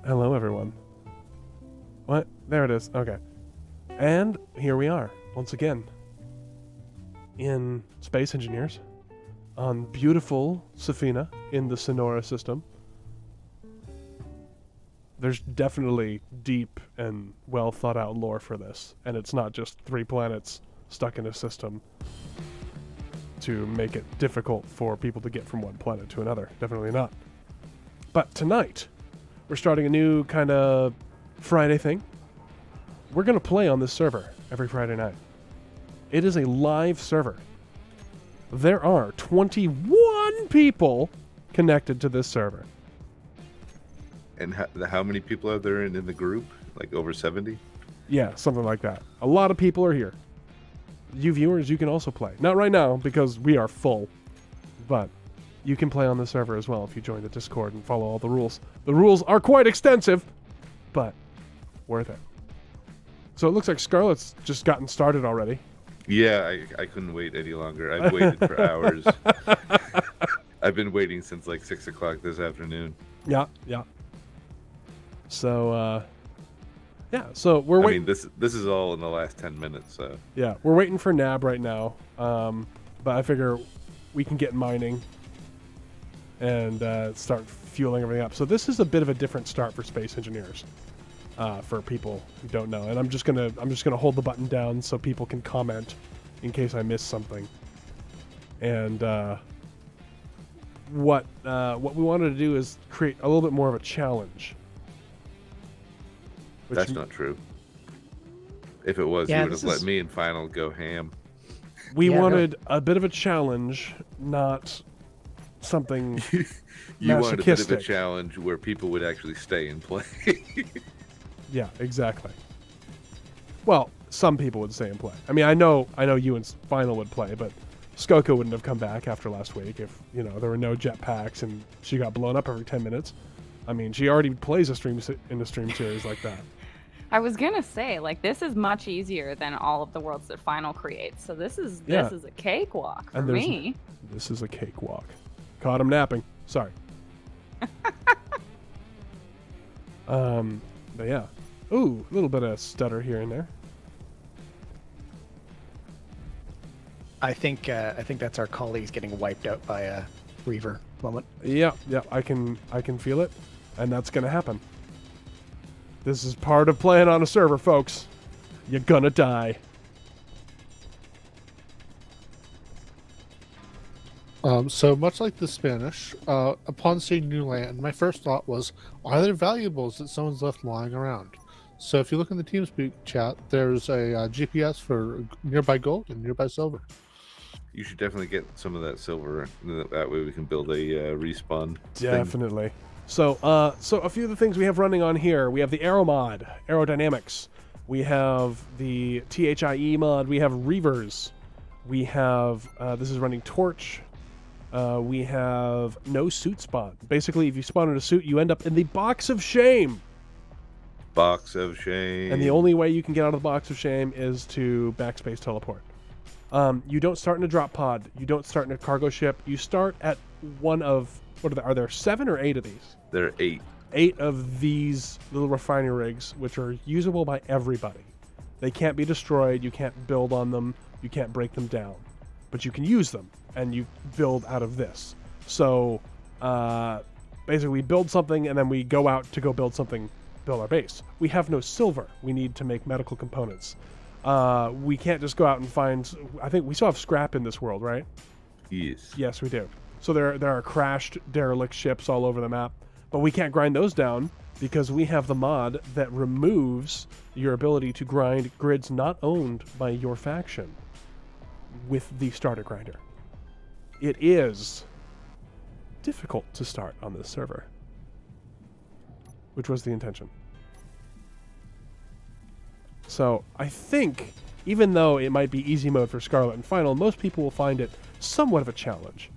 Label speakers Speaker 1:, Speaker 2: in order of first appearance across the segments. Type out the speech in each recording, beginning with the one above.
Speaker 1: Hello, everyone. What? There it is. Okay. And here we are, once again, in Space Engineers, on beautiful Safina in the Sonora system. There's definitely deep and well thought out lore for this, and it's not just 3 planets stuck in a system to make it difficult for people to get from one planet to another. Definitely not. But tonight, we're starting a new kind of Friday thing. We're going to play on this server every Friday night. It is a live server. There are 21 people connected to this server.
Speaker 2: And how many people are there in the group? Like over 70?
Speaker 1: Yeah, something like that. A lot of people are here. You viewers, you can also play. Not right now, because we are full. But you can play on the server as well if you join the Discord and follow all the rules. The rules are quite extensive, but worth it. So it looks like Scarlett's just gotten started already.
Speaker 2: Yeah, I couldn't wait any longer. I've waited for hours. I've been waiting since like 6 o'clock this afternoon.
Speaker 1: Yeah. So, so we're waiting.
Speaker 2: I mean, this is all in the last 10 minutes, so.
Speaker 1: Yeah, we're waiting for Nab right now. But I figure we can get mining and start fueling everything up. So this is a bit of a different start for Space Engineers, for people who don't know. And I'm just gonna hold the button down so people can comment in case I miss something. And what we wanted to do is create a little bit more of a challenge.
Speaker 2: That's not true. If it was, you would have let me and Final go ham.
Speaker 1: We wanted a bit of a challenge, not something
Speaker 2: You wanted a bit of a challenge where people would actually stay and play.
Speaker 1: Yeah, exactly. Well, some people would stay and play. I mean, I know you and Final would play, but Skoko wouldn't have come back after last week if, there were no jetpacks and she got blown up every 10 minutes. I mean, she already plays in a stream series like that.
Speaker 3: I was gonna say, like, this is much easier than all of the worlds that Final creates. So this is a cakewalk for me.
Speaker 1: This is a cakewalk. Caught him napping. Sorry. But yeah. Ooh, a little bit of stutter here and there.
Speaker 4: I think that's our colleagues getting wiped out by a Reaver moment.
Speaker 1: Yeah, I can feel it, and that's gonna happen. This is part of playing on a server, folks. You're gonna die.
Speaker 5: So much like the Spanish, upon seeing new land, my first thought was, are there valuables that someone's left lying around? So if you look in the TeamSpeak chat, there's a GPS for nearby gold and nearby silver.
Speaker 2: You should definitely get some of that silver. That way we can build a respawn thing.
Speaker 1: Definitely. So a few of the things we have running on here. We have the Aero mod, Aerodynamics. We have the THIE mod. We have Reavers. We have, this is running Torch. We have no suit spawn. Basically, if you spawn in a suit, you end up in the Box of Shame.
Speaker 2: Box of Shame.
Speaker 1: And the only way you can get out of the Box of Shame is to backspace teleport. You don't start in a drop pod. You don't start in a cargo ship. You start at one of, are there 7 or 8 of these?
Speaker 2: There are 8.
Speaker 1: 8 of these little refining rigs, which are usable by everybody. They can't be destroyed. You can't build on them. You can't break them down. But you can use them, and you build out of this. So basically, we build something, and then we go out to go build something, build our base. We have no silver. We need to make medical components. We can't just go out and find... I think we still have scrap in this world, right?
Speaker 2: Yes.
Speaker 1: Yes, we do. So there are crashed derelict ships all over the map. But we can't grind those down because we have the mod that removes your ability to grind grids not owned by your faction with the starter grinder. It is difficult to start on this server, which was the intention. So I think, even though it might be easy mode for Scarlet and Final, most people will find it somewhat of a challenge.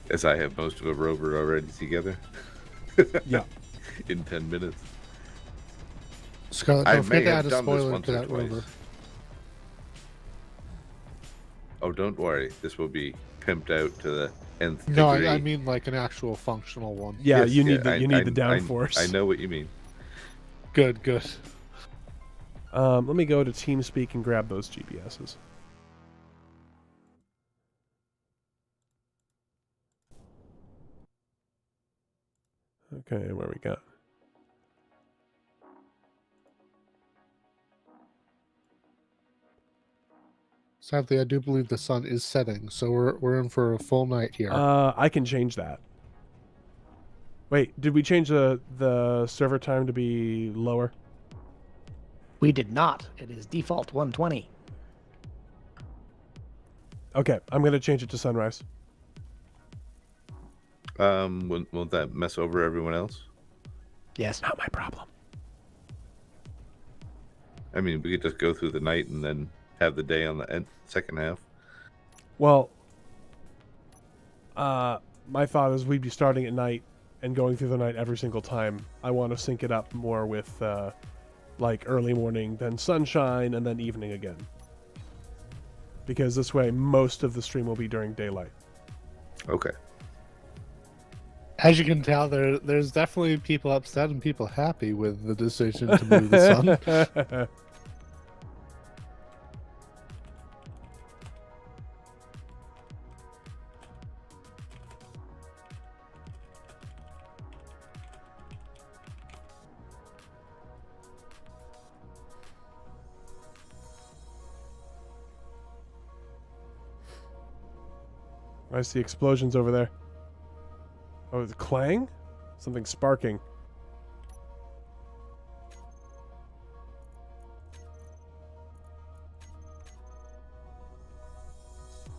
Speaker 2: As I have most of a rover already together.
Speaker 1: Yeah.
Speaker 2: In 10 minutes.
Speaker 5: Scarlet,
Speaker 2: I
Speaker 5: don't forget
Speaker 2: may
Speaker 5: to
Speaker 2: have
Speaker 5: add a
Speaker 2: done this
Speaker 5: spoiler
Speaker 2: once
Speaker 5: to
Speaker 2: or
Speaker 5: that
Speaker 2: twice.
Speaker 5: rover.
Speaker 2: Oh, don't worry. This will be pimped out to the nth degree.
Speaker 5: No, I mean like an actual functional one.
Speaker 1: Yeah,
Speaker 2: Yes,
Speaker 1: you need
Speaker 2: yeah,
Speaker 1: the the downforce.
Speaker 2: I know what you mean.
Speaker 5: Good, good.
Speaker 1: Let me go to TeamSpeak and grab those GBSs. Okay, where we got?
Speaker 5: Sadly, I do believe the sun is setting, so we're in for a full night here.
Speaker 1: I can change that. Wait, did we change the server time to be lower?
Speaker 4: We did not. It is default 120.
Speaker 1: Okay, I'm gonna change it to sunrise.
Speaker 2: Won't that mess over everyone else?
Speaker 4: Yes.
Speaker 1: Not my problem.
Speaker 2: I mean, we could just go through the night and then have the day on the second half.
Speaker 1: Well, my thought is we'd be starting at night and going through the night every single time. I want to sync it up more with like early morning, then sunshine, and then evening again. Because this way, most of the stream will be during daylight.
Speaker 2: Okay.
Speaker 5: As you can tell, there's definitely people upset and people happy with the decision to move the sun.
Speaker 1: I see explosions over there. Oh, the clang? Something sparking.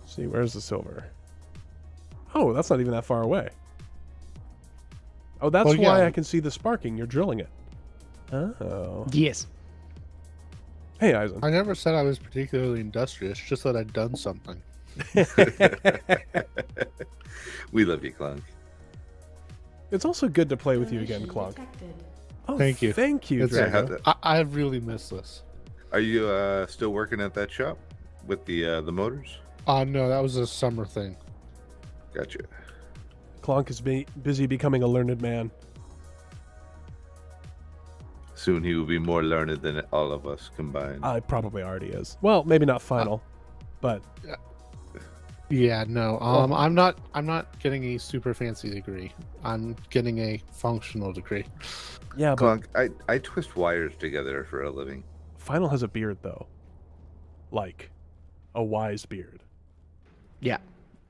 Speaker 1: Let's see, where's the silver? Oh, that's not even that far away. Oh, that's
Speaker 5: Well,
Speaker 1: why
Speaker 5: yeah.
Speaker 1: I can see the sparking. You're drilling it. Oh.
Speaker 4: Yes.
Speaker 1: Hey, Eisen.
Speaker 5: I never said I was particularly industrious, just that I'd done something.
Speaker 2: We love you, Clunk.
Speaker 1: It's also good to play with you again, Clonk. Oh,
Speaker 5: Thank you.
Speaker 1: Thank you,
Speaker 5: It's-
Speaker 1: Drago.
Speaker 5: I really miss this.
Speaker 2: Are you still working at that shop with the motors?
Speaker 5: No, that was a summer thing.
Speaker 2: Gotcha.
Speaker 1: Clonk is busy becoming a learned man.
Speaker 2: Soon he will be more learned than all of us combined.
Speaker 1: Probably already is. Well, maybe not final, but
Speaker 5: Yeah, no. I'm not getting a super fancy degree. I'm getting a functional degree.
Speaker 1: yeah, but
Speaker 2: Clunk, I twist wires together for a living.
Speaker 1: final has a beard though, like a wise beard.
Speaker 4: Yeah.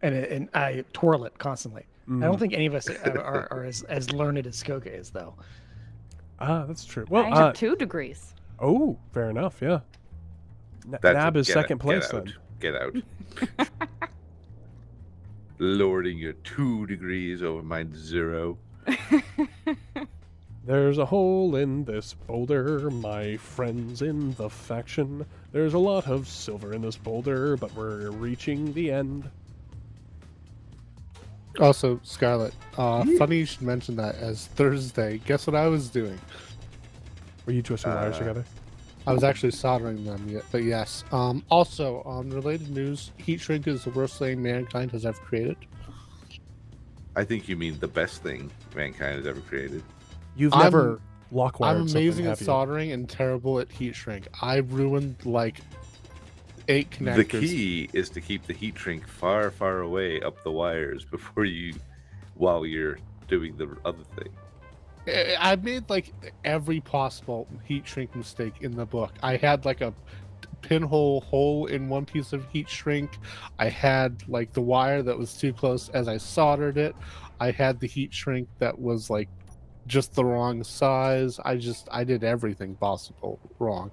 Speaker 4: And I twirl it constantly.
Speaker 1: Mm.
Speaker 4: I don't think any of us are as learned as Skoka is, though.
Speaker 1: Ah, that's true.
Speaker 3: I
Speaker 1: Well,
Speaker 3: have 2 degrees.
Speaker 1: oh, fair enough. Yeah.
Speaker 2: That's
Speaker 1: Nab
Speaker 2: a
Speaker 1: is
Speaker 2: get
Speaker 1: second
Speaker 2: out-
Speaker 1: place
Speaker 2: get out.
Speaker 1: then.
Speaker 2: Get out. Lording your 2 degrees over mine 0.
Speaker 1: There's a hole in this boulder, my friends in the faction. There's a lot of silver in this boulder, but we're reaching the end.
Speaker 5: Also, Scarlett, funny you should mention that. As Thursday, guess what I was doing?
Speaker 1: Were you twisting wires together?
Speaker 5: I was actually soldering them, but yes. Also, on related news, heat shrink is the worst thing mankind has ever created.
Speaker 2: I think you mean the best thing mankind has ever created.
Speaker 1: You've never lock wired
Speaker 5: I'm amazing
Speaker 1: something,
Speaker 5: at
Speaker 1: have you?
Speaker 5: soldering and terrible at heat shrink. I ruined like 8 connectors.
Speaker 2: The key is to keep the heat shrink far, far away up the wires while you're doing the other thing.
Speaker 5: I made like every possible heat shrink mistake in the book. I had like a pinhole hole in one piece of heat shrink. I had like the wire that was too close as I soldered it. I had the heat shrink that was like just the wrong size. I did everything possible wrong.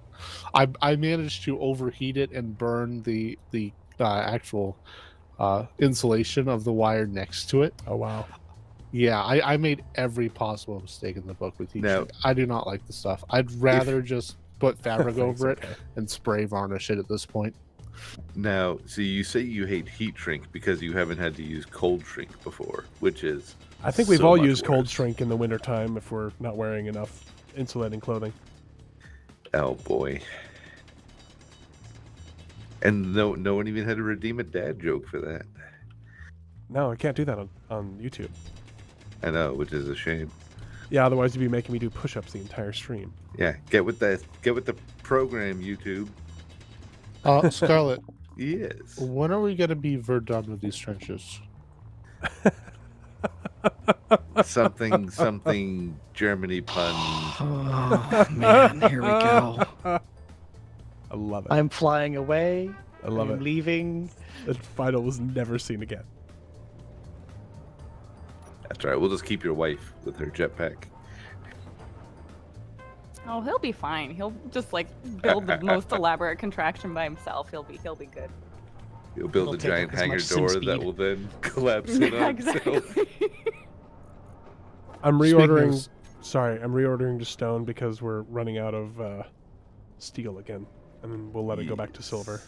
Speaker 5: I managed to overheat it and burn the actual insulation of the wire next to it.
Speaker 1: Oh, wow.
Speaker 5: Yeah, I made every possible mistake in the book with heat shrink. I do not like the stuff. I'd rather just put fabric over it and spray varnish it at this point.
Speaker 2: Now, so you say you hate heat shrink because you haven't had to use cold shrink before, which is
Speaker 1: I think we've
Speaker 2: so
Speaker 1: all
Speaker 2: much
Speaker 1: used cold
Speaker 2: worse.
Speaker 1: shrink in the wintertime if we're not wearing enough insulating clothing.
Speaker 2: Oh boy. And no one even had to redeem a dad joke for that.
Speaker 1: No, I can't do that on YouTube.
Speaker 2: I know, which is a shame.
Speaker 1: Yeah, otherwise you'd be making me do push-ups the entire stream.
Speaker 2: Yeah, get with the program, YouTube.
Speaker 5: Scarlett,
Speaker 2: Yes.
Speaker 5: when are we going to be done with these trenches?
Speaker 2: something Germany pun.
Speaker 4: Oh, man, here we go.
Speaker 1: I love it.
Speaker 4: I'm flying away.
Speaker 1: I love
Speaker 4: I'm
Speaker 1: it.
Speaker 4: leaving.
Speaker 1: The final was never seen again.
Speaker 2: That's right. We'll just keep your wife with her jetpack.
Speaker 3: Oh, he'll be fine. He'll just like build the most elaborate contraction by himself. He'll be good.
Speaker 2: You'll build
Speaker 4: It'll
Speaker 2: a
Speaker 4: take
Speaker 2: giant
Speaker 4: up as
Speaker 2: hangar
Speaker 4: much sim
Speaker 2: door that
Speaker 4: speed.
Speaker 2: will then collapse in
Speaker 3: Yeah,
Speaker 2: on itself.
Speaker 3: exactly.
Speaker 1: I'm
Speaker 5: Speaking
Speaker 1: reordering.
Speaker 5: of-
Speaker 1: Sorry, I'm reordering to stone because we're running out of steel again, and then we'll let it go back to silver.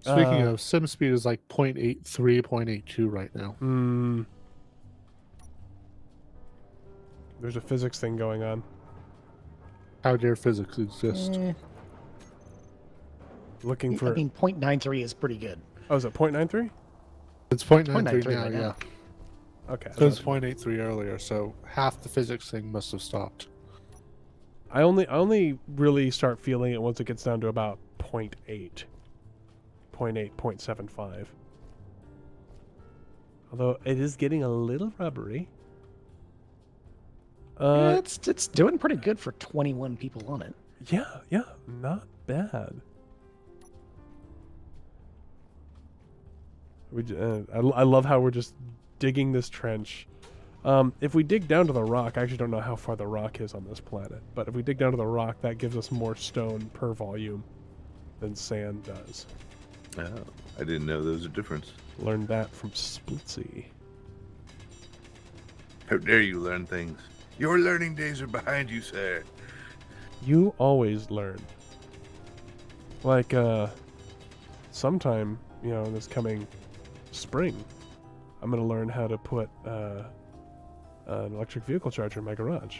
Speaker 5: Speaking of, sim speed is like 0.83, 0.82 right now.
Speaker 1: There's a physics thing going on.
Speaker 5: How dare physics exist?
Speaker 1: Looking
Speaker 4: I
Speaker 1: for.
Speaker 4: mean, 0.93 is pretty good.
Speaker 1: Oh, is it 0.93?
Speaker 5: It's 0.93
Speaker 4: 0.93
Speaker 5: now,
Speaker 4: right
Speaker 5: yeah.
Speaker 4: now.
Speaker 1: Okay.
Speaker 5: It was 0.83 earlier, so half the physics thing must have stopped.
Speaker 1: I only really start feeling it once it gets down to about 0.8. 0.8, 0.75. Although it is getting a little rubbery.
Speaker 4: Yeah, it's doing pretty good for 21 people on it.
Speaker 1: Yeah, not bad. I love how we're just digging this trench. If we dig down to the rock, I actually don't know how far the rock is on this planet, but if we dig down to the rock, that gives us more stone per volume than sand does.
Speaker 2: Oh, I didn't know there was a difference.
Speaker 1: Learned that from Splitsy.
Speaker 2: How dare you learn things? Your learning days are behind you, sir.
Speaker 1: You always learn. Like, sometime, in this coming spring, I'm going to learn how to put an electric vehicle charger in my garage.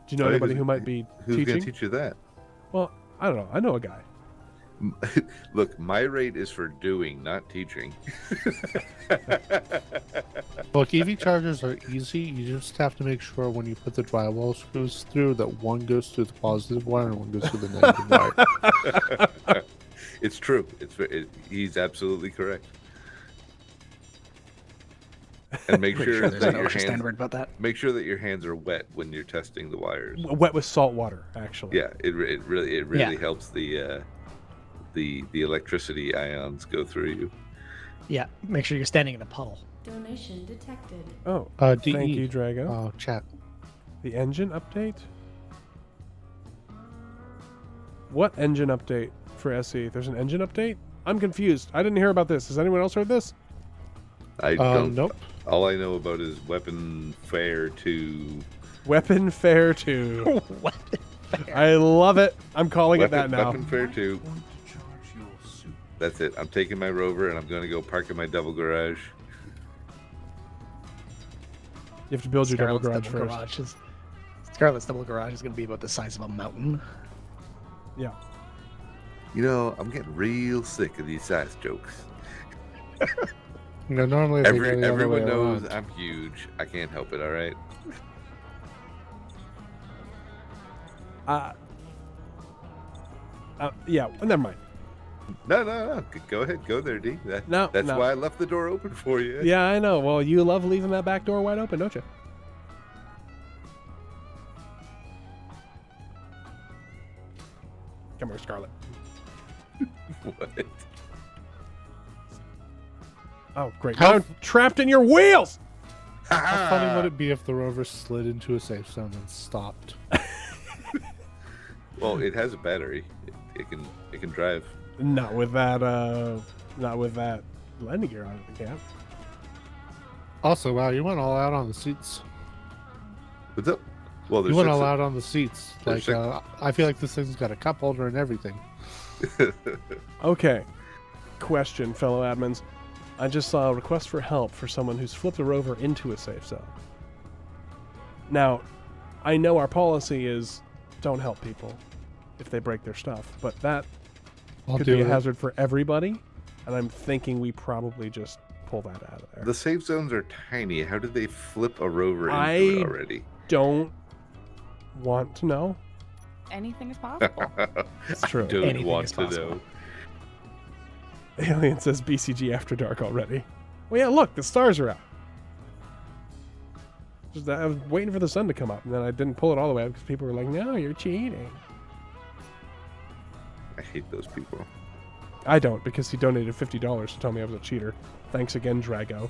Speaker 1: Do you know anybody who might be
Speaker 2: Who's
Speaker 1: teaching?
Speaker 2: going to teach you that?
Speaker 1: Well, I don't know. I know a guy.
Speaker 2: Look, my rate is for doing, not teaching.
Speaker 5: Look, EV chargers are easy. You just have to make sure when you put the drywall screws through that one goes through the positive wire and one goes through the negative wire.
Speaker 2: It's true. He's absolutely correct. And make
Speaker 4: Pretty
Speaker 2: sure
Speaker 4: there's
Speaker 2: that
Speaker 4: no
Speaker 2: your
Speaker 4: OSHA
Speaker 2: hands
Speaker 4: standard about that.
Speaker 2: make sure that your hands are wet when you're testing the wires.
Speaker 1: Wet with salt water, actually.
Speaker 2: Yeah, it really helps the electricity ions go through you.
Speaker 4: Yeah, make sure you're standing in a puddle.
Speaker 6: Donation detected.
Speaker 1: Oh,
Speaker 5: DE.
Speaker 1: thank you, Drago.
Speaker 5: Chat.
Speaker 1: The engine update? What engine update for SE? There's an engine update? I'm confused. I didn't hear about this. Has anyone else heard this?
Speaker 2: I don't.
Speaker 5: Nope.
Speaker 2: All I know about is Weapon Fair 2.
Speaker 1: Weapon Fair 2.
Speaker 4: Weapon Fair.
Speaker 1: I love it. I'm calling it that now.
Speaker 2: Weapon Fair 2. That's it. I'm taking my Rover and I'm going to go park in my double garage.
Speaker 1: You have to build your double garage first.
Speaker 4: Scarlet's double garage is going to be about the size of a mountain.
Speaker 1: Yeah.
Speaker 2: You know, I'm getting real sick of these size jokes.
Speaker 5: Normally they go the other
Speaker 2: Everyone
Speaker 5: way
Speaker 2: knows
Speaker 5: around.
Speaker 2: I'm huge. I can't help it, all right?
Speaker 1: Yeah, never mind.
Speaker 2: No. Go ahead. Go there, D. That's
Speaker 1: No.
Speaker 2: why I left the door open for you.
Speaker 1: Yeah, I know. Well, you love leaving that back door wide open, don't you? Come here, Scarlet.
Speaker 2: What?
Speaker 1: Oh, great. Now I'm trapped in your wheels!
Speaker 5: How funny would it be if the Rover slid into a safe zone and stopped?
Speaker 2: Well, it has a battery. It can drive.
Speaker 1: Not with that landing gear on it, it can't.
Speaker 5: Also, wow, you went all out on the seats.
Speaker 2: What's up? Well,
Speaker 5: You
Speaker 2: there's
Speaker 5: went
Speaker 2: six
Speaker 5: all
Speaker 2: of-
Speaker 5: out on the seats.
Speaker 2: There's
Speaker 5: Like, I feel like this thing's got a cup holder and everything.
Speaker 1: Okay. Question, fellow admins. I just saw a request for help for someone who's flipped a Rover into a safe zone. Now, I know our policy is don't help people if they break their stuff, but that
Speaker 5: I'll
Speaker 1: could
Speaker 5: do
Speaker 1: be a
Speaker 5: it.
Speaker 1: hazard for everybody, and I'm thinking we probably just pull that out of there.
Speaker 2: The safe zones are tiny. How did they flip a Rover into
Speaker 1: I-
Speaker 2: it already?
Speaker 1: Don't want to know.
Speaker 3: Anything is possible.
Speaker 1: It's true.
Speaker 2: Don't
Speaker 4: Anything
Speaker 2: want
Speaker 4: is
Speaker 2: to
Speaker 4: possible.
Speaker 2: know.
Speaker 1: Alien says BCG After Dark already. Well, yeah, look, the stars are out. Just, I was waiting for the sun to come up, and then I didn't pull it all the way up because people were like, no, you're cheating.
Speaker 2: I hate those people.
Speaker 1: I don't, because he donated $50 to tell me I was a cheater. Thanks again, Drago.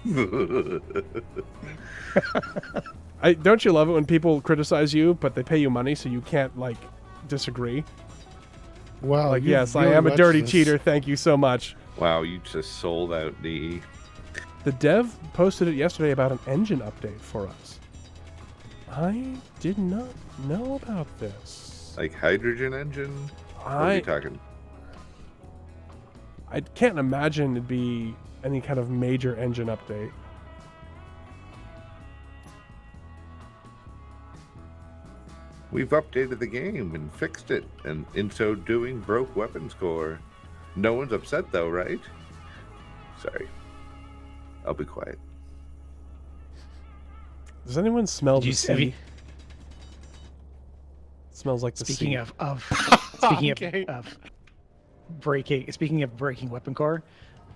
Speaker 1: Don't you love it when people criticize you, but they pay you money so you can't, like, disagree?
Speaker 5: Wow,
Speaker 1: Like,
Speaker 5: you
Speaker 1: yes, I
Speaker 5: really
Speaker 1: am a
Speaker 5: watched
Speaker 1: dirty
Speaker 5: this.
Speaker 1: cheater, thank you so much.
Speaker 2: Wow, you just sold out, DE.
Speaker 1: The dev posted it yesterday about an engine update for us. I did not know about this.
Speaker 2: Like hydrogen engine? What are you talking?
Speaker 1: I can't imagine it'd be any kind of major engine update.
Speaker 2: We've updated the game and fixed it, and in so doing, broke weapons core. No one's upset though, right? Sorry. I'll be quiet.
Speaker 1: Does anyone smell
Speaker 4: Did
Speaker 1: the
Speaker 4: you
Speaker 1: sea?
Speaker 4: see-
Speaker 1: Smells like the sea.
Speaker 4: Speaking
Speaker 5: Okay.
Speaker 4: of speaking of breaking weapon core,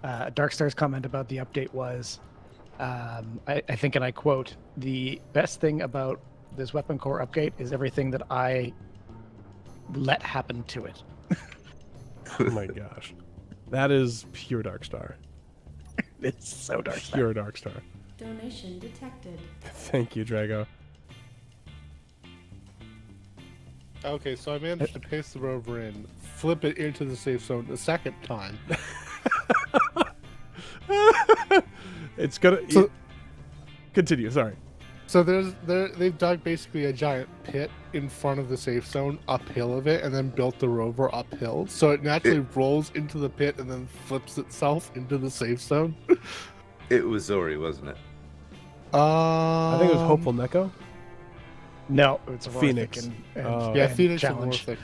Speaker 4: Darkstar's comment about the update was, I think, and I quote, "The best thing about this weapon core update is everything that I let happen to it."
Speaker 1: Oh my gosh. That is pure Darkstar.
Speaker 4: It's so Darkstar.
Speaker 1: Pure Darkstar.
Speaker 6: Donation detected.
Speaker 1: Thank you, Drago.
Speaker 5: Okay, so I managed to paste the Rover in, flip it into the safe zone a second time.
Speaker 1: It's gonna
Speaker 5: So-
Speaker 1: continue, sorry.
Speaker 5: So they've dug basically a giant pit in front of the safe zone, uphill of it, and then built the Rover uphill. So it naturally rolls into the pit and then flips itself into the safe zone.
Speaker 2: It was Zori, wasn't it?
Speaker 1: I think it was Hopeful Neko.
Speaker 4: No, it's a
Speaker 1: Phoenix.
Speaker 4: And
Speaker 5: Yeah,
Speaker 4: and
Speaker 5: Phoenix and
Speaker 4: challenge.
Speaker 5: Warthic.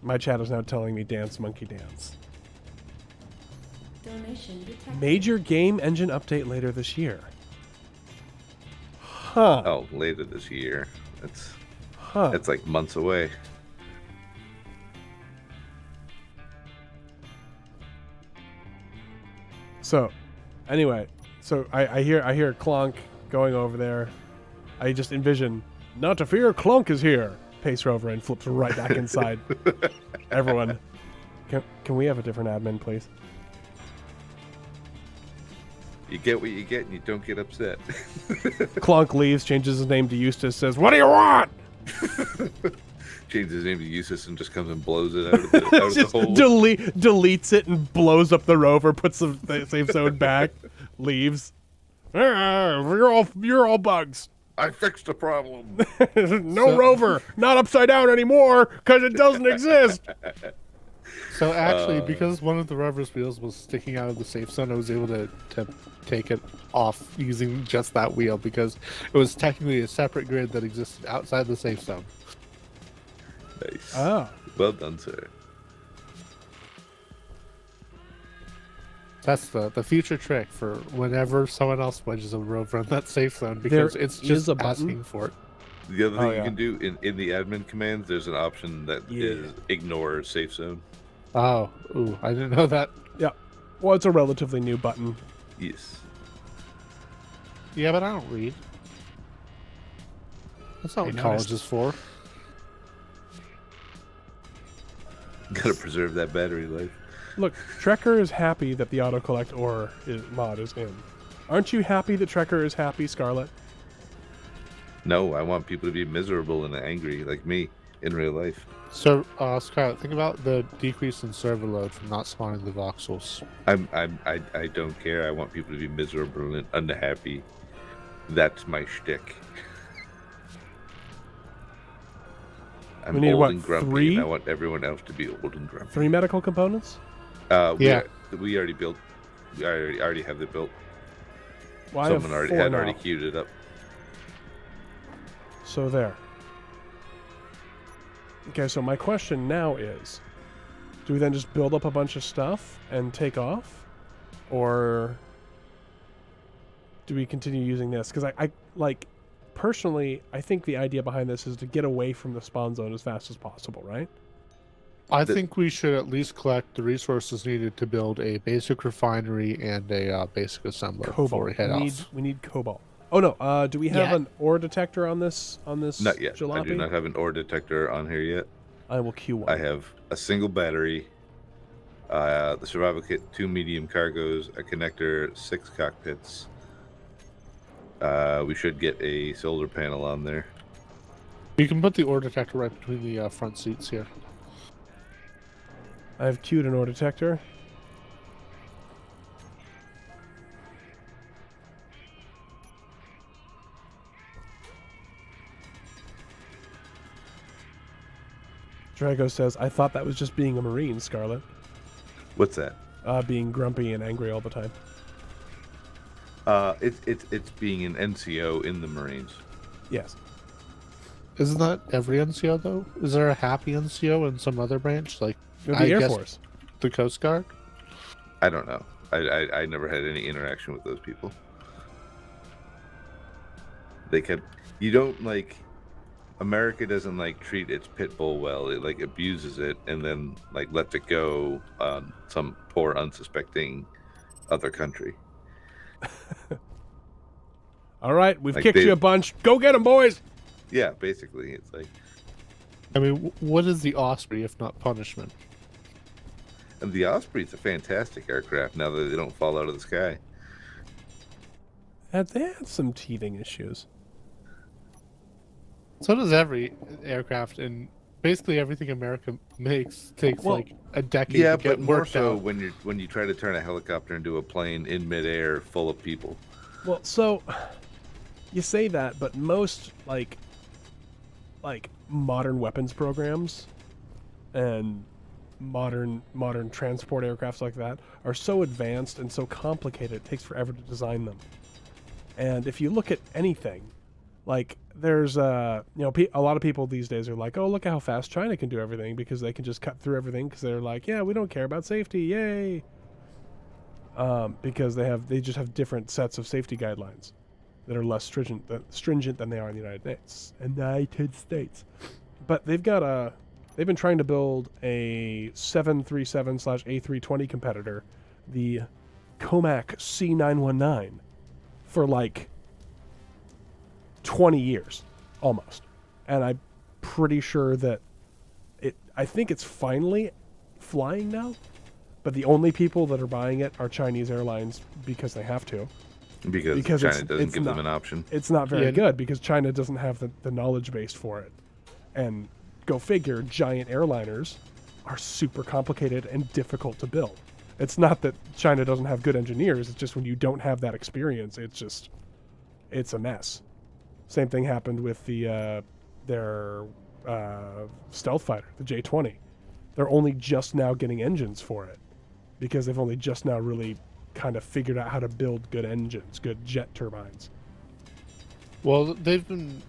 Speaker 1: My chat is now telling me dance, monkey dance.
Speaker 6: Donation detected.
Speaker 1: Major game engine update later this year. Huh.
Speaker 2: Oh, later this year.
Speaker 1: Huh.
Speaker 2: That's like months away.
Speaker 1: So, anyway, so I hear Clonk going over there. I just envision, not to fear, Clonk is here. Pace Rover and flips right back inside. Everyone, can we have a different admin, please?
Speaker 2: You get what you get and you don't get upset.
Speaker 1: Clonk leaves, changes his name to Eustace, says, "What do you want?"
Speaker 2: Changes his name to Usus and just comes and blows it out of the, out of the
Speaker 1: Just
Speaker 2: hole.
Speaker 1: deletes it and blows up the rover, puts the safe zone back, leaves. You're all bugs.
Speaker 2: I fixed the problem.
Speaker 1: No rover, not upside down anymore because it doesn't exist.
Speaker 5: So actually, because one of the rover's wheels was sticking out of the safe zone, I was able to take it off using just that wheel because it was technically a separate grid that existed outside the safe zone.
Speaker 2: Nice.
Speaker 1: Ah,
Speaker 2: Well done, sir.
Speaker 5: That's the future trick for whenever someone else wedges a rover in that safe zone
Speaker 1: There
Speaker 5: because it's
Speaker 1: is
Speaker 5: just
Speaker 1: a button?
Speaker 5: asking for it.
Speaker 2: The other thing
Speaker 1: yeah.
Speaker 2: you can do in the admin commands, there's an option that is
Speaker 1: Yeah.
Speaker 2: ignore safe zone.
Speaker 5: Oh, ooh, I didn't know that.
Speaker 1: yeah. Well, it's a relatively new button.
Speaker 2: Yes.
Speaker 5: Yeah, but I don't read. That's not
Speaker 4: I
Speaker 5: what
Speaker 4: noticed.
Speaker 5: college is for.
Speaker 2: Gotta preserve that battery life.
Speaker 1: Look, Trekker is happy that the autocollect ore mod is in. Aren't you happy that Trekker is happy, Scarlet?
Speaker 2: No, I want people to be miserable and angry like me in real life.
Speaker 5: So, Scarlett, think about the decrease in server load from not spawning the voxels.
Speaker 2: I don't care. I want people to be miserable and unhappy. That's my shtick. I'm
Speaker 1: We need,
Speaker 2: old
Speaker 1: what,
Speaker 2: and grumpy,
Speaker 1: 3?
Speaker 2: and I want everyone else to be old and grumpy.
Speaker 1: 3 medical components?
Speaker 5: Yeah.
Speaker 2: We already built. We already have it built.
Speaker 1: Well, I have
Speaker 2: Someone
Speaker 1: 4
Speaker 2: had
Speaker 1: now.
Speaker 2: already queued it up.
Speaker 1: So there. Okay, so my question now is, do we then just build up a bunch of stuff and take off? Or do we continue using this? Because I like, personally, I think the idea behind this is to get away from the spawn zone as fast as possible, right?
Speaker 5: I think we should at least collect the resources needed to build a basic refinery and a basic assembler before we head off.
Speaker 1: We need cobalt. Oh no, do we have
Speaker 4: Yeah.
Speaker 1: an ore detector on this
Speaker 2: Not yet.
Speaker 1: jalopy?
Speaker 2: I do not have an ore detector on here yet.
Speaker 1: I will queue one.
Speaker 2: I have a single battery, the survival kit, 2 medium cargos, a connector, 6 cockpits. We should get a solar panel on there.
Speaker 5: You can put the ore detector right between the front seats here.
Speaker 1: I have queued an ore detector. Drago says, I thought that was just being a Marine, Scarlet.
Speaker 2: What's that?
Speaker 1: Being grumpy and angry all the time.
Speaker 2: It's being an NCO in the Marines.
Speaker 1: Yes.
Speaker 5: Isn't that every NCO though? Is there a happy NCO in some other branch, like
Speaker 1: It would be
Speaker 5: I
Speaker 1: Air
Speaker 5: guess
Speaker 1: Force.
Speaker 5: the Coast Guard?
Speaker 2: I don't know. I never had any interaction with those people. They kept. You don't like. America doesn't like treat its pit bull well. It like abuses it and then like lets it go on some poor unsuspecting other country.
Speaker 1: All right, we've
Speaker 2: Like
Speaker 1: kicked
Speaker 2: they-
Speaker 1: you a bunch. Go get them, boys!
Speaker 2: Yeah, basically, it's like.
Speaker 5: I mean, what is the Osprey if not punishment?
Speaker 2: And the Osprey's a fantastic aircraft now that they don't fall out of the sky.
Speaker 1: They had some teething issues.
Speaker 5: So does every aircraft, and basically everything America makes takes
Speaker 1: Well,
Speaker 5: like a decade
Speaker 2: Yeah,
Speaker 5: to get
Speaker 2: but more
Speaker 5: worked
Speaker 2: so
Speaker 5: out.
Speaker 2: when you try to turn a helicopter into a plane in midair full of people.
Speaker 1: Well, so you say that, but most like modern weapons programs and modern transport aircrafts like that are so advanced and so complicated it takes forever to design them. And if you look at anything, like there's a lot of people these days are like, oh, look at how fast China can do everything because they can just cut through everything because they're like, yeah, we don't care about safety, yay. Because they just have different sets of safety guidelines that are less stringent than they are in the United States. But they've been trying to build a 737/A320 competitor, the Comac C919, for like 20 years almost. And I'm pretty sure that I think it's finally flying now. But the only people that are buying it are Chinese airlines because they have to.
Speaker 2: Because
Speaker 1: Because
Speaker 2: China
Speaker 1: it's
Speaker 2: doesn't give them
Speaker 1: not-
Speaker 2: an option.
Speaker 1: It's not very
Speaker 5: Yeah.
Speaker 1: good because China doesn't have the knowledge base for it. And go figure, giant airliners are super complicated and difficult to build. It's not that China doesn't have good engineers, it's just when you don't have that experience, it's a mess. Same thing happened with their stealth fighter, the J-20. They're only just now getting engines for it because they've only just now really kind of figured out how to build good engines, good jet turbines.
Speaker 5: Well, they've been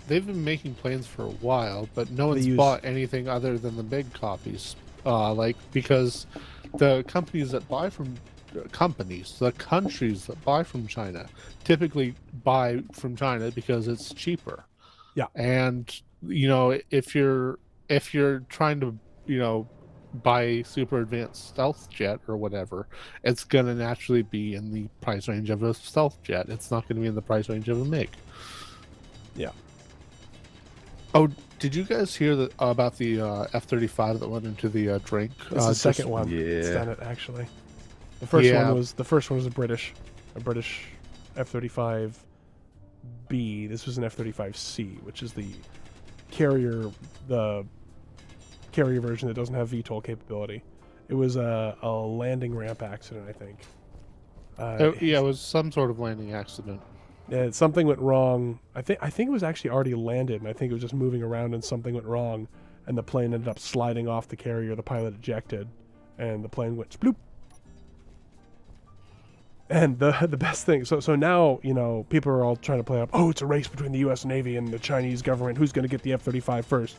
Speaker 5: making planes for a while, but no one's bought anything other than the big copies. Because the companies that buy from the countries that buy from China typically buy from China because it's cheaper.
Speaker 1: Yeah.
Speaker 5: And if you're trying to buy super advanced stealth jet or whatever, it's going to naturally be in the price range of a stealth jet. It's not going to be in the price range of a MiG.
Speaker 1: Yeah.
Speaker 5: Oh, did you guys hear about the F-35 that went into the drink?
Speaker 1: It's the second one.
Speaker 2: Yeah.
Speaker 1: It's done it, actually. The first one was a British F-35B. This was an F-35C, which is the carrier version that doesn't have VTOL capability. It was a landing ramp accident, I think.
Speaker 5: It was some sort of landing accident.
Speaker 1: Something went wrong. I think it was actually already landed, and I think it was just moving around, and something went wrong, and the plane ended up sliding off the carrier. The pilot ejected, and the plane went sploop. And the best thing, so now people are all trying to play up. Oh, it's a race between the U.S. Navy and the Chinese government. Who's going to get the F-35 first?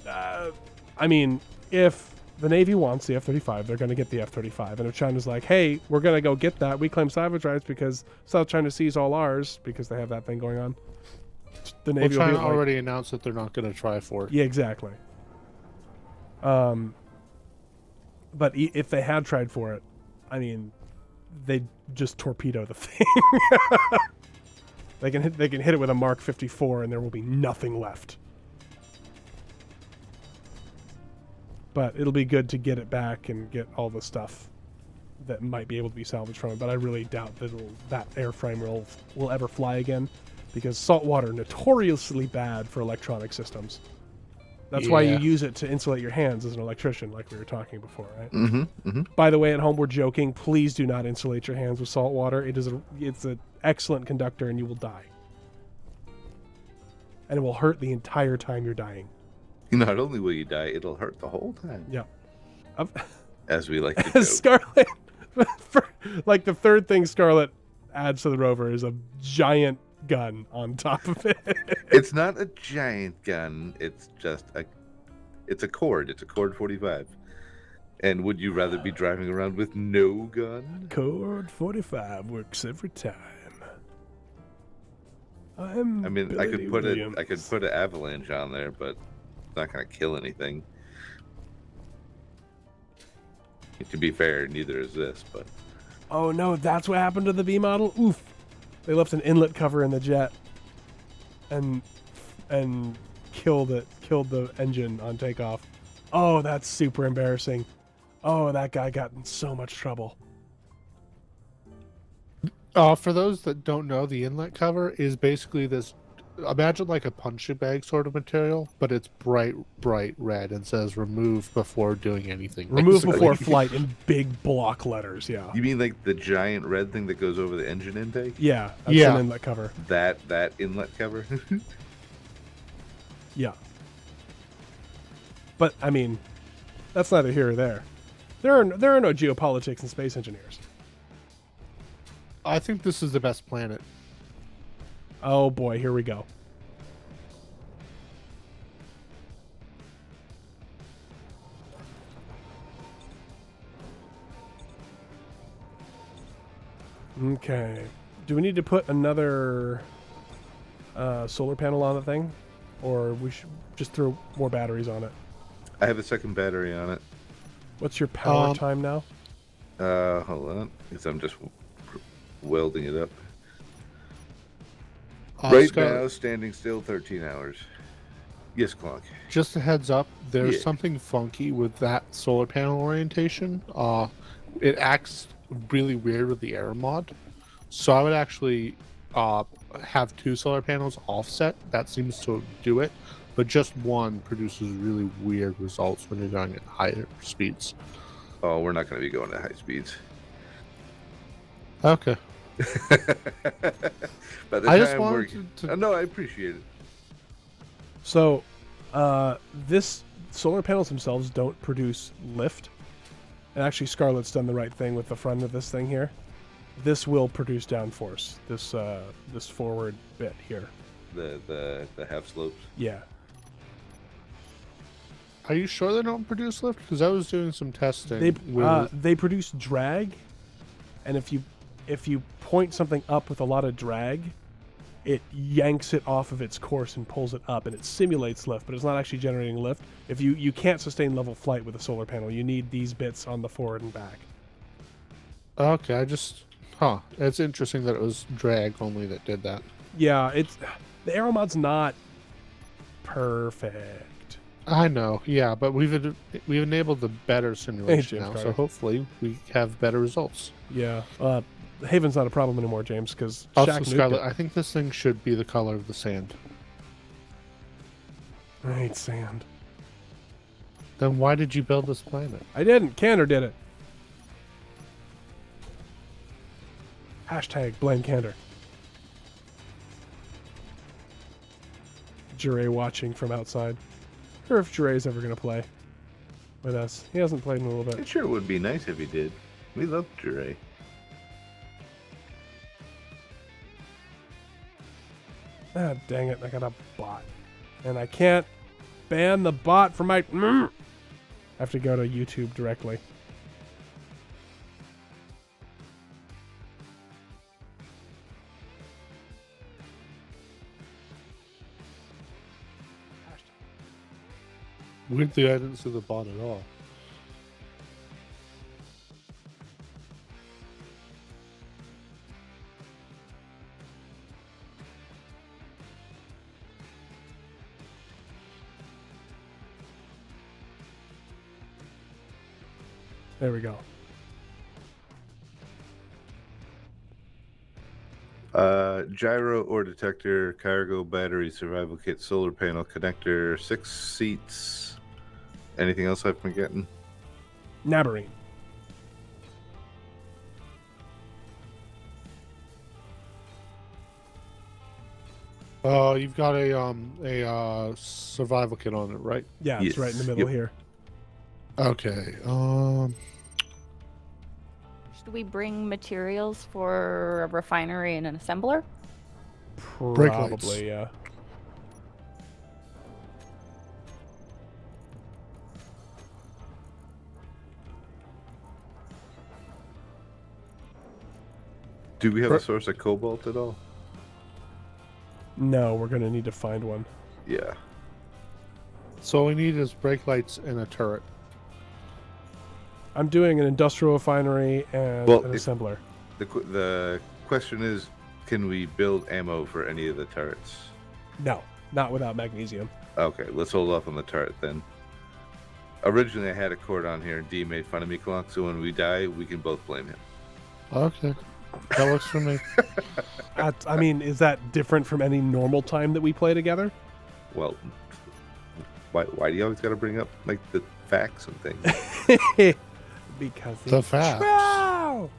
Speaker 1: I mean, if the Navy wants the F-35, they're going to get the F-35. And if China's like, hey, we're going to go get that, we claim salvage rights because South China Sea is all ours, because they have that thing going on. The Navy
Speaker 5: China
Speaker 1: will be like,
Speaker 5: already announced that they're not going to try for it.
Speaker 1: Yeah, exactly. But if they had tried for it, I mean, they'd just torpedo the thing. They can hit it with a Mark 54, and there will be nothing left. But it'll be good to get it back and get all the stuff that might be able to be salvaged from it. But I really doubt that airframe will ever fly again, because saltwater notoriously bad for electronic systems. That's why you use it to insulate your hands as an electrician, like we were talking before, right?
Speaker 2: Mm-hmm. Mm-hmm.
Speaker 1: By the way, at home we're joking. Please do not insulate your hands with salt water. It's an excellent conductor, and you will die. And it will hurt the entire time you're dying.
Speaker 2: Not only will you die, it'll hurt the whole time.
Speaker 1: Yeah.
Speaker 2: As we like to joke.
Speaker 1: Scarlet, like the third thing Scarlet adds to the Rover is a giant gun on top of it.
Speaker 2: It's not a giant gun. It's just it's a cord. It's a cord 45. And would you rather be driving around with no gun?
Speaker 1: Cord 45 works every time.
Speaker 2: I mean, I could put an avalanche on there, but it's not going to kill anything. To be fair, neither is this, but...
Speaker 1: Oh no, that's what happened to the B model? Oof. They left an inlet cover in the jet and killed the engine on takeoff. Oh, that's super embarrassing. Oh, that guy got in so much trouble.
Speaker 5: For those that don't know, the inlet cover is basically this, imagine like a punching bag sort of material, but it's bright red and says remove before doing anything.
Speaker 1: Remove before flight in big block letters, yeah.
Speaker 2: You mean like the giant red thing that goes over the engine intake?
Speaker 1: Yeah, that's an inlet cover.
Speaker 2: That inlet cover?
Speaker 1: Yeah. But, I mean, that's neither here or there. There are no geopolitics and space engineers.
Speaker 5: I think this is the best planet.
Speaker 1: Oh boy, here we go. Okay. Do we need to put another solar panel on the thing? Or we should just throw more batteries on it?
Speaker 2: I have a second battery on it.
Speaker 1: What's your power time now?
Speaker 2: Hold on. Because I'm just welding it up. Right now, standing still 13 hours. Yes, Clonk.
Speaker 5: Just a heads up, there's something funky with that solar panel orientation. It acts really weird with the air mod. So I would actually have 2 solar panels offset, that seems to do it. But just one produces really weird results when you're going at higher speeds.
Speaker 2: Oh, we're not going to be going at high speeds.
Speaker 5: Okay.
Speaker 2: By the
Speaker 5: I just
Speaker 2: time
Speaker 5: wanted to-
Speaker 2: No, I appreciate it.
Speaker 1: So, this solar panels themselves don't produce lift. And actually, Scarlett's done the right thing with the front of this thing here. This will produce downforce. This forward bit here.
Speaker 2: The half slopes.
Speaker 1: Yeah.
Speaker 5: Are you sure they don't produce lift? Because I was doing some testing.
Speaker 1: They produce drag, and if you point something up with a lot of drag, it yanks it off of its course and pulls it up, and it simulates lift, but it's not actually generating lift. If you can't sustain level flight with a solar panel, you need these bits on the forward and back.
Speaker 5: Okay, it's interesting that it was drag only that did that.
Speaker 1: Yeah, the aero mod's not perfect.
Speaker 5: I know, yeah, but we've enabled the better simulation
Speaker 1: James
Speaker 5: now,
Speaker 1: Carter.
Speaker 5: so hopefully we have better results.
Speaker 1: Yeah. Haven's not a problem anymore, James, because
Speaker 5: Also,
Speaker 1: Shaq nuked
Speaker 5: Scarlet,
Speaker 1: it.
Speaker 5: I think this thing should be the color of the sand.
Speaker 1: I hate sand.
Speaker 5: Then why did you build this planet?
Speaker 1: I didn't. Candor did it. Hashtag blame Candor. Jure watching from outside. Or if Jure's ever going to play with us. He hasn't played in a little bit.
Speaker 2: It sure would be nice if he did. We love Jure.
Speaker 1: Ah, dang it. I got a bot. And I can't ban the bot from my... I have to go to YouTube directly.
Speaker 5: Weirdly, I didn't see the bot at all.
Speaker 1: There we go.
Speaker 2: Gyro or detector, cargo, battery, survival kit, solar panel, connector, 6 seats. Anything else I've been getting?
Speaker 1: Nabarine.
Speaker 5: You've got a survival kit on it, right?
Speaker 1: Yeah, it's
Speaker 2: Yes.
Speaker 1: right in the middle
Speaker 2: Yep.
Speaker 1: here.
Speaker 5: Okay.
Speaker 3: Should we bring materials for a refinery and an assembler?
Speaker 5: Brake lights.
Speaker 1: Probably, yeah.
Speaker 2: Do we have a source of cobalt at all?
Speaker 1: No, we're going to need to find one.
Speaker 2: Yeah.
Speaker 5: So all we need is brake lights and a turret.
Speaker 1: I'm doing an industrial refinery and
Speaker 2: Well,
Speaker 1: an assembler.
Speaker 2: The question is, can we build ammo for any of the turrets?
Speaker 1: No, not without magnesium.
Speaker 2: Okay, let's hold off on the turret then. Originally, I had a cord on here, and D made fun of me, Clonk, so when we die, we can both blame him.
Speaker 5: Okay. That works for me.
Speaker 1: I mean, is that different from any normal time that we play together?
Speaker 2: Well, why do you always got to bring up like the facts and things?
Speaker 1: Because
Speaker 5: The
Speaker 1: it's
Speaker 5: facts.
Speaker 1: true.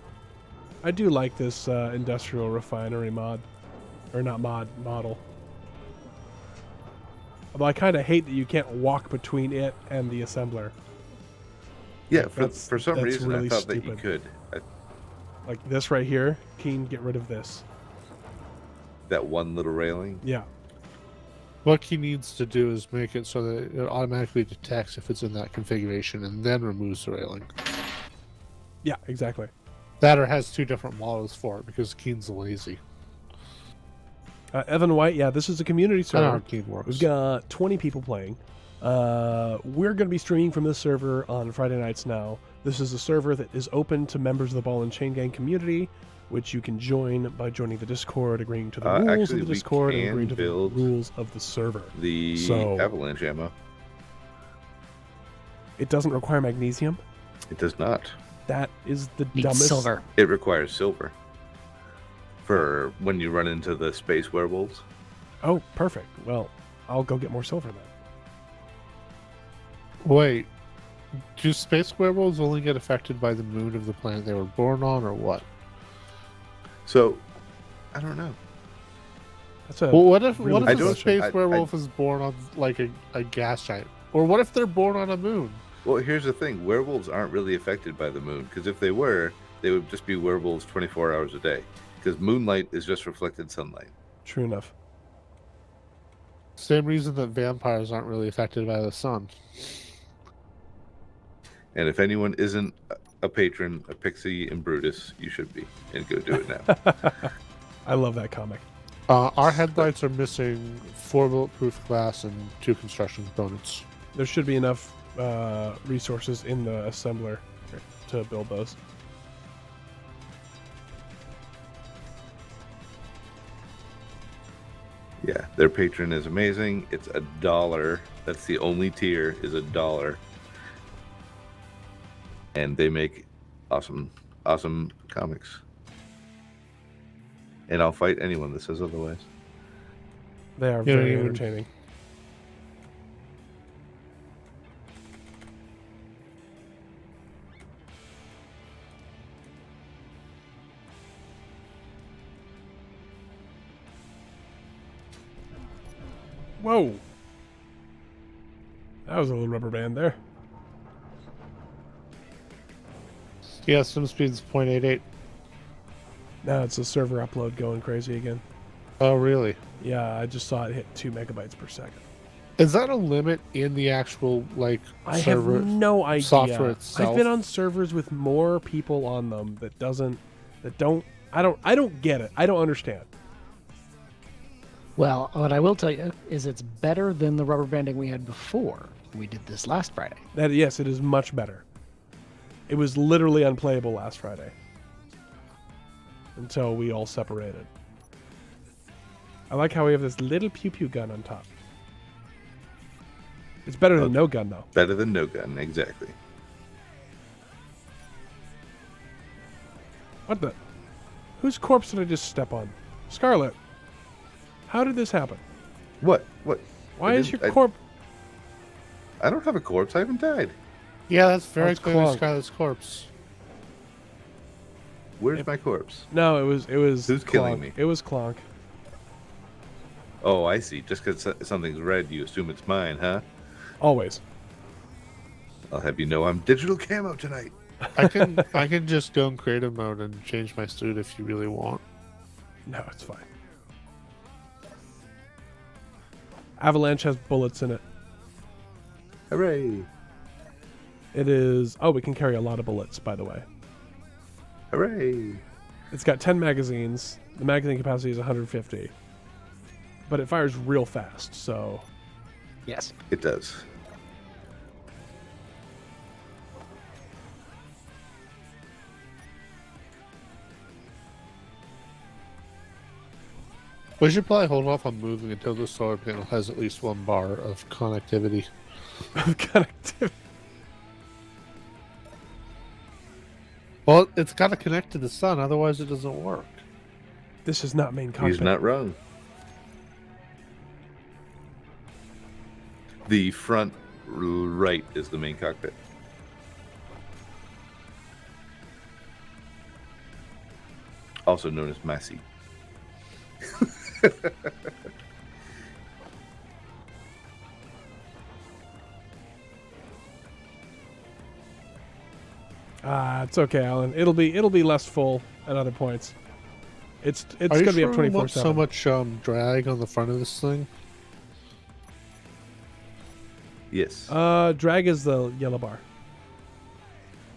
Speaker 1: I do like this industrial refinery mod. Or not mod, model. Although I kind of hate that you can't walk between it and the assembler.
Speaker 2: Yeah,
Speaker 1: That's-
Speaker 2: for some
Speaker 1: that's
Speaker 2: reason
Speaker 1: really
Speaker 2: I thought that you
Speaker 1: stupid.
Speaker 2: could.
Speaker 1: Like this right here. Keen, get rid of this.
Speaker 2: That one little railing.
Speaker 1: Yeah.
Speaker 5: What he needs to do is make it so that it automatically detects if it's in that configuration and then removes the railing.
Speaker 1: Yeah, exactly.
Speaker 5: That or has 2 different models for it because Keen's lazy.
Speaker 1: Evan White, yeah, this is a community
Speaker 5: I don't know how
Speaker 1: server.
Speaker 5: Keen works.
Speaker 1: We've got 20 people playing. We're going to be streaming from this server on Friday nights now. This is a server that is open to members of the Ball and Chain Gang community, which you can join by joining the Discord, agreeing to the rules
Speaker 2: Actually,
Speaker 1: of the
Speaker 2: we
Speaker 1: Discord, and
Speaker 2: can
Speaker 1: agreeing to the
Speaker 2: build
Speaker 1: rules of the server.
Speaker 2: The
Speaker 1: So-
Speaker 2: avalanche ammo.
Speaker 1: It doesn't require magnesium.
Speaker 2: It does not.
Speaker 1: That is the
Speaker 4: Needs
Speaker 1: dumbest.
Speaker 4: silver.
Speaker 2: It requires silver. for when you run into the space werewolves.
Speaker 1: Oh, perfect. Well, I'll go get more silver then.
Speaker 5: Wait, do space werewolves only get affected by the moon of the planet they were born on, or what?
Speaker 2: So, I don't know.
Speaker 1: That's a
Speaker 5: Well, what if
Speaker 1: really
Speaker 5: a
Speaker 1: good
Speaker 5: space
Speaker 2: question.
Speaker 5: werewolf is born on like a gas giant, or what if they're born on a moon?
Speaker 2: Well, here's the thing: werewolves aren't really affected by the moon, because if they were, they would just be werewolves 24 hours a day. Because moonlight is just reflected sunlight.
Speaker 1: True enough.
Speaker 5: Same reason that vampires aren't really affected by the sun.
Speaker 2: And if anyone isn't a patron of Pixie and Brutus, you should be, and go do it now.
Speaker 1: I love that comic.
Speaker 5: Our headlights are missing 4 bulletproof glass and 2 construction components.
Speaker 1: There should be enough resources in the assembler to build those.
Speaker 2: Yeah, their patron is amazing. It's $1. That's the only tier, is $1. And they make awesome comics. And I'll fight anyone that says otherwise.
Speaker 1: They are
Speaker 5: Yeah,
Speaker 1: very
Speaker 5: yeah.
Speaker 1: entertaining. Whoa! That was a little rubber band there.
Speaker 5: Yeah, swim speed's 0.88.
Speaker 1: Now it's a server upload going crazy again.
Speaker 5: Oh, really?
Speaker 1: Yeah, I just saw it hit 2 megabytes per second.
Speaker 5: Is that a limit in the actual
Speaker 1: I
Speaker 5: server
Speaker 1: have no idea.
Speaker 5: software itself?
Speaker 1: I've been on servers with more people on them I don't get it. I don't understand.
Speaker 4: Well, what I will tell you is it's better than the rubber banding we had before. We did this last Friday.
Speaker 1: Yes, it is much better. It was literally unplayable last Friday. Until we all separated. I like how we have this little pew-pew gun on top. It's better than no gun, though.
Speaker 2: Better than no gun, exactly.
Speaker 1: What the? Whose corpse did I just step on? Scarlet. How did this happen?
Speaker 2: What?
Speaker 1: Why
Speaker 2: I
Speaker 1: is your
Speaker 2: didn't-
Speaker 1: corpse...
Speaker 2: I don't have a corpse. I haven't died.
Speaker 5: Yeah, that's very
Speaker 1: it's
Speaker 5: clearly
Speaker 1: Clonk.
Speaker 5: Skylar's corpse.
Speaker 2: Where's my corpse?
Speaker 1: No, it was
Speaker 2: Who's killing
Speaker 1: Clonk.
Speaker 2: me?
Speaker 1: It was Clonk.
Speaker 2: Oh, I see. Just because something's red, you assume it's mine, huh?
Speaker 1: Always.
Speaker 2: I'll have you know I'm digital camo tonight.
Speaker 5: I can just go in creative mode and change my suit if you really want.
Speaker 1: No, it's fine. Avalanche has bullets in it.
Speaker 2: Hooray!
Speaker 1: It is... Oh, we can carry a lot of bullets, by the way.
Speaker 2: Hooray!
Speaker 1: It's got 10 magazines. The magazine capacity is 150. But it fires real fast, so...
Speaker 4: Yes.
Speaker 2: It does.
Speaker 5: We should probably hold off on moving until the solar panel has at least 1 bar of connectivity.
Speaker 1: Connectivity.
Speaker 5: Well, it's got to connect to the sun, otherwise it doesn't work.
Speaker 1: This is not main cockpit.
Speaker 2: He's not wrong. The front right is the main cockpit. Also known as Massey.
Speaker 1: It's okay, Alan. It'll be less full at other points. It's
Speaker 5: Are
Speaker 1: gonna
Speaker 5: you
Speaker 1: be up
Speaker 5: sure we want
Speaker 1: 24/7.
Speaker 5: so much drag on the front of this thing?
Speaker 2: Yes.
Speaker 1: Drag is the yellow bar.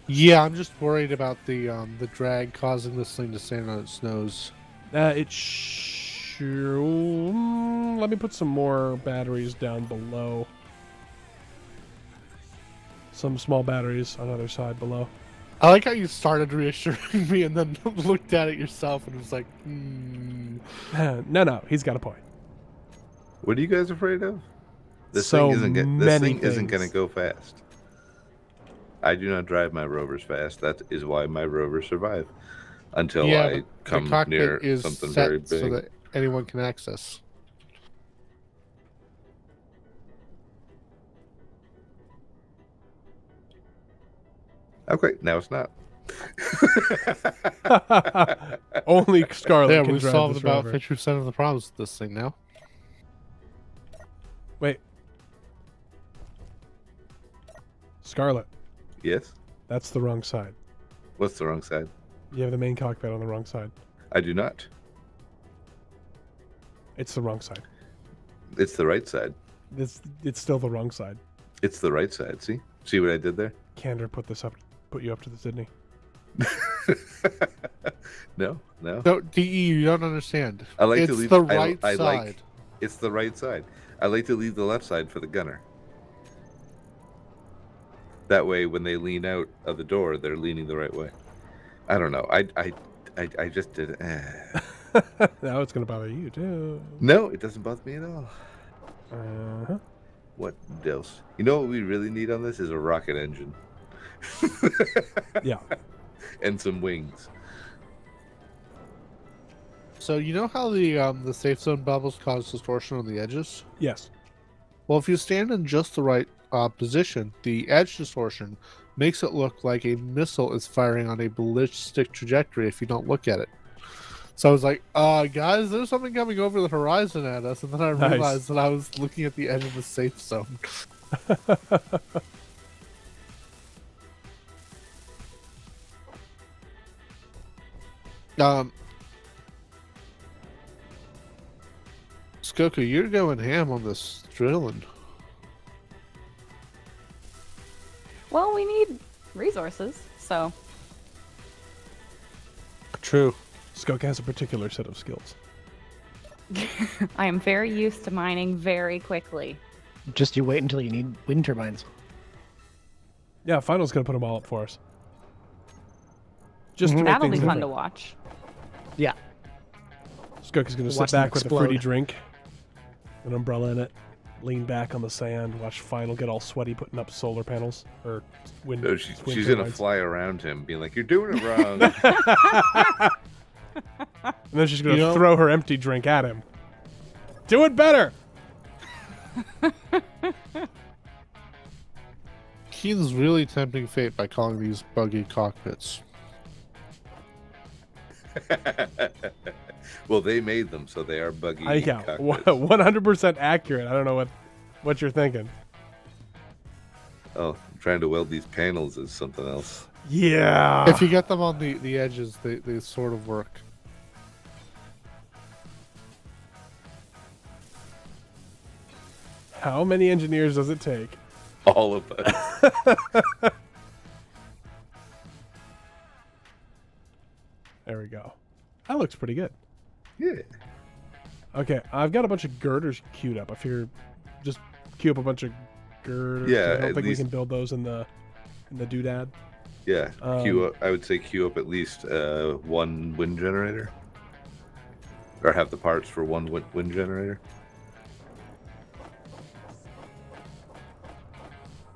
Speaker 5: Yeah, I'm just worried about the drag causing this thing to stand on its nose.
Speaker 1: Let me put some more batteries down below. Some small batteries on the other side below.
Speaker 5: I like how you started reassuring me and then looked at it yourself and was like,
Speaker 1: No, he's got a point.
Speaker 2: What are you guys afraid of? This
Speaker 1: So
Speaker 2: thing isn't
Speaker 1: many
Speaker 2: going to
Speaker 1: things.
Speaker 2: go fast. I do not drive my rovers fast. That is why my rovers survive. until
Speaker 5: Yeah,
Speaker 2: I
Speaker 5: but the
Speaker 2: come
Speaker 5: cockpit
Speaker 2: near
Speaker 5: is
Speaker 2: something
Speaker 5: set
Speaker 2: very big.
Speaker 5: so that anyone can access.
Speaker 2: Okay, now it's not.
Speaker 1: Only Scarlet
Speaker 5: Yeah,
Speaker 1: can
Speaker 5: we've
Speaker 1: drive
Speaker 5: solved
Speaker 1: this
Speaker 5: about
Speaker 1: rover.
Speaker 5: 50% of the problems with this thing now.
Speaker 1: Wait. Scarlet,
Speaker 2: Yes?
Speaker 1: that's the wrong side.
Speaker 2: What's the wrong side?
Speaker 1: You have the main cockpit on the wrong side.
Speaker 2: I do not.
Speaker 1: It's the wrong side.
Speaker 2: It's the right side.
Speaker 1: It's still the wrong side.
Speaker 2: It's the right side. See? See what I did there?
Speaker 1: Candor put you up to the Sydney.
Speaker 2: No, no.
Speaker 5: No, DE, you don't understand.
Speaker 2: I like
Speaker 5: it's
Speaker 2: to leave
Speaker 5: the right
Speaker 2: I
Speaker 5: side.
Speaker 2: like it's the right side. I like to leave the left side for the gunner. That way when they lean out of the door, they're leaning the right way. I don't know. I just did it.
Speaker 1: Now it's gonna bother you too.
Speaker 2: No, it doesn't bother me at all.
Speaker 1: Uh-huh.
Speaker 2: What else? You know what we really need on this is a rocket engine.
Speaker 1: Yeah.
Speaker 2: And some wings.
Speaker 5: So you know how the safe zone bubbles cause distortion on the edges?
Speaker 1: Yes.
Speaker 5: Well, if you stand in just the right position, the edge distortion makes it look like a missile is firing on a ballistic trajectory if you don't look at it. So I was like, guys, there's something coming over the horizon at us, and then I
Speaker 1: Nice.
Speaker 5: realized that I was looking at the edge of the safe zone. Skoku, you're going ham on this drilling.
Speaker 3: Well, we need resources, so
Speaker 5: True.
Speaker 1: Skunk has a particular set of skills.
Speaker 3: I am very used to mining very quickly.
Speaker 4: Just you wait until you need wind turbines.
Speaker 1: Yeah, Final's gonna put them all up for us. Just to make
Speaker 3: That'll
Speaker 1: things
Speaker 3: be fun to
Speaker 1: different.
Speaker 3: watch.
Speaker 4: Yeah.
Speaker 1: Skunk is gonna sit
Speaker 4: Watch them
Speaker 1: back with a fruity
Speaker 4: explode.
Speaker 1: drink, an umbrella in it, lean back on the sand, watch Final get all sweaty putting up solar panels or wind.
Speaker 2: No,
Speaker 1: wind
Speaker 2: she's gonna
Speaker 1: turbines.
Speaker 2: fly around him, being like, "You're doing it wrong."
Speaker 1: And then she's gonna
Speaker 5: You know-
Speaker 1: throw her empty drink at him. Do it better.
Speaker 5: Keen's really tempting fate by calling these buggy cockpits.
Speaker 2: Well, they made them, so they are buggy.
Speaker 1: Yeah,
Speaker 2: cockpits.
Speaker 1: 100% accurate. I don't know what you're thinking.
Speaker 2: Oh, trying to weld these panels is something else.
Speaker 1: Yeah.
Speaker 5: If you get them on the edges, they sort of work.
Speaker 1: How many engineers does it take?
Speaker 2: All of us.
Speaker 1: There we go. That looks pretty good.
Speaker 2: Yeah.
Speaker 1: Okay, I've got a bunch of girders queued up. I figure just queue up a bunch of girders.
Speaker 2: Yeah,
Speaker 1: I don't
Speaker 2: at
Speaker 1: think
Speaker 2: least-
Speaker 1: we can build those in the doodad.
Speaker 2: Yeah.
Speaker 1: Um,
Speaker 2: Queue up. I would say queue up at least one wind generator, or have the parts for one wind generator.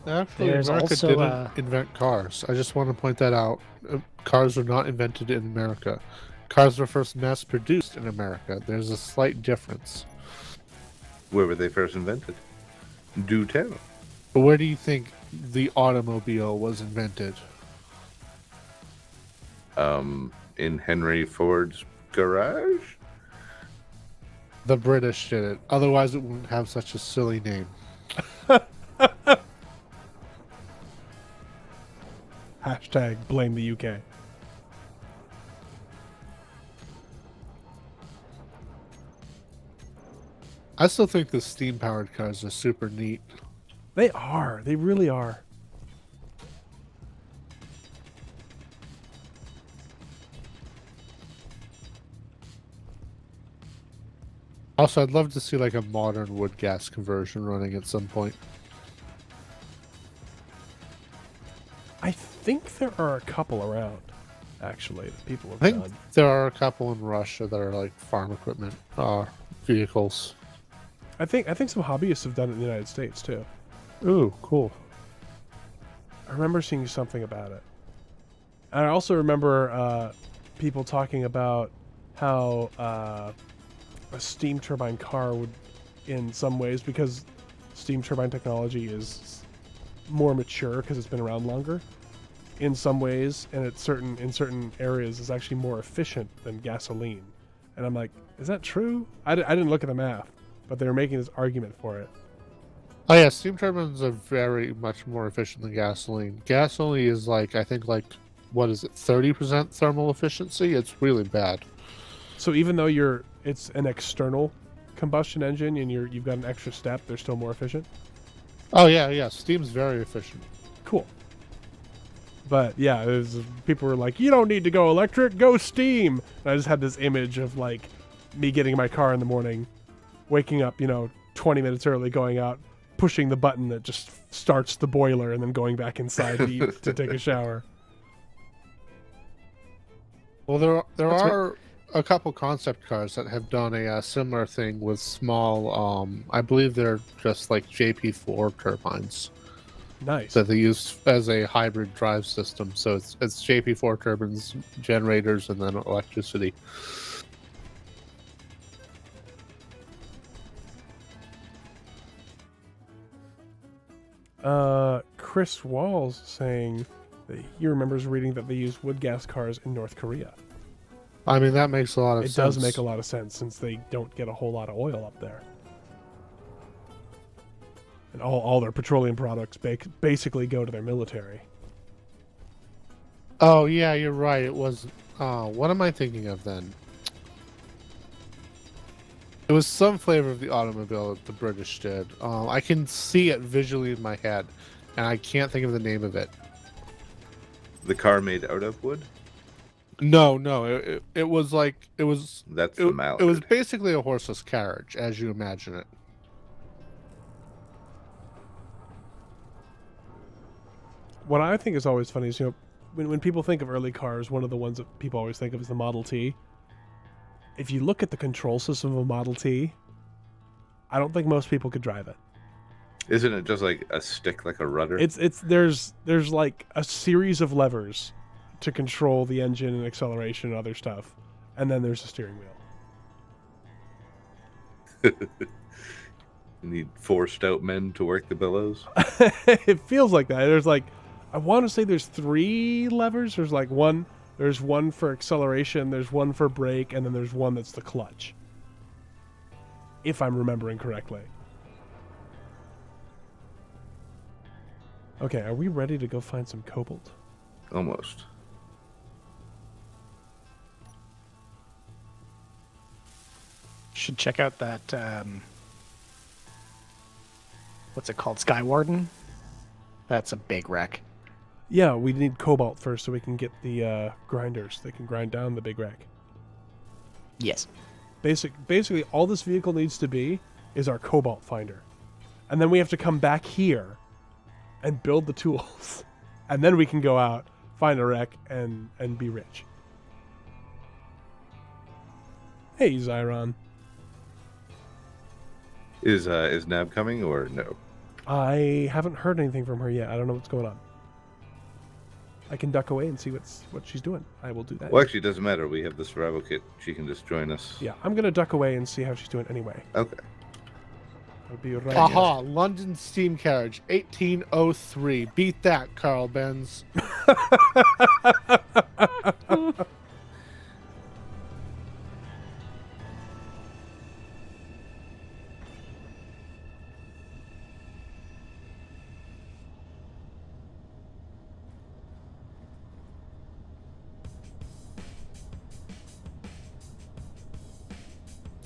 Speaker 5: Actually,
Speaker 4: There's
Speaker 5: America
Speaker 4: also,
Speaker 5: didn't invent cars. I just want to point that out. Cars were not invented in America. Cars were first mass-produced in America. There's a slight difference.
Speaker 2: Where were they first invented? Do tell.
Speaker 5: But where do you think the automobile was invented?
Speaker 2: In Henry Ford's garage.
Speaker 5: The British did it. Otherwise, it wouldn't have such a silly name.
Speaker 1: Hashtag blame the UK.
Speaker 5: I still think the steam-powered cars are super neat.
Speaker 1: They are. They really are.
Speaker 5: Also, I'd love to see like a modern wood gas conversion running at some point.
Speaker 1: I think there are a couple around, actually, that people have
Speaker 5: I think
Speaker 1: done.
Speaker 5: there are a couple in Russia that are like farm equipment vehicles.
Speaker 1: I think some hobbyists have done it in the United States too.
Speaker 5: Ooh, cool.
Speaker 1: I remember seeing something about it. And I also remember people talking about how a steam turbine car would, in some ways, because steam turbine technology is more mature because it's been around longer, in some ways, and in certain areas is actually more efficient than gasoline. And I'm like, is that true? I didn't look at the math, but they were making this argument for it.
Speaker 5: Oh yeah, steam turbines are very much more efficient than gasoline. Gasoline is like, I think like, what is it, 30% thermal efficiency? It's really bad.
Speaker 1: So even though it's an external combustion engine and you've got an extra step, they're still more efficient?
Speaker 5: Oh yeah, steam's very efficient.
Speaker 1: Cool. But yeah, people were like, you don't need to go electric, go steam. And I just had this image of like me getting in my car in the morning, waking up, 20 minutes early, going out, pushing the button that just starts the boiler, and then going back inside to take a shower.
Speaker 5: Well, there are a couple concept cars that have done a similar thing with small, I believe they're just like JP4 turbines.
Speaker 1: Nice.
Speaker 5: That they use as a hybrid drive system. So it's JP4 turbines, generators, and then electricity.
Speaker 1: Chris Walls saying that he remembers reading that they use wood gas cars in North Korea.
Speaker 5: I mean, that makes a lot of
Speaker 1: sense. It does make a lot of sense since they don't get a whole lot of oil up there. And all their petroleum products basically go to their military.
Speaker 5: Oh, yeah, you're right. It was... what am I thinking of then? It was some flavor of the automobile that the British did. I can see it visually in my head, and I can't think of the name of it.
Speaker 2: The car made out of wood?
Speaker 5: No. It was like...
Speaker 2: That's the Mallard.
Speaker 5: It was basically a horseless carriage, as you imagine it.
Speaker 1: What I think is always funny is, when people think of early cars, one of the ones that people always think of is the Model T. If you look at the control system of a Model T, I don't think most people could drive it.
Speaker 2: Isn't it just like a stick, like a rudder?
Speaker 1: There's like a series of levers to control the engine and acceleration and other stuff, and then there's a steering wheel.
Speaker 2: You need 4 stout men to work the billows?
Speaker 1: It feels like that. There's like, I want to say there's 3 levers. There's like one for acceleration, there's one for brake, and then there's one that's the clutch. If I'm remembering correctly. Okay, are we ready to go find some cobalt?
Speaker 2: Almost.
Speaker 4: Should check out that, what's it called? Skywarden? That's a big wreck.
Speaker 1: Yeah, we need cobalt first so we can get the grinders. They can grind down the big wreck.
Speaker 4: Yes.
Speaker 1: Basically, all this vehicle needs to be is our cobalt finder. And then we have to come back here and build the tools. And then we can go out, find a wreck, and be rich. Hey, Zyron.
Speaker 2: Is Nab coming or no?
Speaker 1: I haven't heard anything from her yet. I don't know what's going on. I can duck away and see what she's doing. I will do that.
Speaker 2: Well, actually, it doesn't matter. We have the survival kit. She can just join us.
Speaker 1: Yeah, I'm going to duck away and see how she's doing anyway.
Speaker 2: Okay.
Speaker 1: I'll be right
Speaker 5: Aha, London steam carriage, 1803. Beat that, Carl Benz.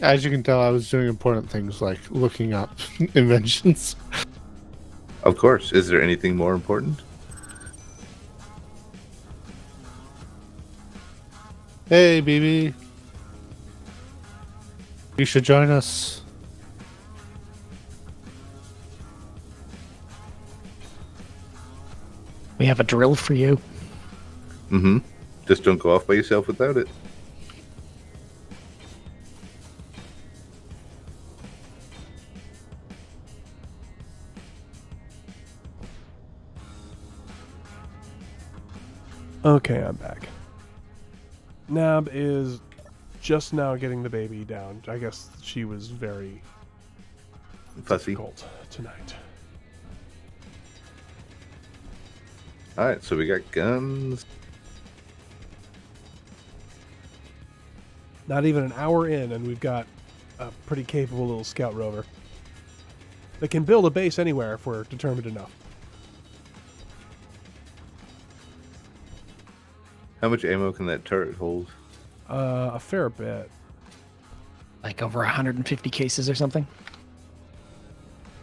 Speaker 5: As you can tell, I was doing important things like looking up inventions.
Speaker 2: Of course. Is there anything more important?
Speaker 5: Hey, BB. You should join us.
Speaker 4: We have a drill for you.
Speaker 2: Mm-hmm. Just don't go off by yourself without it.
Speaker 1: Okay, I'm back. Nab is just now getting the baby down. I guess she was very
Speaker 2: Fussy.
Speaker 1: difficult tonight.
Speaker 2: All right, so we got guns.
Speaker 1: Not even an hour in, and we've got a pretty capable little scout rover that can build a base anywhere if we're determined enough.
Speaker 2: How much ammo can that turret hold?
Speaker 1: A fair bit.
Speaker 4: Like over 150 cases or something.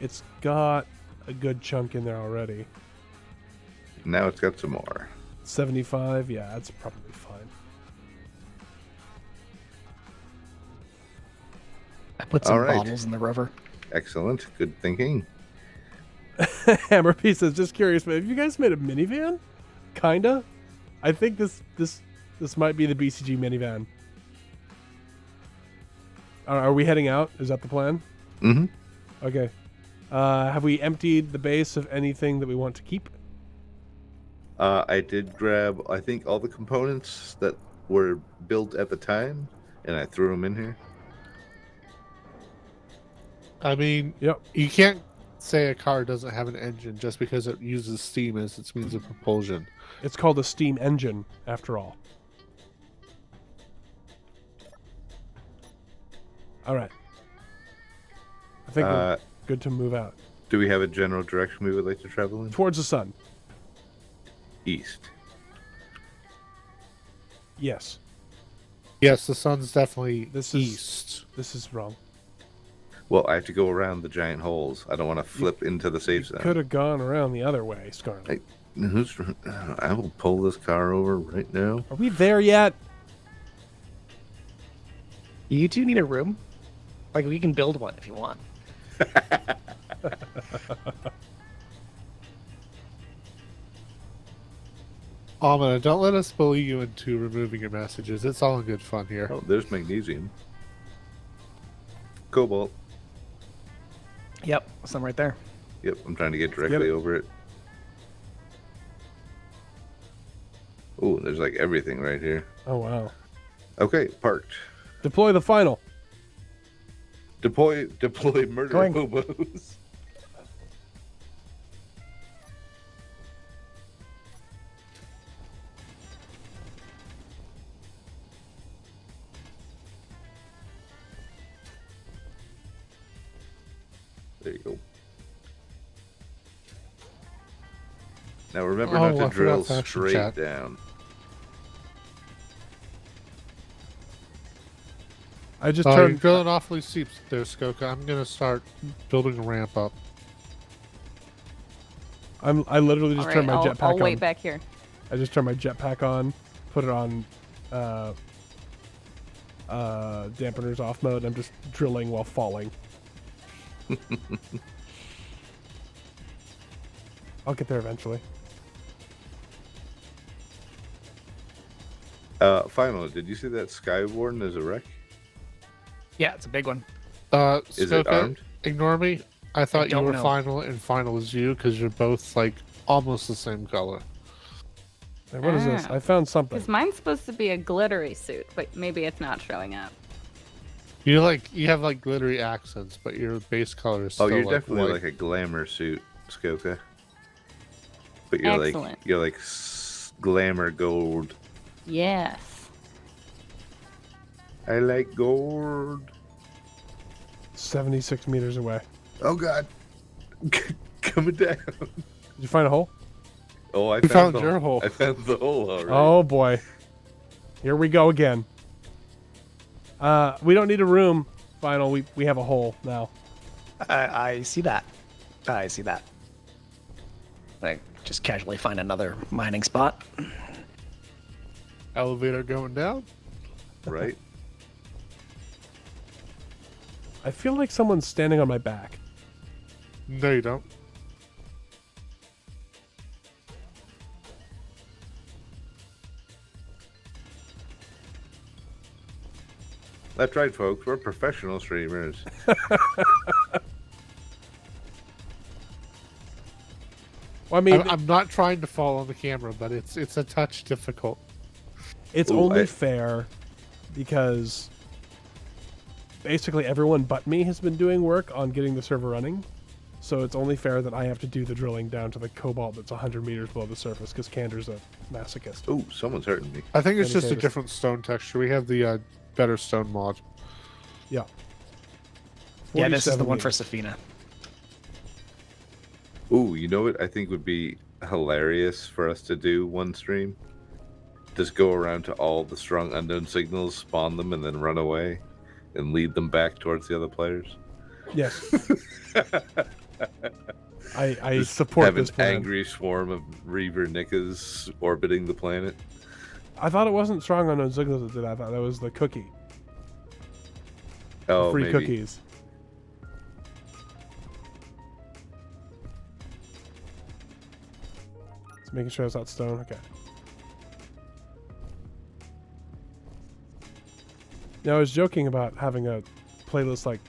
Speaker 1: It's got a good chunk in there already.
Speaker 2: Now it's got some more.
Speaker 1: 75, yeah, that's probably fine.
Speaker 4: I put some
Speaker 2: All right.
Speaker 4: bottles in the rover.
Speaker 2: Excellent. Good thinking.
Speaker 1: Hammer Piece says, just curious, but have you guys made a minivan? Kinda. I think this might be the BCG minivan. Are we heading out? Is that the plan?
Speaker 2: Mm-hmm.
Speaker 1: Okay. Have we emptied the base of anything that we want to keep?
Speaker 2: I did grab, I think, all the components that were built at the time, and I threw them in here.
Speaker 5: I mean,
Speaker 1: Yep.
Speaker 5: you can't say a car doesn't have an engine just because it uses steam as its means of propulsion.
Speaker 1: It's called a steam engine, after all. All right. I think we're good to move out.
Speaker 2: Do we have a general direction we would like to travel in?
Speaker 1: Towards the sun.
Speaker 2: East.
Speaker 1: Yes.
Speaker 5: Yes, the sun's definitely
Speaker 1: This is-
Speaker 5: east.
Speaker 1: This is wrong.
Speaker 2: Well, I have to go around the giant holes. I don't want to flip into the safe zone.
Speaker 1: Could have gone around the other way, Scarlet.
Speaker 2: I will pull this car over right now.
Speaker 1: Are we there yet?
Speaker 4: You two need a room? Like, we can build one if you want.
Speaker 5: Amina, don't let us bully you into removing your messages. It's all in good fun here.
Speaker 2: Oh, there's magnesium. Cobalt.
Speaker 4: Yep, some right there.
Speaker 2: Yep, I'm trying to get directly
Speaker 1: it.
Speaker 2: over it. Oh, there's like everything right here.
Speaker 1: Oh, wow.
Speaker 2: Okay, parked.
Speaker 1: Deploy the final.
Speaker 2: Deploy murder
Speaker 4: Going.
Speaker 2: hobos. There you go. Now remember
Speaker 5: Oh,
Speaker 2: not to
Speaker 5: I
Speaker 2: drill
Speaker 5: forgot to action
Speaker 2: straight
Speaker 5: chat.
Speaker 2: down.
Speaker 1: I just
Speaker 5: Oh, you're
Speaker 1: turned.
Speaker 5: drilling awfully steep there, Skoka. I'm gonna start building a ramp up.
Speaker 1: I literally just
Speaker 3: All
Speaker 1: turned
Speaker 3: right,
Speaker 1: my
Speaker 3: I'll
Speaker 1: jetpack on.
Speaker 3: wait back here.
Speaker 1: I just turned my jetpack on, put it on dampeners off mode. I'm just drilling while falling. I'll get there eventually.
Speaker 2: Finally, did you see that Skywarden as a wreck?
Speaker 4: Yeah, it's a big one.
Speaker 2: Is it
Speaker 5: Skoka,
Speaker 2: armed?
Speaker 5: ignore me. I thought you
Speaker 4: don't
Speaker 5: were
Speaker 4: know.
Speaker 5: final and final is you because you're both like almost the same color.
Speaker 1: Hey, what is this?
Speaker 3: Ah.
Speaker 1: I found something.
Speaker 3: Because mine's supposed to be a glittery suit, but maybe it's not showing up.
Speaker 5: You have like glittery accents, but your base color is
Speaker 2: Oh,
Speaker 5: still
Speaker 2: you're
Speaker 5: like
Speaker 2: definitely
Speaker 5: white.
Speaker 2: like a glamour suit, Skoka. But you're
Speaker 3: Excellent.
Speaker 2: like glamour gold.
Speaker 3: Yes.
Speaker 2: I like gold.
Speaker 1: 76 meters away.
Speaker 2: Oh God, coming down.
Speaker 1: Did you find a hole?
Speaker 2: Oh, I
Speaker 5: You found
Speaker 2: the,
Speaker 5: your hole.
Speaker 2: I found the hole already.
Speaker 1: Oh boy. Here we go again. We don't need a room. Final. We have a hole now.
Speaker 4: I see that. I see that. I just casually find another mining spot.
Speaker 5: Elevator going down.
Speaker 2: Right.
Speaker 1: I feel like someone's standing on my back.
Speaker 5: No, you don't.
Speaker 2: That's right, folks. We're professional streamers.
Speaker 1: Well, I mean,
Speaker 5: I'm not trying to fall on the camera, but it's a touch difficult.
Speaker 1: It's
Speaker 2: Ooh,
Speaker 1: only fair because basically everyone but me has been doing work on getting the server running. So it's only fair that I have to do the drilling down to the cobalt that's 100 meters below the surface because Kander's a masochist.
Speaker 2: Oh, someone's hurting me.
Speaker 5: I think it's
Speaker 1: Any
Speaker 5: just a
Speaker 1: favors?
Speaker 5: different stone texture. We have the better stone mod.
Speaker 1: Yeah.
Speaker 4: Yeah, this is the
Speaker 1: 47
Speaker 4: one for
Speaker 1: meters.
Speaker 4: Safina.
Speaker 2: Ooh, you know what I think would be hilarious for us to do one stream? Just go around to all the strong unknown signals, spawn them, and then run away, and lead them back towards the other players.
Speaker 1: Yes. I
Speaker 2: Just
Speaker 1: support
Speaker 2: have
Speaker 1: this
Speaker 2: an
Speaker 1: plan.
Speaker 2: angry swarm of Reaver Nickas orbiting the planet.
Speaker 1: I thought it wasn't strong unknown signals that did that. I thought that was the cookie.
Speaker 2: Oh,
Speaker 1: Free
Speaker 2: maybe.
Speaker 1: cookies. Just making sure it's not stone. Okay. Now I was joking about having a playlist like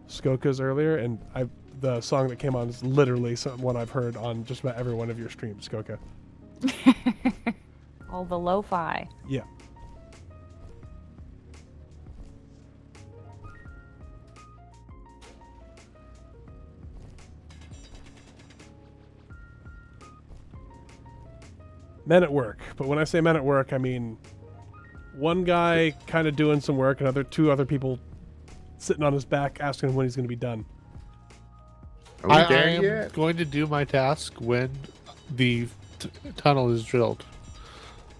Speaker 1: Skoka's earlier, and the song that came on is literally one I've heard on just about every one of your streams, Skoka.
Speaker 3: All the lo-fi.
Speaker 1: Yeah. Men at work. But when I say men at work, I mean one guy kind of doing some work, and two other people sitting on his back asking him when he's going to be done.
Speaker 2: Are we
Speaker 5: I
Speaker 2: there
Speaker 5: am
Speaker 2: yet?
Speaker 5: going to do my task when the tunnel is drilled.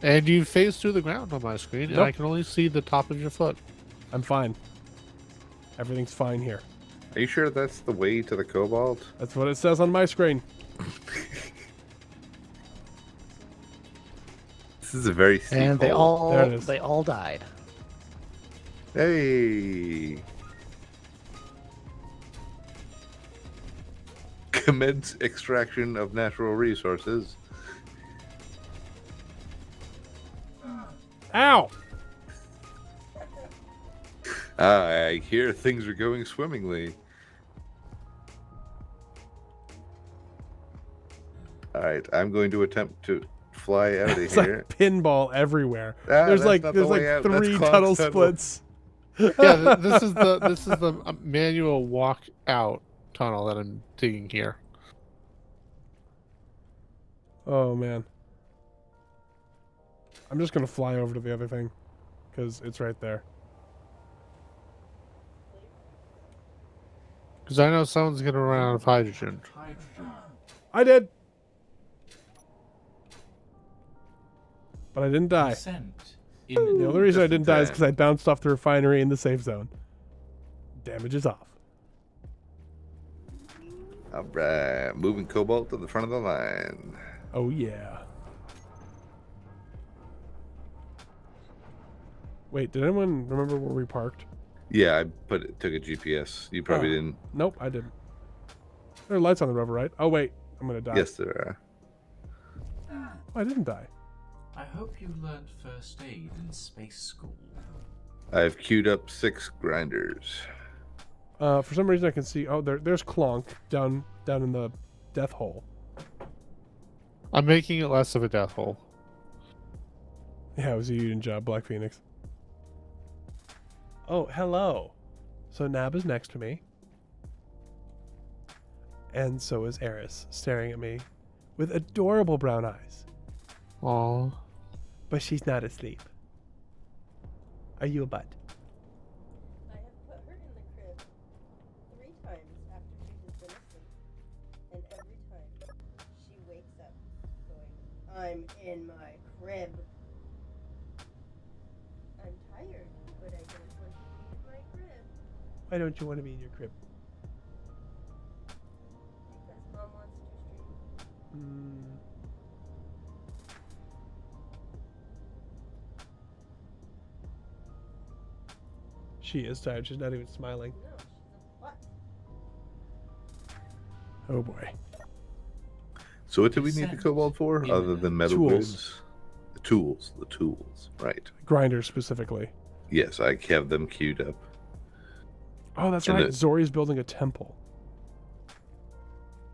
Speaker 5: And you phase through the ground on my screen, and
Speaker 1: Nope.
Speaker 5: I can only see the top of your foot.
Speaker 1: I'm fine. Everything's fine here.
Speaker 2: Are you sure that's the way to the Cobalt?
Speaker 1: That's what it says on my screen.
Speaker 2: This is a very steep
Speaker 4: And they
Speaker 2: hole.
Speaker 1: There it is.
Speaker 4: all died.
Speaker 2: Hey! Commence extraction of natural resources.
Speaker 1: Ow!
Speaker 2: I hear things are going swimmingly. Alright, I'm going to attempt to fly out of
Speaker 1: It's
Speaker 2: here.
Speaker 1: like pinball everywhere.
Speaker 2: Ah,
Speaker 1: there's
Speaker 2: that's
Speaker 1: like
Speaker 2: not the way out. That's
Speaker 1: 3
Speaker 2: clogged
Speaker 1: tunnel
Speaker 2: tunnel.
Speaker 1: splits.
Speaker 5: Yeah, this is the manual walk out tunnel that I'm digging here.
Speaker 1: Oh man. I'm just gonna fly over to the other thing because it's right there.
Speaker 5: Because I know someone's going to run out of hydrogen.
Speaker 1: I did, but I didn't die.
Speaker 7: Consent.
Speaker 1: The only reason I
Speaker 2: Just
Speaker 1: didn't die is
Speaker 2: that.
Speaker 1: because I bounced off the refinery in the safe zone. Damage is off.
Speaker 2: Alright, moving Cobalt to the front of the line.
Speaker 1: Oh yeah. Wait, did anyone remember where we parked?
Speaker 2: Yeah, I took a GPS. You probably
Speaker 1: Oh.
Speaker 2: didn't.
Speaker 1: Nope, I didn't. There are lights on the Rover, right? Oh wait, I'm gonna die.
Speaker 2: Yes, there are.
Speaker 1: Oh, I didn't die.
Speaker 7: I hope you learnt first aid in space school.
Speaker 2: I've queued up 6 grinders.
Speaker 1: For some reason I can see. Oh, there's Clonk down in the death hole.
Speaker 5: I'm making it less of a death hole.
Speaker 1: Yeah, it was a union job, Black Phoenix. Oh, hello. So Nab is next to me. And so is Eris, staring at me with adorable brown eyes.
Speaker 5: Aww.
Speaker 1: But she's not asleep. Are you a butt?
Speaker 8: I have put her in the crib 3 times after she's been asleep. And every time she wakes up going, I'm in my crib. I'm tired, but I don't want to leave my crib
Speaker 1: Why don't you want to be in your crib?
Speaker 8: because Mom wants to stream.
Speaker 1: Mm. She is tired. She's not even smiling.
Speaker 8: No, she's a butt.
Speaker 1: Oh boy.
Speaker 2: So what do we need the Cobalt for, other than metal
Speaker 1: Tools.
Speaker 2: grids? The tools. Right.
Speaker 1: Grinders specifically.
Speaker 2: Yes, I have them queued up.
Speaker 1: Oh, that's
Speaker 2: And
Speaker 1: right.
Speaker 2: it-
Speaker 1: Zori's building a temple.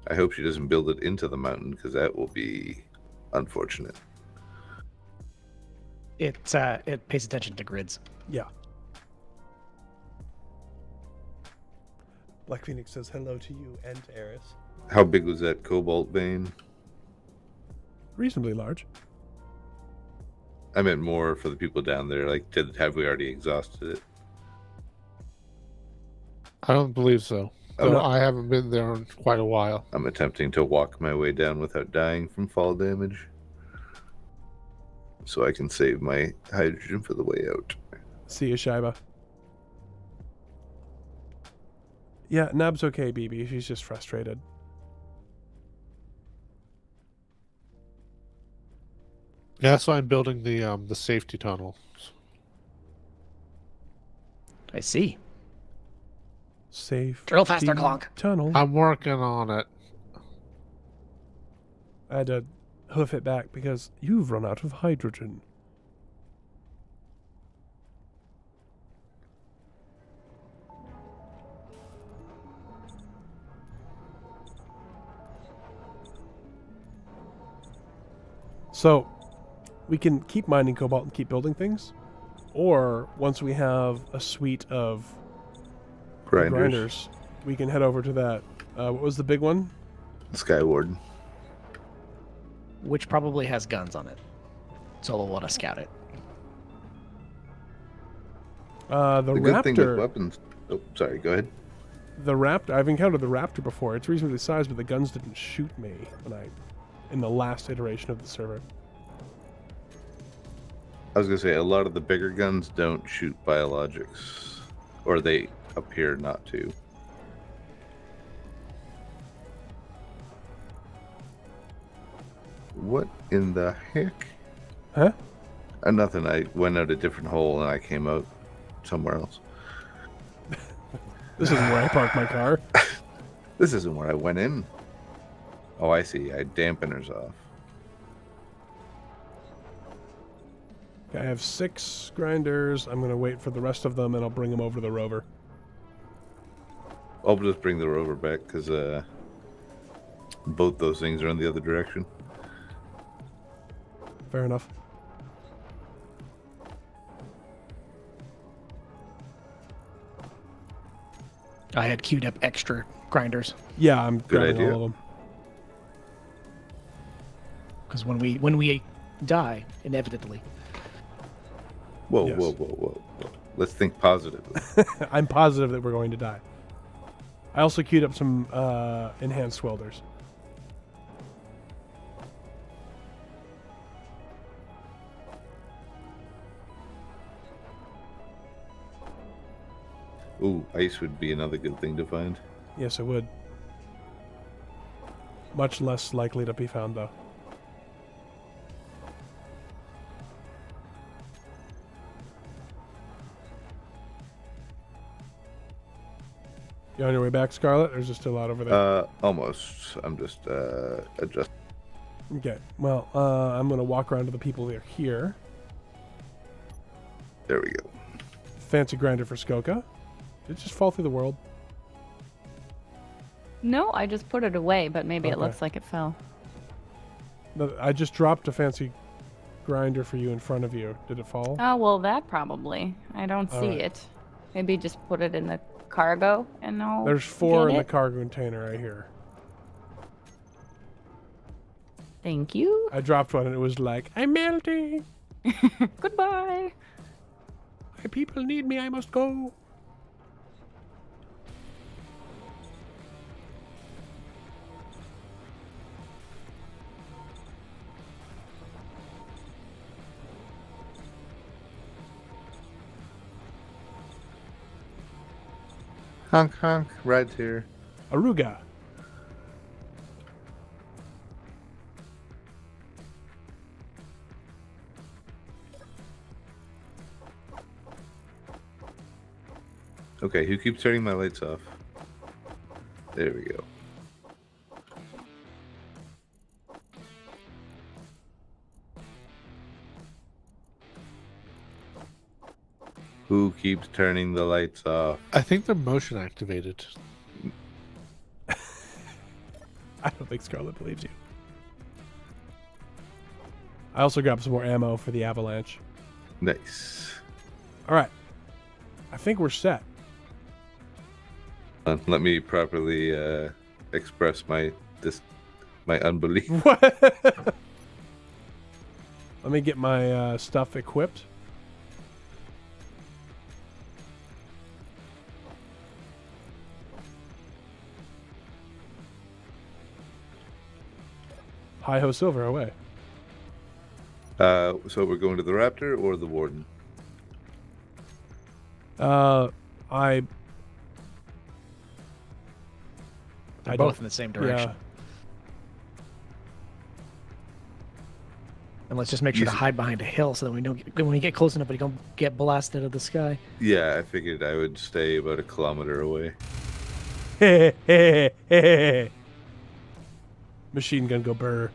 Speaker 2: I hope she doesn't build it into the mountain, because that will be unfortunate.
Speaker 4: It pays attention to grids.
Speaker 1: Yeah. Black Phoenix says hello to you and to Eris.
Speaker 2: How big was that cobalt vein?
Speaker 1: Reasonably large.
Speaker 2: I meant more for the people down there. Like, have we already exhausted it?
Speaker 5: I don't believe so.
Speaker 2: Oh,
Speaker 5: Though
Speaker 2: no.
Speaker 5: I haven't been there in quite a while.
Speaker 2: I'm attempting to walk my way down without dying from fall damage, so I can save my hydrogen for the way out.
Speaker 1: See you, Shiba. Yeah, Nab's okay, BB. She's just frustrated.
Speaker 5: Yeah, that's why I'm building the safety tunnel.
Speaker 4: I see.
Speaker 1: Safe.
Speaker 4: Drill faster, Clonk.
Speaker 1: Tunnel.
Speaker 5: I'm working on it.
Speaker 1: I had to hoof it back because you've run out of hydrogen. So, we can keep mining cobalt and keep building things, or once we have a suite of grinders, we can head over to that. What was the big one?
Speaker 2: Skyward.
Speaker 4: Which probably has guns on it, so we'll want to scout it.
Speaker 1: The
Speaker 2: The good thing with
Speaker 1: Raptor.
Speaker 2: weapons. Oh, sorry. Go ahead.
Speaker 1: The Raptor. I've encountered the Raptor before. It's reasonably sized, but the guns didn't shoot me in the last iteration of the server.
Speaker 2: I was gonna say a lot of the bigger guns don't shoot biologics, or they appear not to. What in the heck?
Speaker 1: Huh?
Speaker 2: Nothing. I went out a different hole and I came out somewhere else.
Speaker 1: This isn't where I parked my car.
Speaker 2: This isn't where I went in. Oh, I see. I had dampeners off.
Speaker 1: Okay, I have 6 grinders. I'm going to wait for the rest of them, and I'll bring them over to the rover.
Speaker 2: I'll just bring the rover back because both those things are in the other direction.
Speaker 1: Fair enough.
Speaker 4: I had queued up extra grinders
Speaker 1: Yeah, I'm grabbing
Speaker 2: idea.
Speaker 1: all of them.
Speaker 4: because when we die, inevitably,
Speaker 2: Whoa,
Speaker 1: Yes.
Speaker 2: whoa. Let's think positively.
Speaker 1: I'm positive that we're going to die. I also queued up some enhanced welders.
Speaker 2: Ooh, ice would be another good thing to find.
Speaker 1: Yes, it would. Much less likely to be found, though. You on your way back, Scarlet, or is it still out over there?
Speaker 2: Almost. I'm just adjusting.
Speaker 1: Okay, well, I'm going to walk around to the people that are here.
Speaker 2: There we go.
Speaker 1: Fancy grinder for Skoka. Did it just fall through the world?
Speaker 3: No, I just put it away, but maybe it
Speaker 1: Okay.
Speaker 3: looks like it fell.
Speaker 1: No, I just dropped a fancy grinder for you in front of you. Did it fall?
Speaker 3: Oh, well, that probably. I don't see
Speaker 1: Alright.
Speaker 3: it. Maybe just put it in the cargo and I'll
Speaker 1: There's 4
Speaker 3: get
Speaker 1: in the
Speaker 3: it.
Speaker 1: cargo container right here.
Speaker 3: Thank you.
Speaker 1: I dropped one and it was like, I'm melting.
Speaker 3: Goodbye.
Speaker 1: My people need me. I must go.
Speaker 2: Honk honk. Ride's here.
Speaker 1: Aruga.
Speaker 2: Okay, who keeps turning my lights off? There we go. Who keeps turning the lights off?
Speaker 5: I think they're motion activated.
Speaker 1: I don't think Scarlet believes you. I also grabbed some more ammo for the avalanche.
Speaker 2: Nice.
Speaker 1: All right. I think we're set.
Speaker 2: Let me properly express my unbelief.
Speaker 1: What? Let me get my stuff equipped. Hi-ho silver, away.
Speaker 2: So we're going to the Raptor or the Warden?
Speaker 4: They're
Speaker 1: I
Speaker 4: both
Speaker 1: don't-
Speaker 4: in the same direction.
Speaker 1: Yeah.
Speaker 4: And let's just make sure to hide behind a hill so that we don't when we get close enough, we don't get blasted out of the sky.
Speaker 2: Yeah, I figured I would stay about 1 kilometer away.
Speaker 1: Machine gun go burr.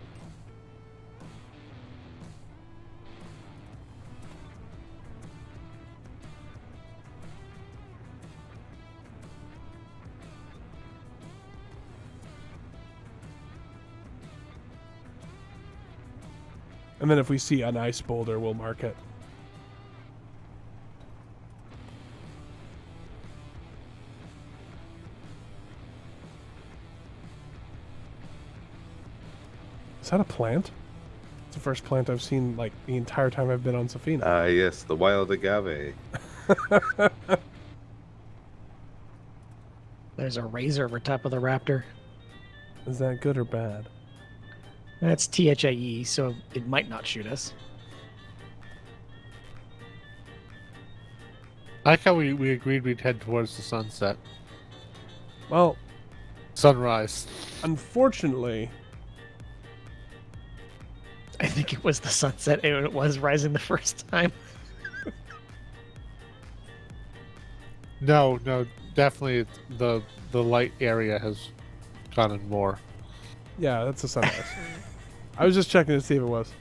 Speaker 1: And then if we see an ice boulder, we'll mark it. Is that a plant? It's the first plant I've seen like the entire time I've been on Safina.
Speaker 2: Yes, the wild agave.
Speaker 4: There's a razor over top of the Raptor.
Speaker 1: Is that good or bad?
Speaker 4: That's THAE, so it might not shoot us.
Speaker 5: I like how we agreed we'd head towards the sunset.
Speaker 1: Well,
Speaker 5: Sunrise.
Speaker 1: unfortunately,
Speaker 4: I think it was the sunset and it was rising the first time.
Speaker 5: No, definitely the light area has gotten more.
Speaker 1: yeah, that's a sunrise. I was just checking to see if it was.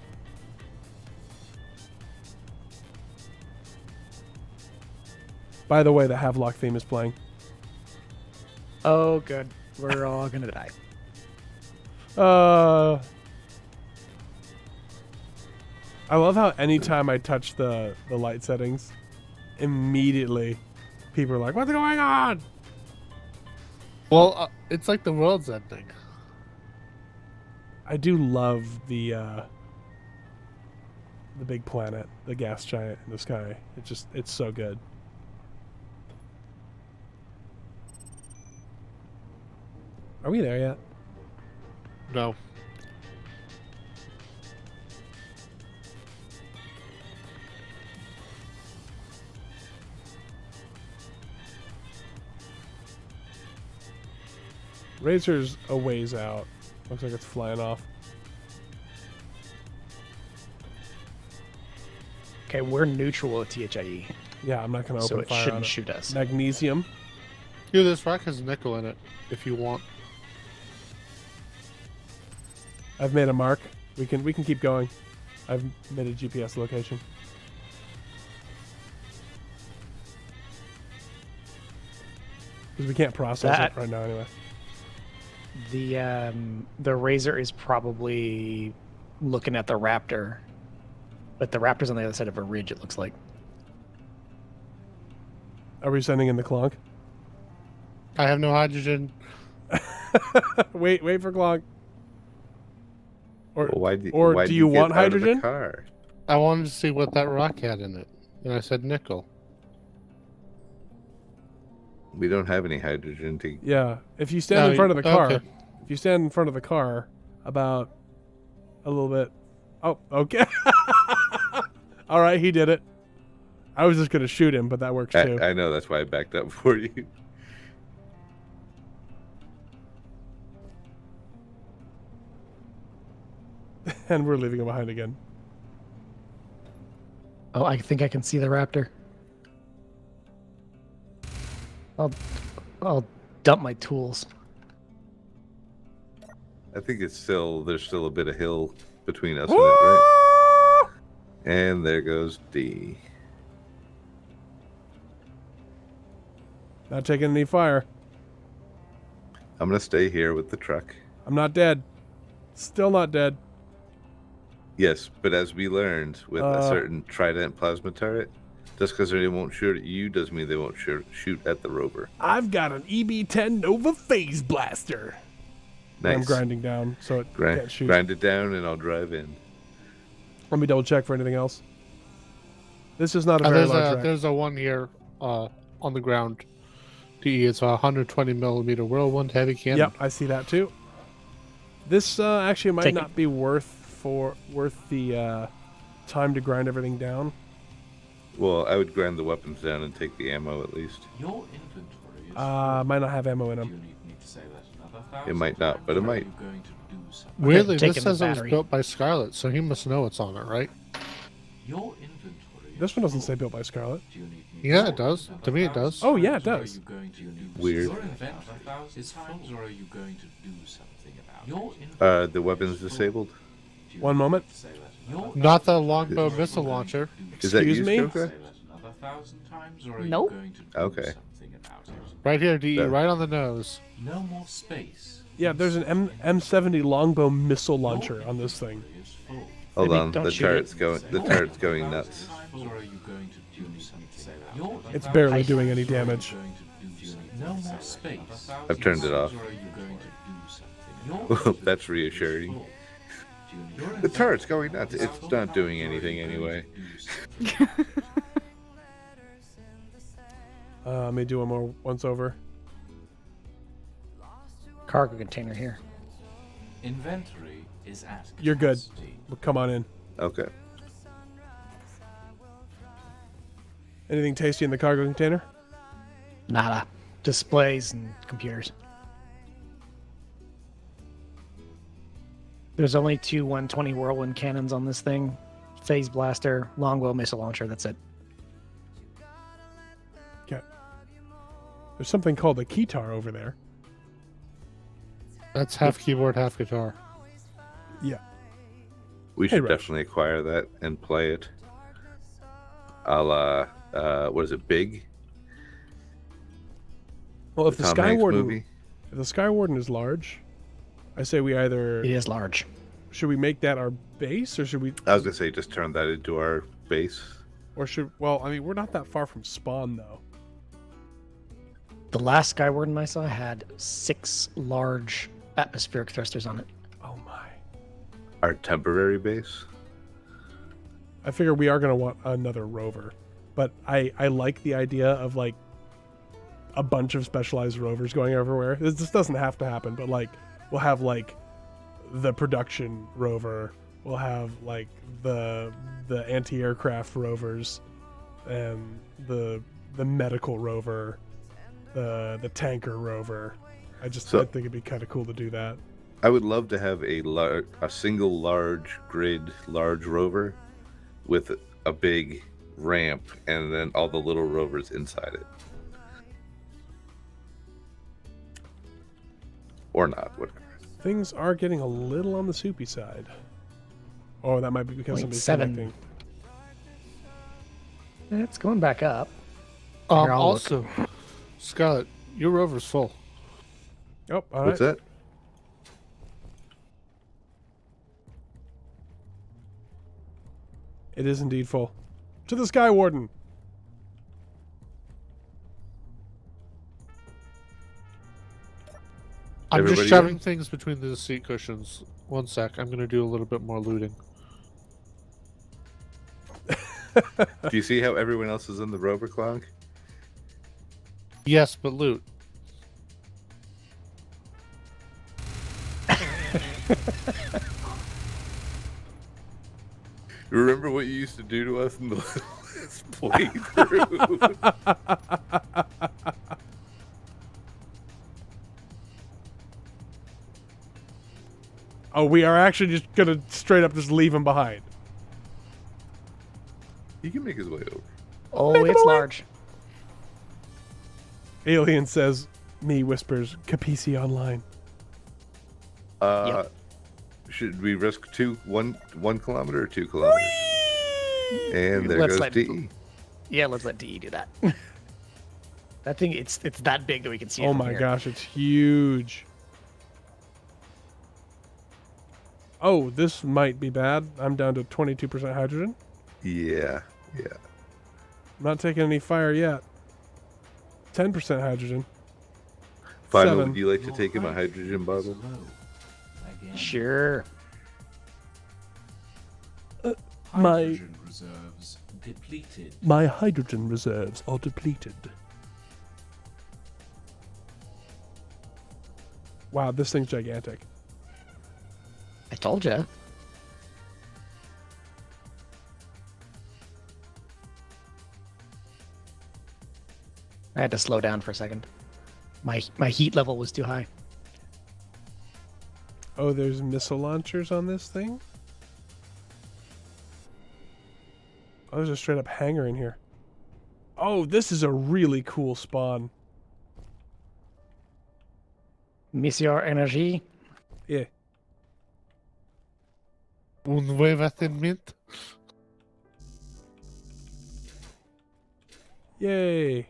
Speaker 1: By the way, the Havelock theme is playing.
Speaker 4: Oh, good. We're all gonna die.
Speaker 1: I love how anytime I touch the light settings, immediately people are like, "What's going on?"
Speaker 5: Well, it's like the world's ending.
Speaker 1: I do love the big planet, the gas giant in the sky. It's so good. Are we there yet?
Speaker 5: No.
Speaker 1: Razor's a ways out. Looks like it's flying off.
Speaker 4: Okay, we're neutral with THIE,
Speaker 1: Yeah, I'm not going to
Speaker 4: so
Speaker 1: open
Speaker 4: it
Speaker 1: fire on
Speaker 4: shouldn't
Speaker 1: it.
Speaker 4: shoot us.
Speaker 1: Magnesium.
Speaker 5: Here, this rock has nickel in it, if you want.
Speaker 1: I've made a mark. We can keep going. I've made a GPS location. Because we can't process
Speaker 4: That-
Speaker 1: it right now anyway.
Speaker 4: The razor is probably looking at the Raptor, but the Raptor's on the other side of a ridge. It looks like.
Speaker 1: Are we sending in the clonk?
Speaker 5: I have no hydrogen.
Speaker 1: wait for clonk. Or
Speaker 2: Well, why do
Speaker 1: do you
Speaker 2: get
Speaker 1: want
Speaker 2: out of the
Speaker 1: hydrogen?
Speaker 2: car?
Speaker 5: I wanted to see what that rock had in it, and I said nickel.
Speaker 2: We don't have any hydrogen to.
Speaker 1: Yeah. If you stand
Speaker 5: No,
Speaker 1: in front of the car,
Speaker 5: okay.
Speaker 1: if you stand in front of the car about a little bit. Oh, okay. All right, he did it. I was just gonna shoot him, but that works too.
Speaker 2: I know, that's why I backed up for you.
Speaker 1: And we're leaving him behind again.
Speaker 4: Oh, I think I can see the Raptor. I'll dump my tools.
Speaker 2: I think there's still a bit of hill between us and it, right? And there goes D.
Speaker 1: Not taking any fire.
Speaker 2: I'm gonna stay here with the truck.
Speaker 1: I'm not dead. Still not dead.
Speaker 2: Yes, but as we learned with a certain Trident plasma turret, just because they won't shoot at you doesn't mean they won't shoot at the rover.
Speaker 1: I've got an EB-10 Nova Phase Blaster.
Speaker 2: Nice.
Speaker 1: I'm grinding down, so it can't shoot.
Speaker 2: Grind it down, and I'll drive in.
Speaker 1: Let me double check for anything else. This is not a very large rack.
Speaker 5: There's a one here on the ground. DE, it's a 120 millimeter whirlwind heavy cannon.
Speaker 1: Yep, I see that too. This actually might
Speaker 4: Take
Speaker 1: not be worth the time to grind everything down.
Speaker 2: Well, I would grind the weapons down and take the ammo at least.
Speaker 7: Your inventory is
Speaker 1: Might not have ammo in
Speaker 7: Do you
Speaker 1: them.
Speaker 7: need me to say that another thousand
Speaker 2: It might not,
Speaker 7: times,
Speaker 2: but it
Speaker 7: or are
Speaker 2: might.
Speaker 7: you going to do something?
Speaker 5: Weirdly,
Speaker 4: Taking
Speaker 5: this
Speaker 4: the
Speaker 5: says it was
Speaker 4: battery.
Speaker 5: built by Scarlet, so he must know it's on it, right?
Speaker 7: Your inventory
Speaker 1: This
Speaker 7: is
Speaker 1: one doesn't
Speaker 7: full.
Speaker 1: say built by Scarlet.
Speaker 7: Do you need me
Speaker 5: Yeah,
Speaker 7: to
Speaker 5: it does.
Speaker 7: another
Speaker 5: To me, it does.
Speaker 7: 1,000
Speaker 1: Oh, yeah, it
Speaker 7: times, or are
Speaker 1: does.
Speaker 7: you going to do
Speaker 2: Weird.
Speaker 7: Your inventory 1,000 times, or are you going to do something about it?
Speaker 2: The weapon's disabled.
Speaker 7: Do you
Speaker 1: One
Speaker 7: need
Speaker 1: moment.
Speaker 7: to say that another
Speaker 5: Not the
Speaker 7: 1,000
Speaker 5: longbow
Speaker 7: times, or are
Speaker 5: missile
Speaker 7: you going
Speaker 5: launcher.
Speaker 7: to do
Speaker 2: Is that
Speaker 1: Excuse
Speaker 2: you,
Speaker 1: me?
Speaker 2: Stoker?
Speaker 7: Say that another 1,000 times, or are
Speaker 3: Nope.
Speaker 7: you going to do
Speaker 2: Okay.
Speaker 7: something about it?
Speaker 5: Right here, DE,
Speaker 2: There.
Speaker 5: right on the nose.
Speaker 7: No more space.
Speaker 1: Yeah, there's an M70 longbow missile launcher on this thing.
Speaker 7: Inventory is full.
Speaker 2: Hold
Speaker 4: Maybe
Speaker 2: on,
Speaker 4: don't
Speaker 2: the
Speaker 4: shoot it.
Speaker 2: turret's going. The turret's going nuts.
Speaker 7: Or are you going to do something about it?
Speaker 1: It's barely
Speaker 4: I-
Speaker 1: doing any damage.
Speaker 7: No more space.
Speaker 2: I've turned it off.
Speaker 7: Or are you going to do something?
Speaker 2: That's reassuring. The turret's going nuts. It's not doing anything anyway.
Speaker 1: Let me do one more once over.
Speaker 4: Cargo container here.
Speaker 7: Inventory is at
Speaker 1: You're good.
Speaker 7: capacity.
Speaker 1: Well, come on in.
Speaker 2: Okay.
Speaker 1: Anything tasty in the cargo container?
Speaker 4: Nada. Displays and computers. There's only two 120 whirlwind cannons on this thing. Phase blaster, longbow missile launcher. That's it.
Speaker 1: Okay. There's something called a keytar over there.
Speaker 5: That's half keyboard, half guitar.
Speaker 1: Yeah.
Speaker 2: We
Speaker 1: Hey,
Speaker 2: should
Speaker 1: Raj.
Speaker 2: definitely acquire that and play it. What is it? Big?
Speaker 1: Well, if the
Speaker 2: Tom
Speaker 1: Sky
Speaker 2: Hanks
Speaker 1: Warden,
Speaker 2: movie?
Speaker 1: if the Sky Warden is large, I say we either
Speaker 4: It is large.
Speaker 1: should we make that our base, or should we,
Speaker 2: I was gonna say just turn that into our base.
Speaker 1: or should? Well, I mean, we're not that far from spawn though.
Speaker 4: The last Sky Warden I saw had 6 large atmospheric thrusters on it.
Speaker 1: Oh my!
Speaker 2: Our temporary base.
Speaker 1: I figure we are gonna want another rover, but I like the idea of like a bunch of specialized rovers going everywhere. This doesn't have to happen, but like we'll have like the production rover, we'll have like the anti-aircraft rovers, and the medical rover, the tanker rover. I think it'd be kind of cool to do that.
Speaker 2: I would love to have a single large grid, large rover with a big ramp, and then all the little rovers inside it. Or not, whatever.
Speaker 1: Things are getting a little on the soupy side. Oh, that might be because somebody's
Speaker 4: 0.7.
Speaker 1: connecting.
Speaker 4: It's going back up. Here, I'll look.
Speaker 5: Also, Scarlet, your rover's full.
Speaker 1: Oh, all
Speaker 2: What's
Speaker 1: right.
Speaker 2: that?
Speaker 1: It is indeed full. To the Sky Warden.
Speaker 5: I'm
Speaker 2: Everybody
Speaker 5: just shoving
Speaker 2: in?
Speaker 5: things between the seat cushions. One sec, I'm gonna do a little bit more looting.
Speaker 2: Do you see how everyone else is in the rover clonk?
Speaker 5: Yes, but loot.
Speaker 2: Remember what you used to do to us in the last playthrough?
Speaker 1: Oh, we are actually just gonna straight up just leave him behind.
Speaker 2: He can make his way over.
Speaker 4: Oh,
Speaker 1: Make 'em
Speaker 4: it's
Speaker 1: away.
Speaker 4: large.
Speaker 1: Alien says, me whispers, Capici online.
Speaker 2: Should we risk one kilometer or 2 kilometers? And there
Speaker 4: Let's
Speaker 2: goes
Speaker 4: let-
Speaker 2: DE.
Speaker 4: Yeah, let's let DE do that. That thing, it's that big that we can see it
Speaker 1: Oh
Speaker 4: from
Speaker 1: my
Speaker 4: here.
Speaker 1: gosh, it's huge. Oh, this might be bad. I'm down to 22% hydrogen.
Speaker 2: Yeah.
Speaker 1: I'm not taking any fire yet. 10% hydrogen.
Speaker 2: Final,
Speaker 1: 7.
Speaker 2: would you like to take him a hydrogen bottle?
Speaker 4: Sure.
Speaker 7: Hydrogen reserves depleted.
Speaker 1: My hydrogen reserves are depleted. Wow, this thing's gigantic.
Speaker 4: I told you. I had to slow down for a second. My heat level was too high.
Speaker 1: Oh, there's missile launchers on this thing? Oh, there's a straight up hangar in here. Oh, this is a really cool spawn.
Speaker 4: Monsieur Energy.
Speaker 1: Yeah.
Speaker 5: Un nueva mint.
Speaker 1: Yay.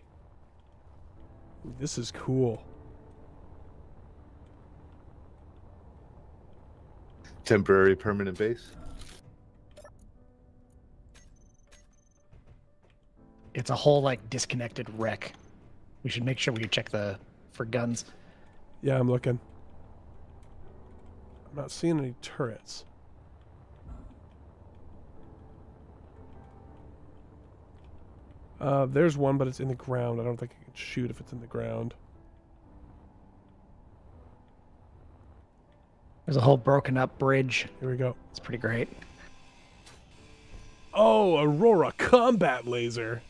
Speaker 1: This is cool.
Speaker 2: Temporary permanent base?
Speaker 4: It's a whole like disconnected wreck. We should make sure we check for guns.
Speaker 1: Yeah, I'm looking. I'm not seeing any turrets. There's one, but it's in the ground. I don't think I can shoot if it's in the ground.
Speaker 4: There's a whole broken up bridge.
Speaker 1: Here we go.
Speaker 4: It's pretty great.
Speaker 1: Oh, Aurora combat laser.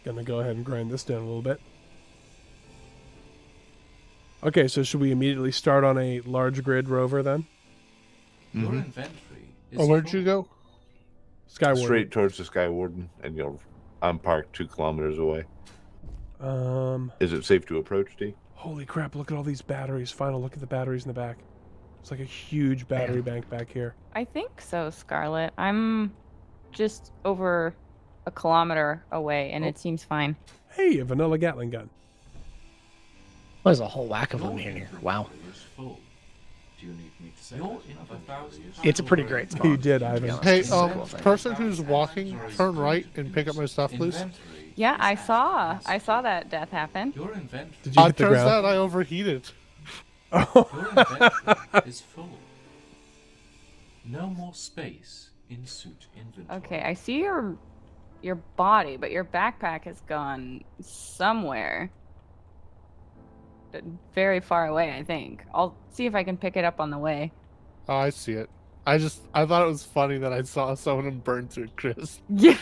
Speaker 1: Gonna go ahead and grind this down a little bit. Okay, so should we immediately start on a large grid rover then?
Speaker 7: Your inventory is
Speaker 5: Oh, where'd you
Speaker 7: full.
Speaker 5: go?
Speaker 1: Skyward.
Speaker 2: Straight towards the Sky Warden, and I'm parked 2 kilometers away. Is it safe to approach, D?
Speaker 1: Holy crap, look at all these batteries. Final look at the batteries in the back. It's like a huge battery bank back here.
Speaker 3: I think so, Scarlet. I'm just over a kilometer away, and it seems fine.
Speaker 1: Hey, a vanilla Gatling gun.
Speaker 4: There's a whole whack of
Speaker 7: Your
Speaker 4: them in here. Wow.
Speaker 7: inventory is full. Do you need me to say your inventory is
Speaker 4: It's a pretty great spot.
Speaker 1: You did, Ivan.
Speaker 5: Hey,
Speaker 4: This is a cool thing.
Speaker 5: person who's walking, turn right and pick up my stuff, please.
Speaker 7: Inventory
Speaker 3: Yeah,
Speaker 7: is
Speaker 3: I saw that death happen.
Speaker 7: Your inventory,
Speaker 1: Did you hit the
Speaker 5: Turns
Speaker 1: ground?
Speaker 5: out I overheated.
Speaker 7: your inventory is full. No more space in suit inventory.
Speaker 3: Okay, I see your body, but your backpack has gone somewhere. Very far away, I think. I'll see if I can pick it up on the way.
Speaker 5: Oh, I see it. I thought it was funny that I saw someone burn to a crisp.
Speaker 3: Yeah.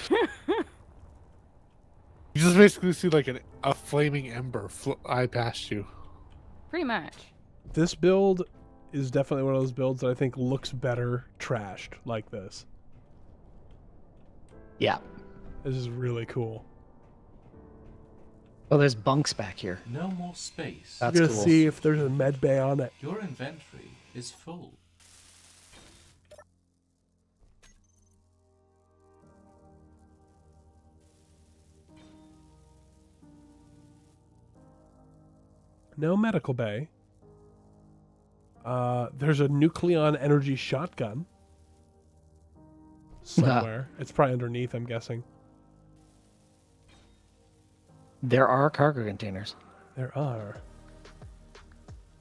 Speaker 5: You just basically see like a flaming ember fly past you.
Speaker 3: Pretty much.
Speaker 1: This build is definitely one of those builds that I think looks better trashed like this.
Speaker 4: Yeah.
Speaker 1: This is really cool.
Speaker 4: Oh, there's bunks back here.
Speaker 7: No more space.
Speaker 4: That's
Speaker 1: I'm gonna
Speaker 4: cool.
Speaker 1: see if there's a med bay on it.
Speaker 7: Your inventory is full.
Speaker 1: No medical bay. There's a nucleon energy shotgun somewhere. It's probably underneath, I'm guessing.
Speaker 4: There are cargo containers.
Speaker 1: There are.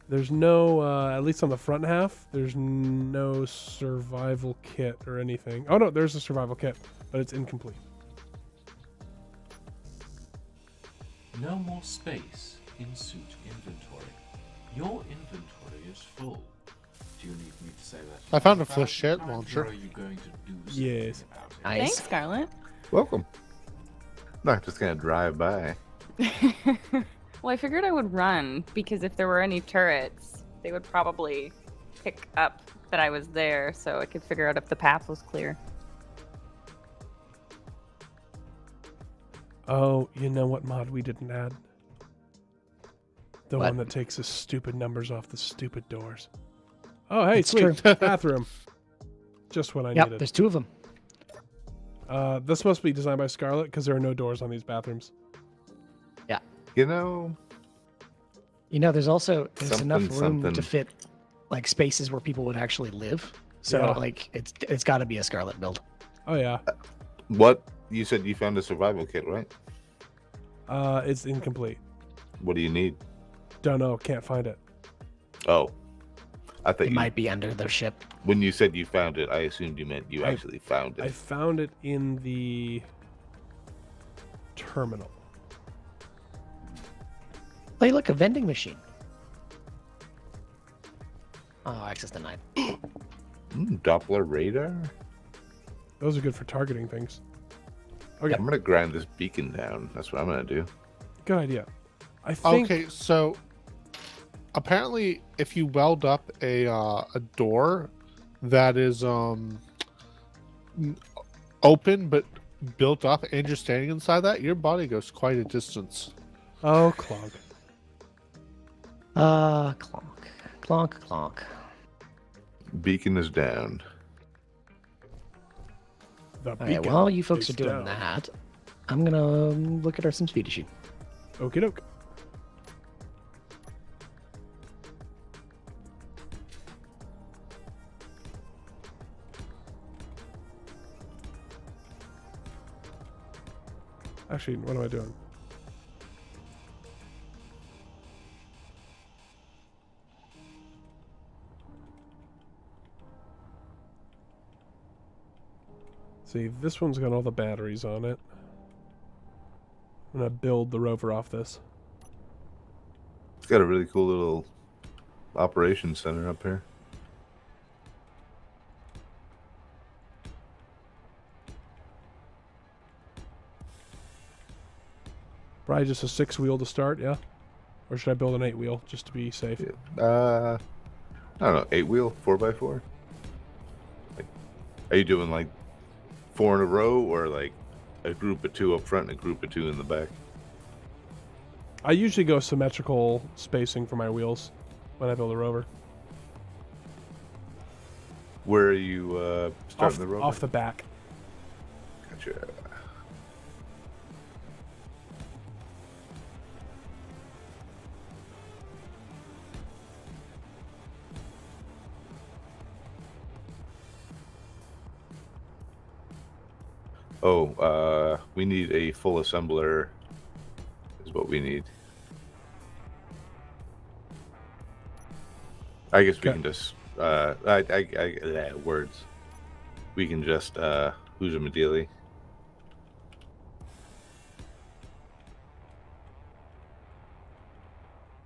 Speaker 1: There's no, at least on the front half, there's no survival kit or anything. Oh no, there's a survival kit, but it's incomplete.
Speaker 7: No more space in suit inventory. Your inventory is full. Do you need me to say that?
Speaker 5: I found a flechette launcher.
Speaker 7: Or are you going to do something
Speaker 1: Yes.
Speaker 7: about it?
Speaker 4: Nice.
Speaker 3: Thanks, Scarlet.
Speaker 2: Welcome. Not just gonna drive by.
Speaker 3: Well, I figured I would run because if there were any turrets, they would probably pick up that I was there so I could figure out if the path was clear.
Speaker 1: Oh, you know what mod we didn't add? The
Speaker 4: What?
Speaker 1: one that takes the stupid numbers off the stupid doors. Oh, hey,
Speaker 4: It's
Speaker 1: sweet.
Speaker 4: true.
Speaker 1: Bathroom. Just what I
Speaker 4: Yep,
Speaker 1: needed.
Speaker 4: there's 2 of them.
Speaker 1: This must be designed by Scarlett because there are no doors on these bathrooms.
Speaker 2: You know,
Speaker 4: You know, there's enough room
Speaker 2: Something.
Speaker 4: to fit like spaces where people would actually live. So
Speaker 1: Yeah.
Speaker 4: like it's got to be a Scarlet build.
Speaker 1: Oh yeah.
Speaker 2: What you said you found a survival kit, right?
Speaker 1: It's incomplete.
Speaker 2: What do you need?
Speaker 1: Don't know. Can't find it.
Speaker 2: Oh, I thought
Speaker 4: It might be under their ship.
Speaker 2: when you said you found it, I assumed you meant you
Speaker 1: I-
Speaker 2: actually found
Speaker 1: I
Speaker 2: it.
Speaker 1: found it in the terminal.
Speaker 4: Hey, look, a vending machine. Oh, access denied.
Speaker 2: Doppler radar.
Speaker 1: Those are good for targeting things. Okay,
Speaker 2: I'm gonna grind this beacon down. That's what I'm gonna do.
Speaker 1: good idea. I think.
Speaker 5: Okay, so apparently, if you weld up a door that is open but built up, and you're standing inside that, your body goes quite a distance.
Speaker 1: Oh, clog.
Speaker 4: Clonk, clonk, clonk.
Speaker 2: Beacon is down.
Speaker 1: The
Speaker 4: All right,
Speaker 1: beacon
Speaker 4: while you folks
Speaker 1: is
Speaker 4: are doing
Speaker 1: down.
Speaker 4: that, I'm gonna look at our Sim speed sheet.
Speaker 1: Okie doke. Actually, what am I doing? See, this one's got all the batteries on it. I'm gonna build the rover off this.
Speaker 2: It's got a really cool little operations center up here.
Speaker 1: Probably just a 6-wheel to start, yeah? Or should I build an 8-wheel just to be safe?
Speaker 2: I don't know, 8-wheel, 4x4. Like, are you doing like 4 in a row, or like a group of 2 up front and a group of 2 in the back?
Speaker 1: I usually go symmetrical spacing for my wheels when I build a rover.
Speaker 2: Where are you starting the rover?
Speaker 1: Off the back.
Speaker 2: Gotcha. Oh, we need a full assembler is what we need. I guess we
Speaker 1: Okay.
Speaker 2: can just words. We can just who's a Medili.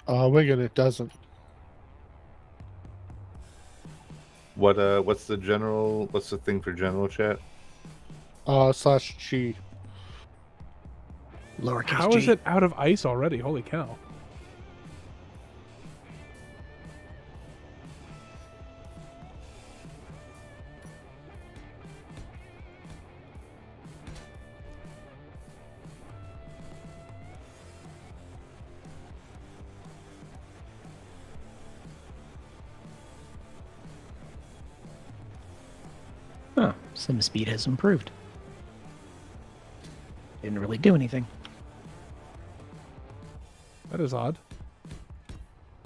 Speaker 5: Wigan, it doesn't.
Speaker 2: What's the general? What's the thing for general chat?
Speaker 5: /G.
Speaker 4: Lowercase
Speaker 1: How
Speaker 4: g.
Speaker 1: is it out of ice already? Holy cow.
Speaker 4: Huh, Sim speed has improved. Didn't really do anything.
Speaker 1: That is odd.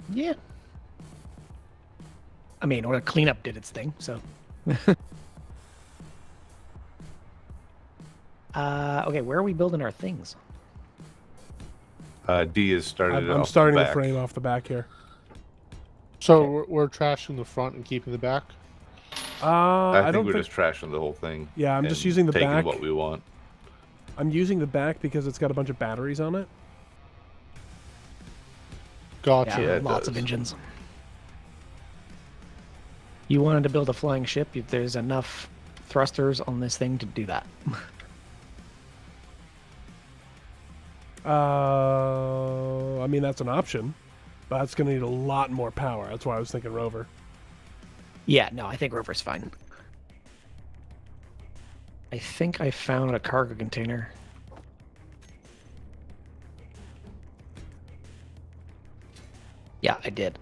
Speaker 4: Yeah. I mean, or the cleanup did its thing, so. Okay, where are we building our things?
Speaker 2: D is started.
Speaker 1: I'm
Speaker 2: off
Speaker 1: starting the
Speaker 2: back.
Speaker 1: frame off the back here.
Speaker 5: So we're trashing the front and keeping the back.
Speaker 2: I
Speaker 1: I
Speaker 2: think
Speaker 1: don't
Speaker 2: we're
Speaker 1: think.
Speaker 2: just trashing the whole thing.
Speaker 1: Yeah, I'm just
Speaker 2: and
Speaker 1: using the
Speaker 2: taking
Speaker 1: back.
Speaker 2: what we want.
Speaker 1: I'm using the back because it's got a bunch of batteries on it.
Speaker 5: Gotcha.
Speaker 2: Yeah, it
Speaker 4: Lots of
Speaker 2: does.
Speaker 4: engines. You wanted to build a flying ship, there's enough thrusters on this thing to do that.
Speaker 1: I mean, that's an option, but it's going to need a lot more power. That's why I was thinking rover.
Speaker 4: Yeah, no, I think Rover's fine. I think I found a cargo container. Yeah, I did.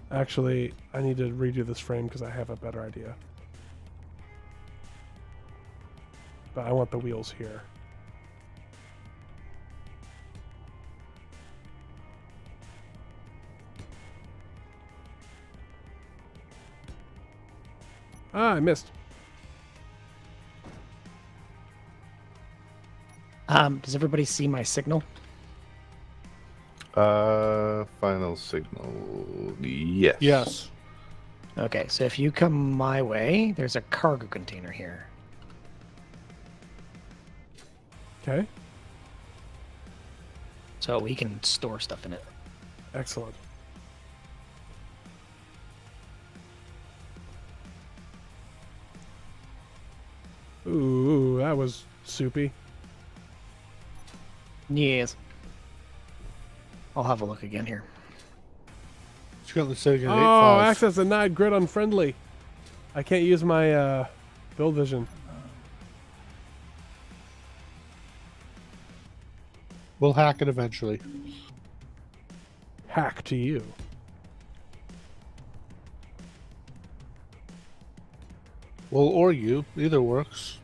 Speaker 1: Actually, I need to redo this frame because I have a better idea. But I want the wheels here. Ah, I missed.
Speaker 4: Does everybody see my signal?
Speaker 2: Final signal. Yes.
Speaker 5: Yes.
Speaker 4: Okay, so if you come my way, there's a cargo container here.
Speaker 1: Okay.
Speaker 4: So we can store stuff in it.
Speaker 1: Excellent. Ooh, that was soupy.
Speaker 4: Yes. I'll have a look again here.
Speaker 5: It's currently sitting at
Speaker 1: Oh,
Speaker 5: 8.5.
Speaker 1: access denied. Grid unfriendly. I can't use my build vision.
Speaker 5: We'll hack it eventually.
Speaker 1: Hack to you.
Speaker 5: Well, or you. Either works.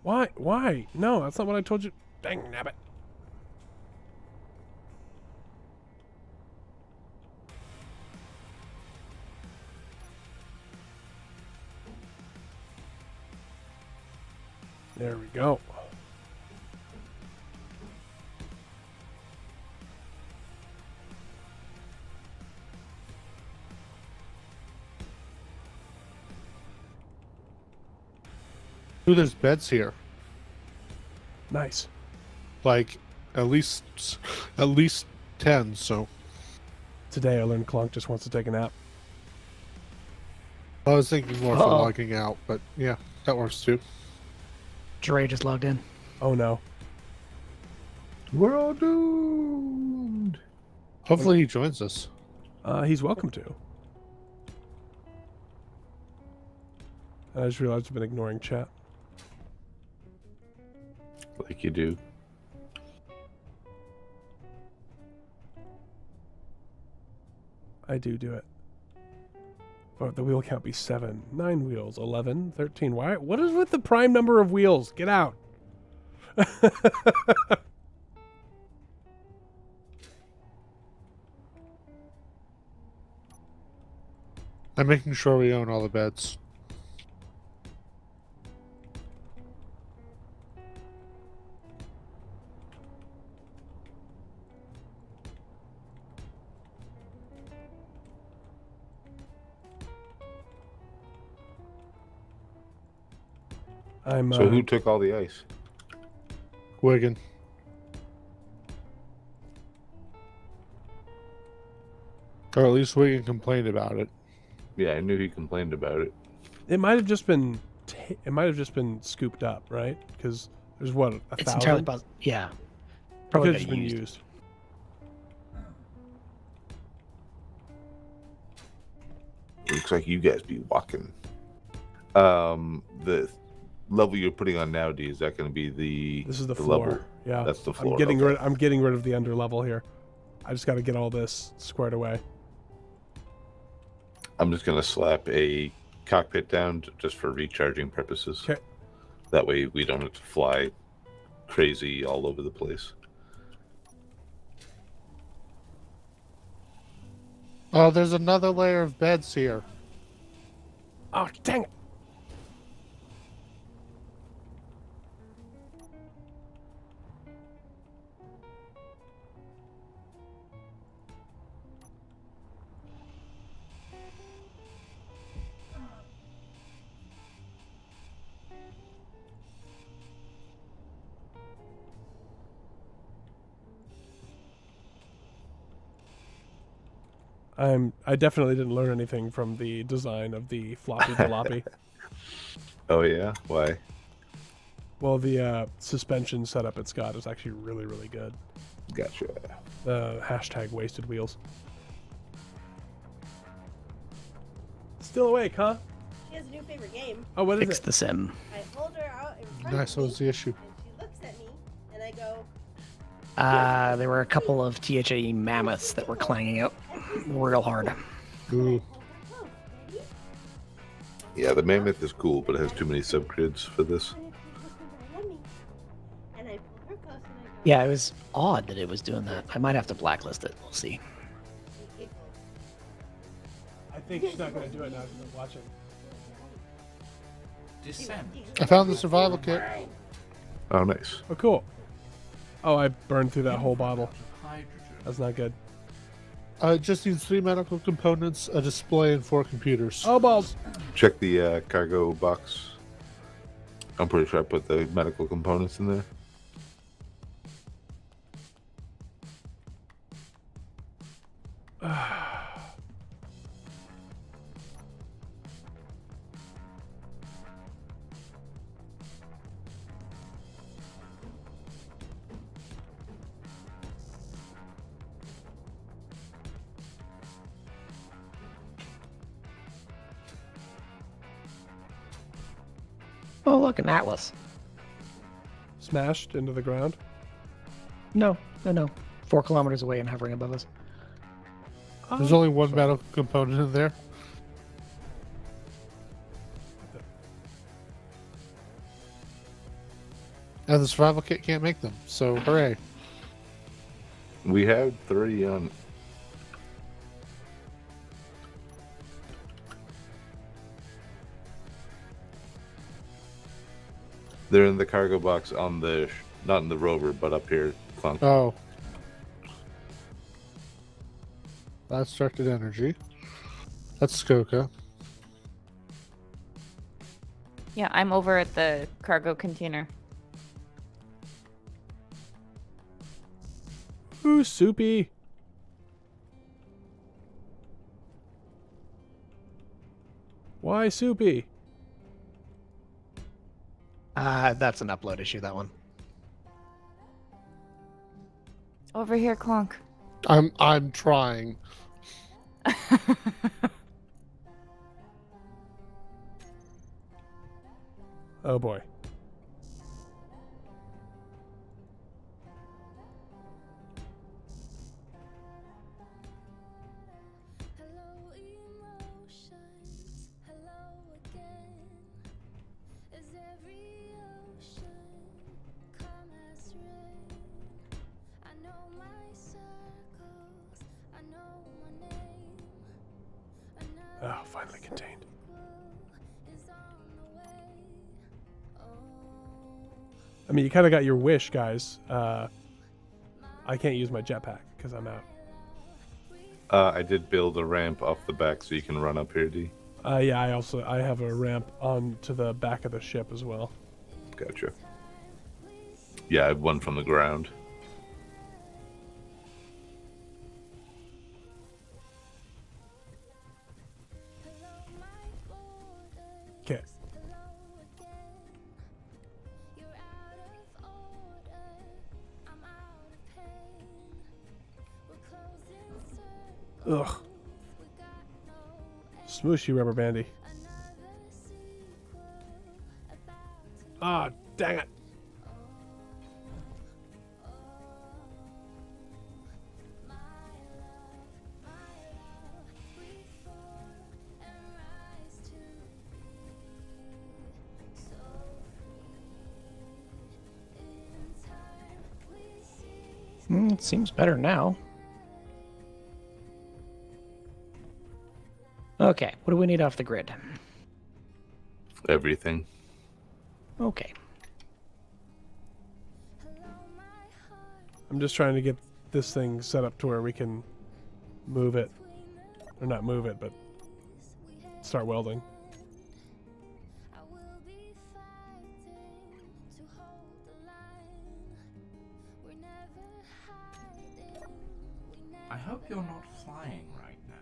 Speaker 1: Why? Why? No, that's not what I told you. Dang nabbit. There we go.
Speaker 5: Ooh, there's beds here.
Speaker 1: Nice.
Speaker 5: Like, at least 10, so.
Speaker 1: Today I learned Clunk just wants to take a nap.
Speaker 5: I was thinking more for
Speaker 4: Uh-oh.
Speaker 5: logging out, but yeah, that works too.
Speaker 4: Dre just logged in.
Speaker 1: Oh no.
Speaker 2: We're all doomed.
Speaker 5: Hopefully he joins us.
Speaker 1: He's welcome to. I just realized I've been ignoring chat.
Speaker 2: Like you do.
Speaker 1: I do it. Or the wheel count be 7, 9 wheels, 11, 13. Why? What is with the prime number of wheels? Get out.
Speaker 5: I'm making sure we own all the beds.
Speaker 1: I'm
Speaker 2: So who took all the ice?
Speaker 5: Wigan. Or at least Wigan complained about it.
Speaker 2: Yeah, I knew he complained about it.
Speaker 1: It might have just been. It might have just been scooped up, right? Because there's what a
Speaker 4: It's
Speaker 1: 1,000.
Speaker 4: entirely possible. Yeah.
Speaker 1: It could
Speaker 4: Probably
Speaker 1: have
Speaker 4: got
Speaker 1: just been
Speaker 4: used.
Speaker 1: used.
Speaker 2: Looks like you guys be walking. The level you're putting on now, D, is that going to be the?
Speaker 1: This is the
Speaker 2: level?
Speaker 1: floor. Yeah.
Speaker 2: That's the floor.
Speaker 1: I'm getting
Speaker 2: okay.
Speaker 1: rid. I'm getting rid of the under level here. I just got to get all this squared away.
Speaker 2: I'm just going to slap a cockpit down just for recharging purposes.
Speaker 1: Okay.
Speaker 2: That way we don't have to fly crazy all over the place.
Speaker 5: Oh, there's another layer of beds here.
Speaker 1: Oh dang it! I definitely didn't learn anything from the design of the floppy jalopy.
Speaker 2: Oh yeah? Why?
Speaker 1: Well, the suspension setup it's got is actually really, really good.
Speaker 2: Gotcha.
Speaker 1: The hashtag wasted wheels. Still awake, huh?
Speaker 8: She has a new favorite game.
Speaker 1: Oh, what is
Speaker 4: Fix
Speaker 1: it?
Speaker 4: the sim.
Speaker 8: I hold her out in front
Speaker 5: Nice,
Speaker 8: of
Speaker 5: what
Speaker 8: me,
Speaker 5: was the issue?
Speaker 8: and she looks at me, and I go,
Speaker 4: There were a couple of THAE mammoths that were clanging out real hard.
Speaker 5: Ooh.
Speaker 2: Yeah, the Mammoth is cool, but it has too many subgrids for this.
Speaker 8: And I pull her close and I go,
Speaker 4: Yeah, it was odd that it was doing that. I might have to blacklist it. We'll see.
Speaker 8: she giggles.
Speaker 1: I think she's not going to do it now because I'm watching.
Speaker 7: Descent.
Speaker 5: I found the survival kit.
Speaker 2: Oh, nice.
Speaker 1: Oh, cool. Oh, I burned through that whole bottle.
Speaker 7: Hydrogen.
Speaker 1: That's not good.
Speaker 5: It just needs 3 medical components, a display, and 4 computers.
Speaker 1: Oh, balls.
Speaker 2: Check the cargo box. I'm pretty sure I put the medical components in there.
Speaker 4: Oh, look, an atlas.
Speaker 1: Smashed into the ground.
Speaker 4: No. 4 kilometers away and hovering above us.
Speaker 5: There's only 1 medical component in there. And the survival kit can't make them, so hooray.
Speaker 2: We have 3 on. They're in the cargo box on the, not in the rover, but up here. Clunk.
Speaker 5: Oh. That's directed energy. That's Skoka.
Speaker 3: Yeah, I'm over at the cargo container.
Speaker 1: Ooh, soupy. Why soupy?
Speaker 4: That's an upload issue, that one.
Speaker 3: Over here, Clonk.
Speaker 5: I'm trying.
Speaker 1: Oh boy.
Speaker 6: Hello, emotions. Hello again. Is every ocean calm as rain? I know my circles. I know my name.
Speaker 1: Oh, finally contained.
Speaker 6: Is on the way.
Speaker 1: I mean, you kind of got your wish, guys. I can't use my jetpack because I'm out.
Speaker 2: I did build a ramp off the back so you can run up here, D.
Speaker 1: Yeah, I have a ramp onto the back of the ship as well.
Speaker 2: Gotcha. Yeah, I have one from the ground.
Speaker 1: Okay. Ugh. Smooshy rubber bandy. Ah, dang it.
Speaker 4: It seems better now. Okay, what do we need off the grid?
Speaker 2: Everything.
Speaker 4: Okay.
Speaker 1: I'm just trying to get this thing set up to where we can move it. Or not move it, but start welding.
Speaker 7: I hope you're not flying right now.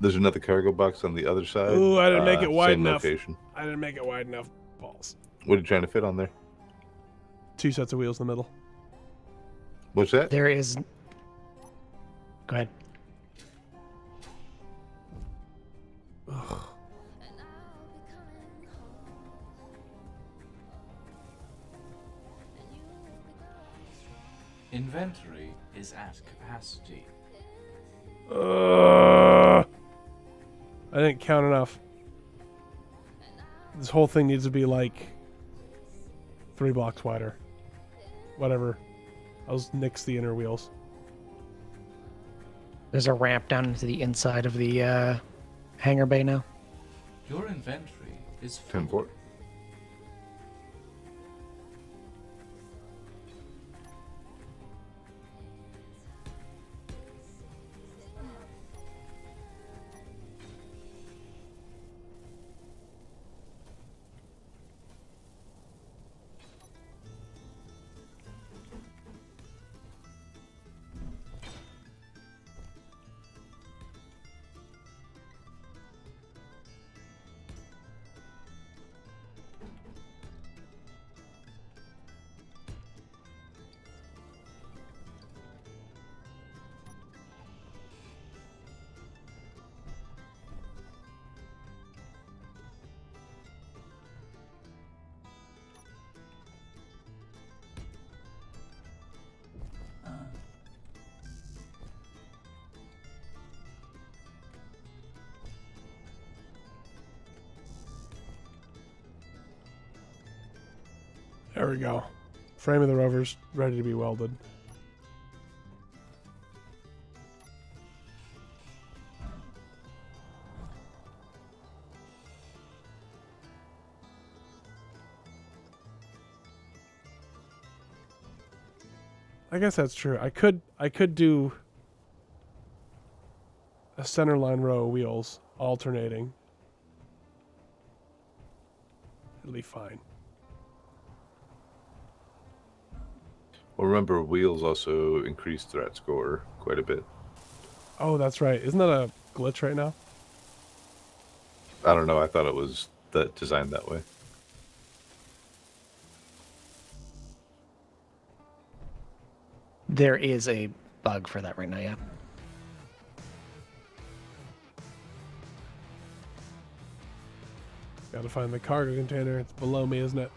Speaker 2: There's another cargo box on the other side.
Speaker 1: Ooh, I didn't make it wide
Speaker 2: same
Speaker 1: enough.
Speaker 2: Location.
Speaker 1: I didn't make it wide enough. Balls.
Speaker 2: What are you trying to fit on there?
Speaker 1: 2 sets of wheels in the middle.
Speaker 2: What's that?
Speaker 4: There is. Go ahead.
Speaker 1: Ugh.
Speaker 7: Inventory is at capacity.
Speaker 1: I didn't count enough. This whole thing needs to be like 3 blocks wider. Whatever. I'll just nix the inner wheels.
Speaker 4: There's a ramp down into the inside of the hangar bay now.
Speaker 7: Your inventory is full.
Speaker 2: 10-4.
Speaker 1: There we go. Frame of the rover's ready to be welded. I guess that's true. I could do a centerline row of wheels alternating. It'll be fine.
Speaker 2: Well, remember, wheels also increase threat score quite a bit.
Speaker 1: Oh, that's right. Isn't that a glitch right now?
Speaker 2: I don't know. I thought it was designed that way.
Speaker 4: There is a bug for that right now, yeah.
Speaker 1: Gotta find the cargo container. It's below me, isn't it?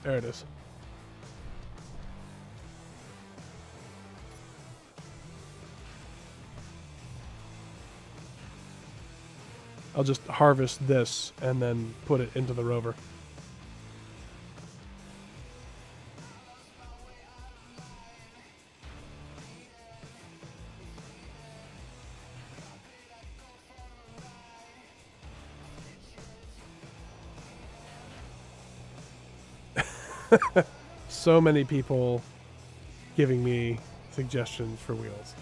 Speaker 1: There it is. I'll just harvest this and then put it into the rover. So many people giving me suggestions for wheels.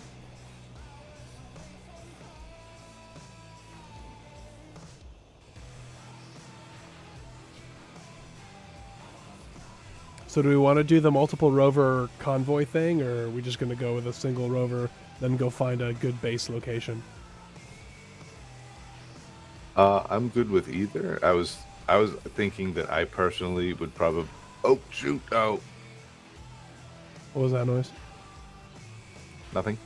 Speaker 1: So do we want to do the multiple rover convoy thing, or are we just going to go with a single rover, then go find a good base location?
Speaker 2: I'm good with either. I was thinking that I personally would probably. Oh shoot! Oh,
Speaker 1: What was that noise?
Speaker 2: nothing.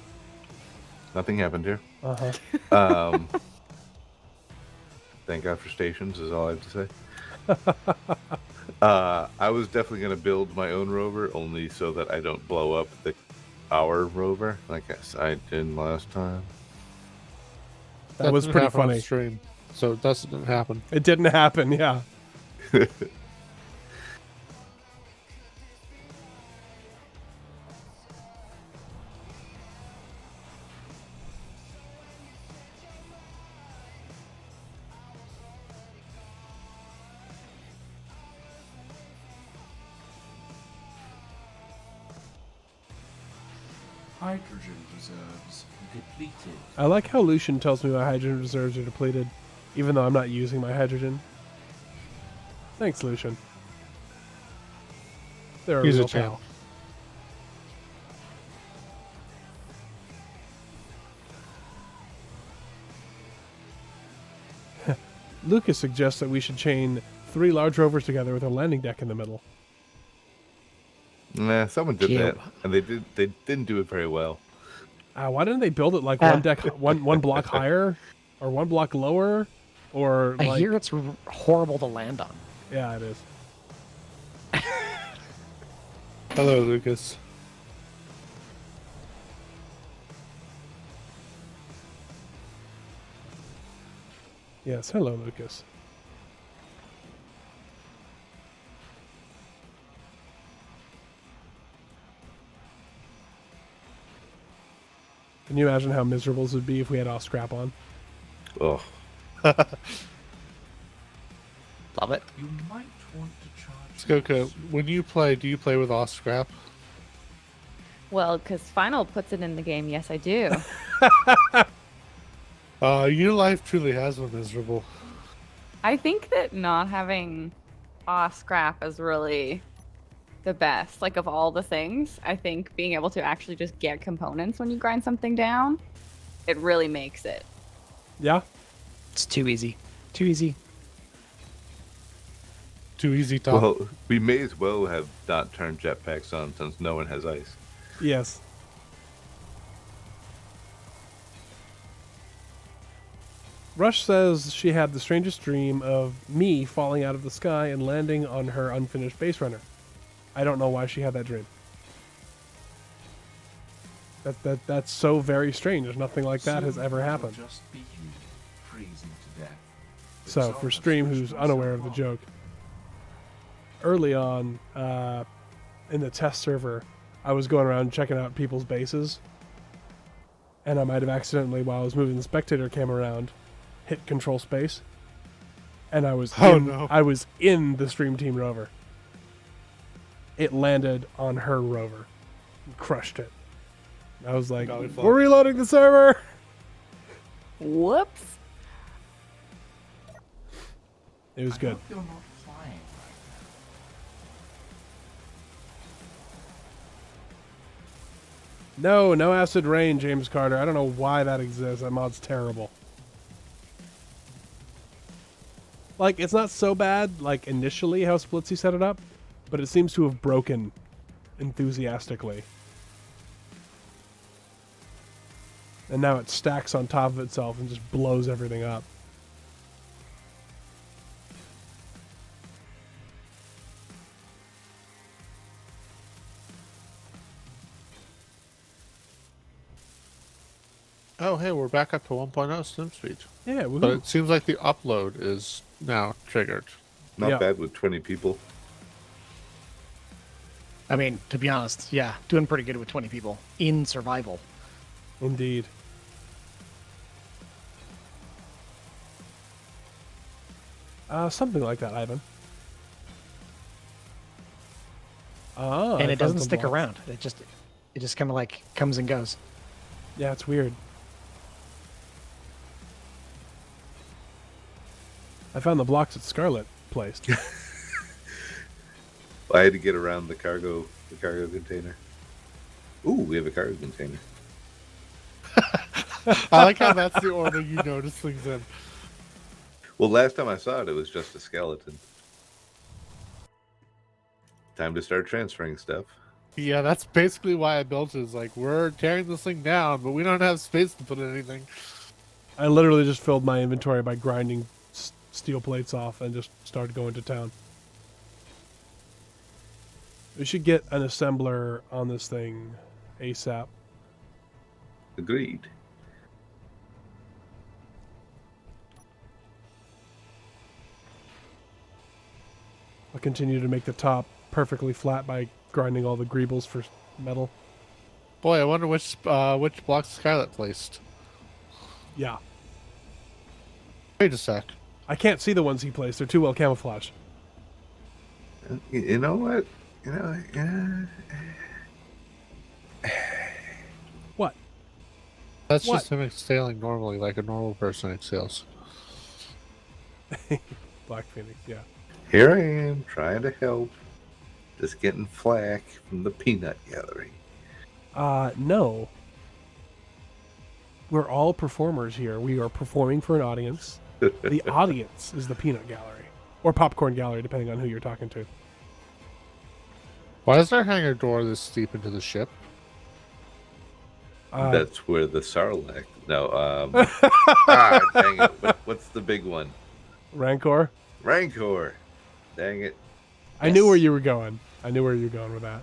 Speaker 2: Nothing happened here.
Speaker 1: Uh-huh.
Speaker 2: Thank God for stations is all I have to say. I was definitely going to build my own rover only so that I don't blow up our rover like I did last time.
Speaker 1: That was
Speaker 5: didn't
Speaker 1: pretty
Speaker 5: happen on
Speaker 1: funny.
Speaker 5: Stream, so it doesn't happen.
Speaker 1: It didn't happen, yeah.
Speaker 7: Hydrogen reserves depleted.
Speaker 1: I like how Lucian tells me my hydrogen reserves are depleted, even though I'm not using my hydrogen. Thanks, Lucian. They're
Speaker 5: He's a
Speaker 1: real
Speaker 5: champ.
Speaker 1: pal. Lucas suggests that we should chain 3 large rovers together with a landing deck in the middle.
Speaker 2: Nah, someone did
Speaker 4: Geo-
Speaker 2: that, and they didn't do it very well.
Speaker 1: Why didn't they build it like
Speaker 4: Ah.
Speaker 1: one deck, one block higher, or one block lower, or
Speaker 4: I
Speaker 1: like?
Speaker 4: hear it's horrible to land on.
Speaker 1: Yeah, it is.
Speaker 5: Hello, Lucas.
Speaker 1: Yes, hello, Lucas. Can you imagine how miserable this would be if we had all scrap on?
Speaker 2: Oh,
Speaker 4: Love it.
Speaker 7: You might want to charge.
Speaker 5: Skoko, when you play, do you play with off scrap?
Speaker 3: Well, because Final puts it in the game. Yes, I do.
Speaker 5: Your life truly has been miserable.
Speaker 3: I think that not having scrap is really the best. Like, of all the things, I think being able to actually just get components when you grind something down, it really makes it.
Speaker 1: Yeah.
Speaker 4: It's too easy. Too easy.
Speaker 5: Too easy talk.
Speaker 2: well, we may as well have not turned jetpacks on since no one has ice.
Speaker 1: Yes. Rush says she had the strangest dream of me falling out of the sky and landing on her unfinished base runner. I don't know why she had that dream. That's so very strange. There's nothing like that has
Speaker 7: Soon
Speaker 1: ever
Speaker 7: it will
Speaker 1: happened.
Speaker 7: Just be you, freezing to death. The
Speaker 1: So for
Speaker 7: Salvage
Speaker 1: Stream,
Speaker 7: switched
Speaker 1: who's
Speaker 7: myself
Speaker 1: unaware of the
Speaker 7: off.
Speaker 1: joke, early on in the test server, I was going around checking out people's bases, and I might have accidentally, while I was moving the spectator cam around, hit control space, and I was
Speaker 5: no.
Speaker 1: I was in the Stream Team rover. It landed on her rover, and crushed it. I was like,
Speaker 5: Golly fuck.
Speaker 1: "We're reloading the server."
Speaker 3: Whoops.
Speaker 1: It was
Speaker 7: I
Speaker 1: good.
Speaker 7: hope you're not flying right
Speaker 1: No acid rain, James Carter. I don't know why that exists. That mod's terrible. Like, it's not so bad, like, initially how Splitsy set it up, but it seems to have broken enthusiastically. And now it stacks on top of itself and just blows everything up.
Speaker 5: Oh, hey, we're back up to 1.0 sim speed.
Speaker 1: Yeah,
Speaker 5: But
Speaker 1: woohoo.
Speaker 5: it seems like the upload is now triggered.
Speaker 2: Not
Speaker 1: Yeah.
Speaker 2: bad with 20 people.
Speaker 4: I mean, to be honest, yeah, doing pretty good with 20 people in survival.
Speaker 1: Indeed. Something like that, Ivan. Ah,
Speaker 4: And
Speaker 1: I
Speaker 4: it
Speaker 1: found
Speaker 4: doesn't
Speaker 1: some
Speaker 4: stick
Speaker 1: blocks.
Speaker 4: around. It just kind of like comes and goes.
Speaker 1: Yeah, it's weird. I found the blocks that Scarlet placed.
Speaker 2: I had to get around the cargo container. Ooh, we have a cargo container.
Speaker 5: I like how that's the order you notice things in.
Speaker 2: Well, last time I saw it, it was just a skeleton. Time to start transferring stuff.
Speaker 5: Yeah, that's basically why I built it. Is like, we're tearing this thing down, but we don't have space to put anything.
Speaker 1: I literally just filled my inventory by grinding steel plates off and just started going to town. We should get an assembler on this thing ASAP.
Speaker 2: Agreed.
Speaker 1: I'll continue to make the top perfectly flat by grinding all the greebles for metal.
Speaker 5: Boy, I wonder which blocks Scarlet placed.
Speaker 1: Yeah.
Speaker 5: Wait a sec.
Speaker 1: I can't see the ones he placed. They're too well camouflaged.
Speaker 2: You know what? You know,
Speaker 1: What?
Speaker 5: That's
Speaker 1: What?
Speaker 5: just him exhaling normally, like a normal person exhales.
Speaker 1: Black Phoenix, yeah.
Speaker 2: here I am trying to help. Just getting flack from the peanut gallery.
Speaker 1: No. We're all performers here. We are performing for an audience. The audience is the peanut gallery. Or popcorn gallery, depending on who you're talking to.
Speaker 5: Why is our hangar door this steep into the ship?
Speaker 2: That's where the Sarlacc. No, dang it. What's the big one?
Speaker 1: Rancor?
Speaker 2: Rancor. Dang it.
Speaker 1: I knew where you were going. I knew where you were going with that.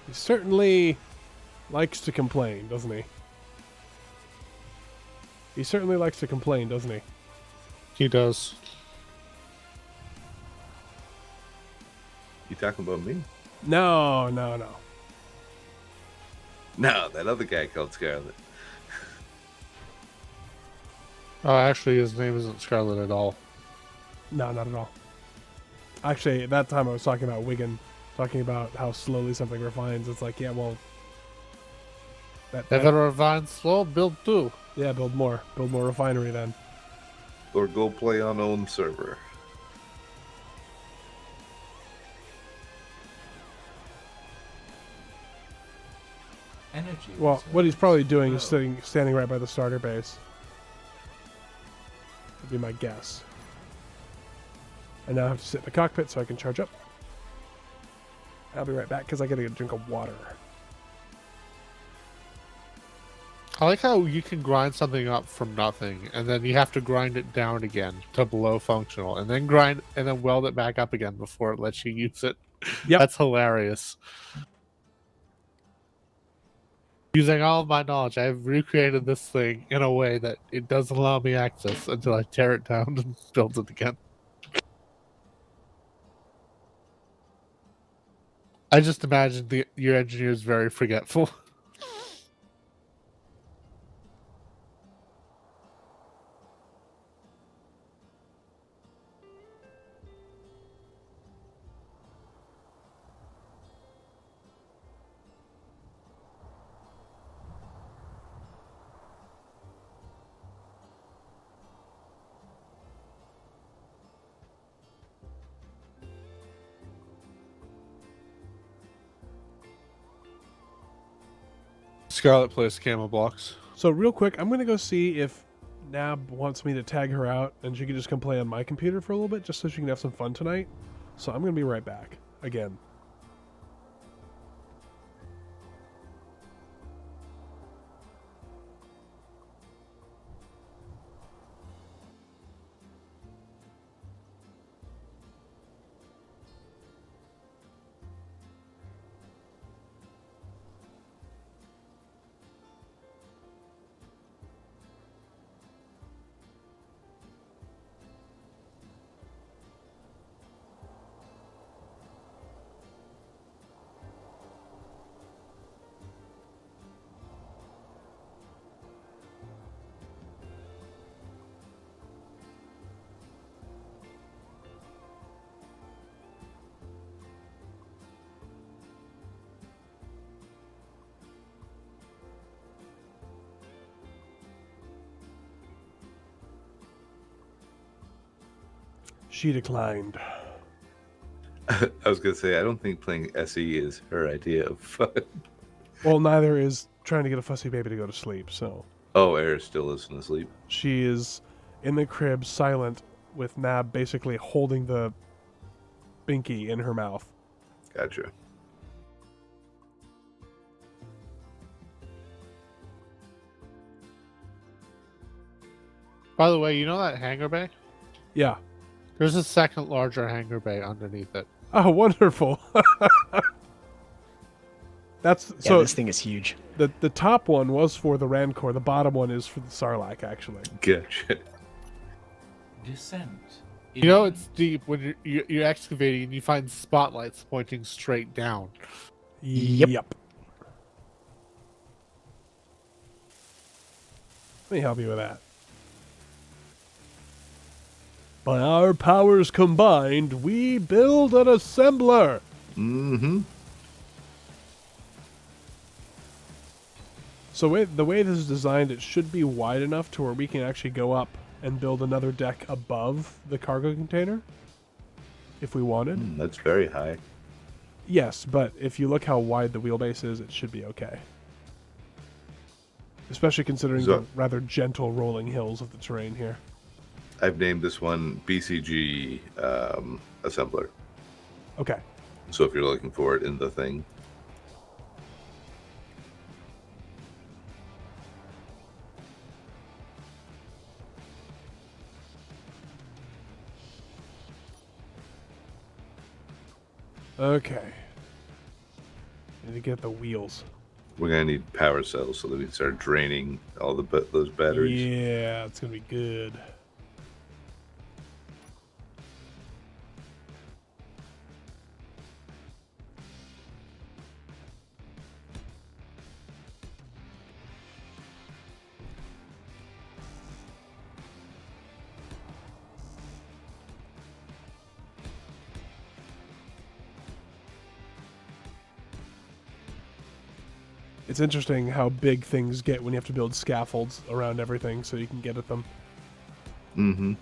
Speaker 1: He certainly likes to complain, doesn't he? He certainly likes to complain, doesn't he?
Speaker 5: He does.
Speaker 2: You talking about me?
Speaker 1: No.
Speaker 2: No, that other guy called Scarlet.
Speaker 5: Oh, actually, his name isn't Scarlet at all.
Speaker 1: No, not at all. Actually, at that time I was talking about Wigan, talking about how slowly something refines. It's like, yeah, well...
Speaker 5: If it refines slow, build 2.
Speaker 1: Yeah, build more. Build more refinery then.
Speaker 2: Or go play on own server.
Speaker 7: Energy.
Speaker 1: Well, what he's probably doing is standing right by the starter base. Would be my guess. I now have to sit in the cockpit so I can charge up. I'll be right back because I gotta get a drink of water.
Speaker 5: I like how you can grind something up from nothing, and then you have to grind it down again to below functional, and then weld it back up again before it lets you use it.
Speaker 1: Yep.
Speaker 5: That's hilarious. Using all of my knowledge, I've recreated this thing in a way that it doesn't allow me access until I tear it down and build it again. I just imagine your engineer is very forgetful. Scarlet plays camo blocks.
Speaker 1: So real quick, I'm gonna go see if Nab wants me to tag her out, and she can just come play on my computer for a little bit, just so she can have some fun tonight. So I'm gonna be right back again. She declined.
Speaker 2: I was going to say, I don't think playing SE is her idea of fun.
Speaker 1: Well, neither is trying to get a fussy baby to go to sleep, so...
Speaker 2: Oh, Air still isn't asleep.
Speaker 1: She is in the crib, silent, with Nab basically holding the binky in her mouth.
Speaker 2: Gotcha.
Speaker 5: By the way, you know that hangar bay?
Speaker 1: Yeah.
Speaker 5: There's a second larger hangar bay underneath it.
Speaker 1: Oh, wonderful. That's
Speaker 4: Yeah,
Speaker 1: so
Speaker 4: this thing is huge.
Speaker 1: the top one was for the Rancor, the bottom one is for the Sarlacc, actually.
Speaker 2: Gotcha.
Speaker 7: Descent.
Speaker 5: You know it's deep when you're excavating and you find spotlights pointing straight down.
Speaker 1: Yep. Let me help you with that. By our powers combined, we build an assembler.
Speaker 2: Mm-hmm.
Speaker 1: So the way this is designed, it should be wide enough to where we can actually go up and build another deck above the cargo container, if we wanted.
Speaker 2: That's very high.
Speaker 1: Yes, but if you look how wide the wheelbase is, it should be okay. Especially considering
Speaker 2: So-
Speaker 1: the rather gentle rolling hills of the terrain here.
Speaker 2: I've named this one BCG Assembler.
Speaker 1: Okay.
Speaker 2: So if you're looking for it in the thing.
Speaker 1: Okay. Need to get the wheels.
Speaker 2: We're gonna need power cells so that we can start draining all those batteries.
Speaker 1: Yeah, it's gonna be good. It's interesting how big things get when you have to build scaffolds around everything so you can get at them.
Speaker 2: Mm-hmm.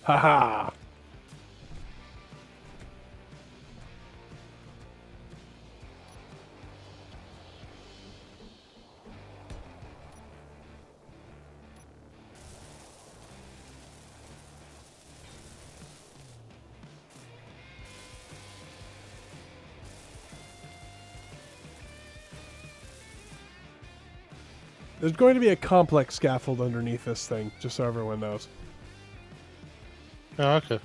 Speaker 2: Haha! There's going to be a complex scaffold underneath this thing, just so everyone knows.
Speaker 5: Oh, okay.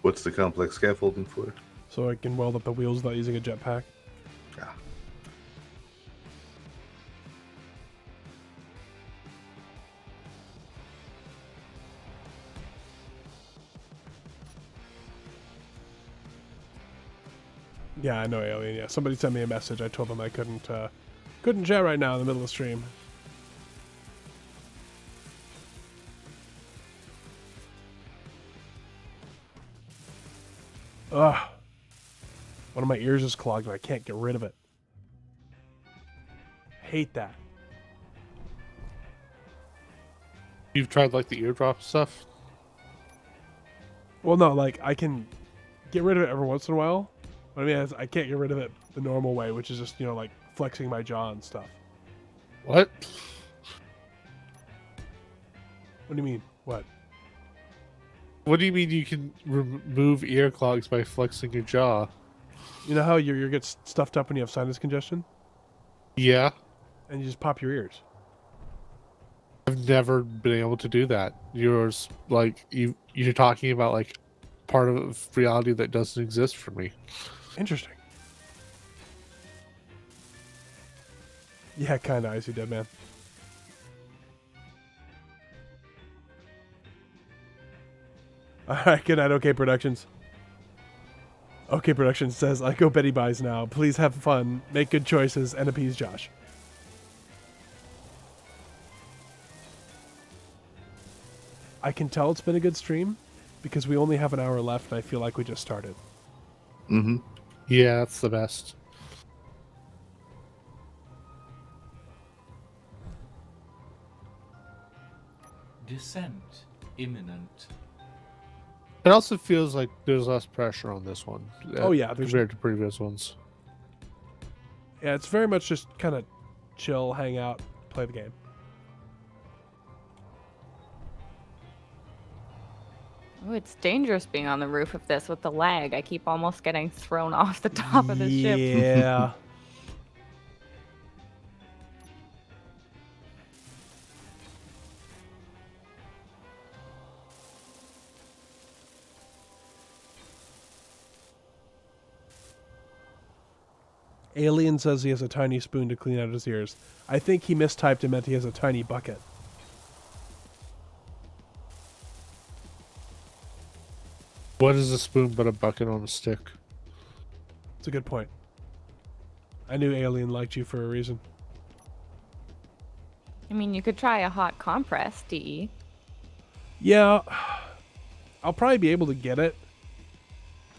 Speaker 2: What's the complex scaffolding for?
Speaker 1: So I can weld up the wheels without using a jetpack.
Speaker 2: Ah.
Speaker 1: Yeah, I know, Alien. Yeah, somebody sent me a message. I told them I couldn't chat right now in the middle of the stream. Ugh. One of my ears is clogged and I can't get rid of it. Hate that.
Speaker 5: You've tried like the eardrop stuff?
Speaker 1: Well, no, like I can get rid of it every once in a while. But I mean, I can't get rid of it the normal way, which is just, you know, like flexing my jaw and stuff.
Speaker 5: What?
Speaker 1: What do you mean? What?
Speaker 5: What do you mean you can remove ear clogs by flexing your jaw?
Speaker 1: You know how your ear gets stuffed up when you have sinus congestion?
Speaker 5: Yeah.
Speaker 1: And you just pop your ears.
Speaker 5: I've never been able to do that. Yours, like, you're talking about, like, part of reality that doesn't exist for me.
Speaker 1: Interesting. Yeah, kind of. I see, dead man. Alright, good night, OK Productions. OK Productions says, I go Betty Buys now. Please have fun, make good choices, and appease Josh. I can tell it's been a good stream because we only have an hour left and I feel like we just started.
Speaker 2: Mm-hmm.
Speaker 5: Yeah, that's the best.
Speaker 7: Descent imminent.
Speaker 5: It also feels like there's less pressure on this one.
Speaker 1: Oh, yeah, there's-
Speaker 5: compared to previous ones.
Speaker 1: Yeah, it's very much just kind of chill, hang out, play the game.
Speaker 3: Oh, it's dangerous being on the roof of this with the lag. I keep almost getting thrown off the top of the ship.
Speaker 1: Yeah. Alien says he has a tiny spoon to clean out his ears. I think he mistyped and meant he has a tiny bucket.
Speaker 5: What is a spoon but a bucket on a stick?
Speaker 1: It's a good point. I knew Alien liked you for a reason.
Speaker 3: I mean, you could try a hot compress, DE.
Speaker 1: Yeah. I'll probably be able to get it.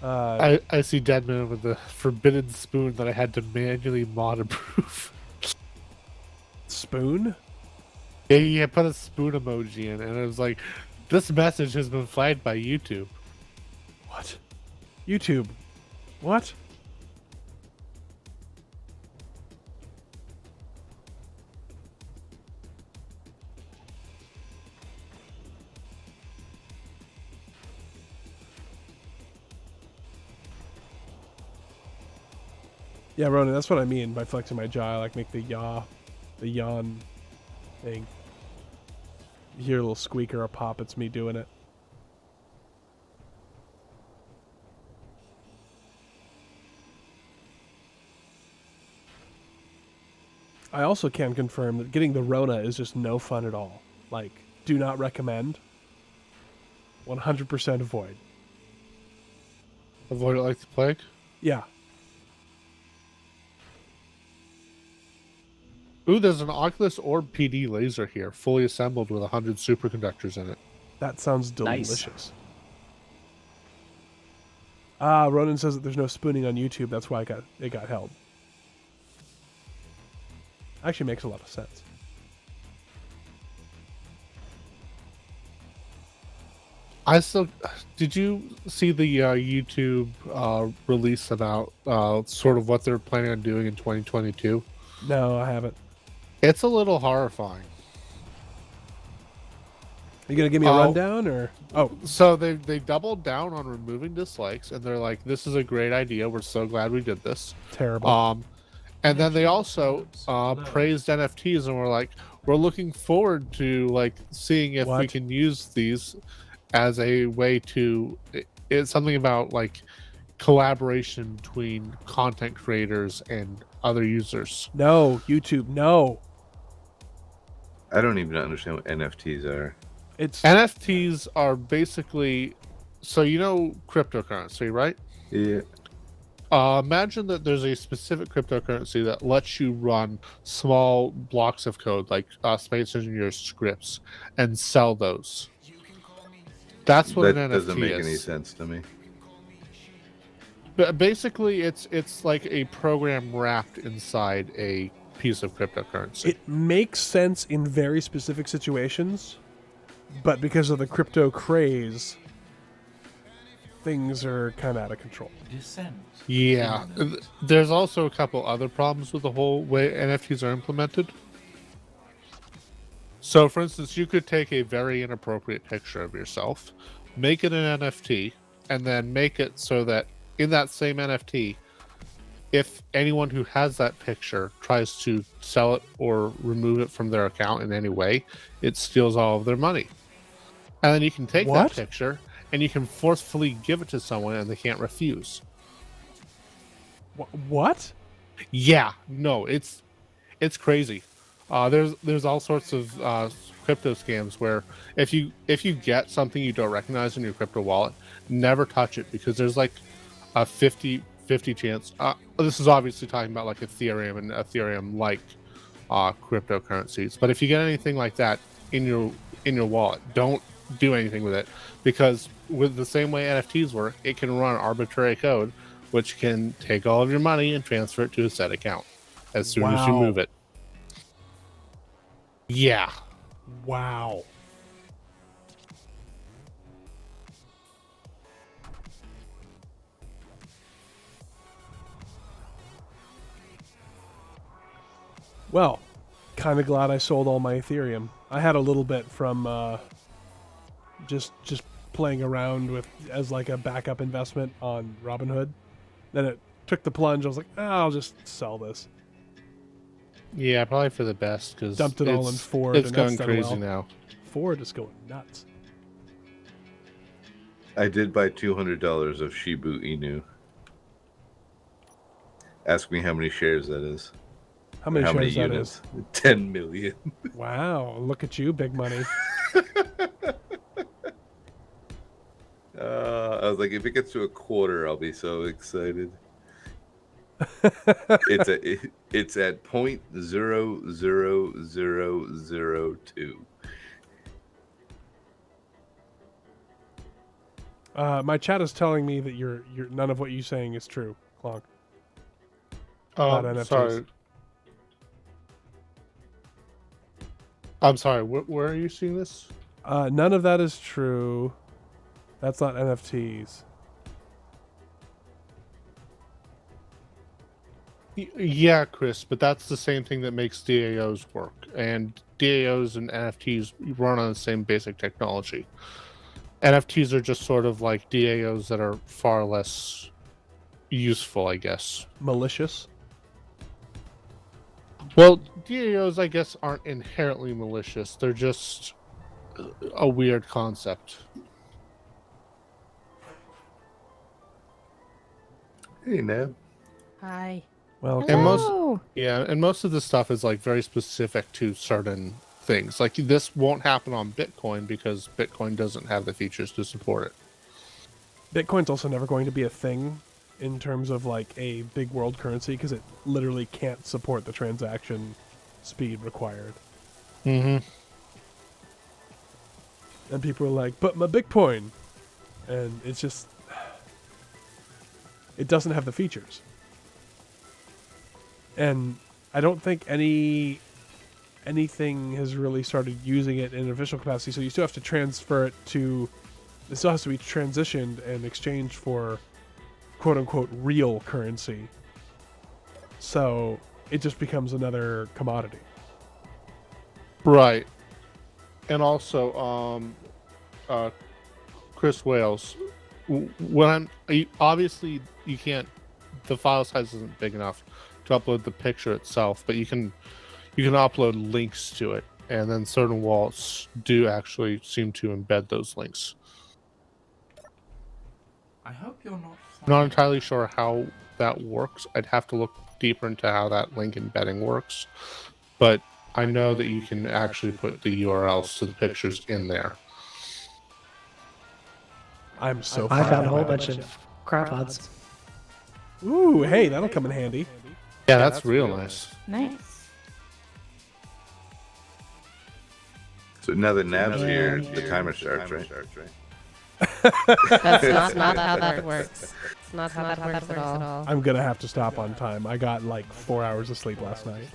Speaker 5: I see Deadman with the forbidden spoon that I had to manually mod approve.
Speaker 1: Spoon?
Speaker 5: Yeah, he put a spoon emoji in, and it was like, this message has been flagged by YouTube.
Speaker 1: What? YouTube. What? Yeah, Ronan, that's what I mean by flexing my jaw. I like make the yawn thing. You hear a little squeak or a pop, it's me doing it. I also can confirm that getting the Rona is just no fun at all. Like, do not recommend. 100% avoid.
Speaker 5: Avoid it like the plague?
Speaker 1: Yeah.
Speaker 5: Ooh, there's an Oculus Orb PD laser here, fully assembled with 100 superconductors in it.
Speaker 1: That sounds
Speaker 4: Nice.
Speaker 1: delicious. Ah, Ronan says that there's no spooning on YouTube. That's why it got held. Actually makes a lot of sense.
Speaker 5: Did you see the YouTube release about sort of what they're planning on doing in 2022?
Speaker 1: No, I haven't.
Speaker 5: It's a little horrifying.
Speaker 1: Are you going to give me a rundown or? Oh,
Speaker 5: So they doubled down on removing dislikes, and they're like, this is a great idea. We're so glad we did this.
Speaker 1: terrible.
Speaker 5: And then they also praised NFTs, and were like, we're looking forward to like seeing if we
Speaker 1: What?
Speaker 5: can use these as a way to. It's something about like collaboration between content creators and other users.
Speaker 1: No, YouTube, no.
Speaker 2: I don't even understand what NFTs are.
Speaker 1: It's
Speaker 5: NFTs are basically, so you know cryptocurrency, right?
Speaker 2: Yeah.
Speaker 5: Imagine that there's a specific cryptocurrency that lets you run small blocks of code, like Space Engineer scripts, and sell those. That's what
Speaker 2: That
Speaker 5: an NFT
Speaker 2: doesn't make
Speaker 5: is.
Speaker 2: any sense to me.
Speaker 5: But basically, it's like a program wrapped inside a piece of cryptocurrency.
Speaker 1: it makes sense in very specific situations, but because of the crypto craze, things are kind of out of control.
Speaker 7: Descent.
Speaker 5: Yeah.
Speaker 7: Imminent.
Speaker 5: There's also a couple other problems with the whole way NFTs are implemented. So, for instance, you could take a very inappropriate picture of yourself, make it an NFT, and then make it so that in that same NFT, if anyone who has that picture tries to sell it or remove it from their account in any way, it steals all of their money. And then you can take
Speaker 1: What?
Speaker 5: that picture and you can forcefully give it to someone and they can't refuse.
Speaker 1: What?
Speaker 5: Yeah, no, it's crazy. There's all sorts of crypto scams where if you get something you don't recognize in your crypto wallet, never touch it because there's like a 50 chance. This is obviously talking about like Ethereum and Ethereum like cryptocurrencies. But if you get anything like that in your wallet, don't do anything with it because with the same way NFTs work, it can run arbitrary code which can take all of your money and transfer it to a set account as soon as you
Speaker 1: Wow.
Speaker 5: move it. Yeah.
Speaker 1: Wow. Well, kind of glad I sold all my Ethereum. I had a little bit from just playing around with as like a backup investment on Robinhood. Then it took the plunge. I was like, I'll just sell this.
Speaker 5: Yeah, probably for the best because
Speaker 1: Dumped it all in Ford.
Speaker 5: It's
Speaker 1: and
Speaker 5: going
Speaker 1: that's done
Speaker 5: crazy
Speaker 1: well.
Speaker 5: now.
Speaker 1: Ford is going nuts.
Speaker 2: I did buy $200 of Shibu Inu. Ask me how many shares that is.
Speaker 1: How many
Speaker 2: How many
Speaker 1: shares that
Speaker 2: units? 10 million.
Speaker 1: is? Wow, look at you, big money.
Speaker 2: I was like, if it gets to a quarter, I'll be so excited. It's at 0.00002.
Speaker 1: My chat is telling me that you're none of what you're saying is true, Clonk. About NFTs.
Speaker 5: Sorry. I'm sorry. Where are you seeing this?
Speaker 1: None of that is true. That's not NFTs.
Speaker 5: Yeah, Chris, but that's the same thing that makes DAOs work. And DAOs and NFTs run on the same basic technology. NFTs are just sort of like DAOs that are far less useful, I guess.
Speaker 1: Malicious.
Speaker 5: Well, DAOs, I guess, aren't inherently malicious. They're just a weird concept.
Speaker 2: Hey, Neb.
Speaker 9: Hi.
Speaker 1: Well,
Speaker 5: And
Speaker 3: Hello.
Speaker 5: most of the stuff is like very specific to certain things. Like this won't happen on Bitcoin because Bitcoin doesn't have the features to support it.
Speaker 1: Bitcoin's also never going to be a thing in terms of like a big world currency because it literally can't support the transaction speed required.
Speaker 5: Mm-hmm.
Speaker 1: And people are like, but my Bitcoin. And it's just, it doesn't have the features. And I don't think anything has really started using it in an official capacity, so you still have to transfer it to, it still has to be transitioned and exchanged for quote-unquote real currency. So it just becomes another commodity.
Speaker 5: Right. And also, Chris Wales, obviously you can't, the file size isn't big enough to upload the picture itself, but you can upload links to it, and then certain wallets do actually seem to embed those links.
Speaker 7: I hope you're not.
Speaker 5: I'm not entirely sure how that works. I'd have to look deeper into how that link embedding works, but I know that you can actually put the URLs to the pictures in there.
Speaker 1: I'm so
Speaker 4: I
Speaker 1: far
Speaker 4: found a whole
Speaker 1: behind.
Speaker 4: bunch of crowd pods.
Speaker 1: Ooh, hey, that'll come in handy.
Speaker 5: Yeah, that's real nice.
Speaker 3: Nice.
Speaker 2: So now that Nab's
Speaker 4: Yeah.
Speaker 2: here, the timer starts, right?
Speaker 9: That's not how that works. It's not how that works at all.
Speaker 1: I'm gonna have to stop on time. I got like 4 hours of sleep last night.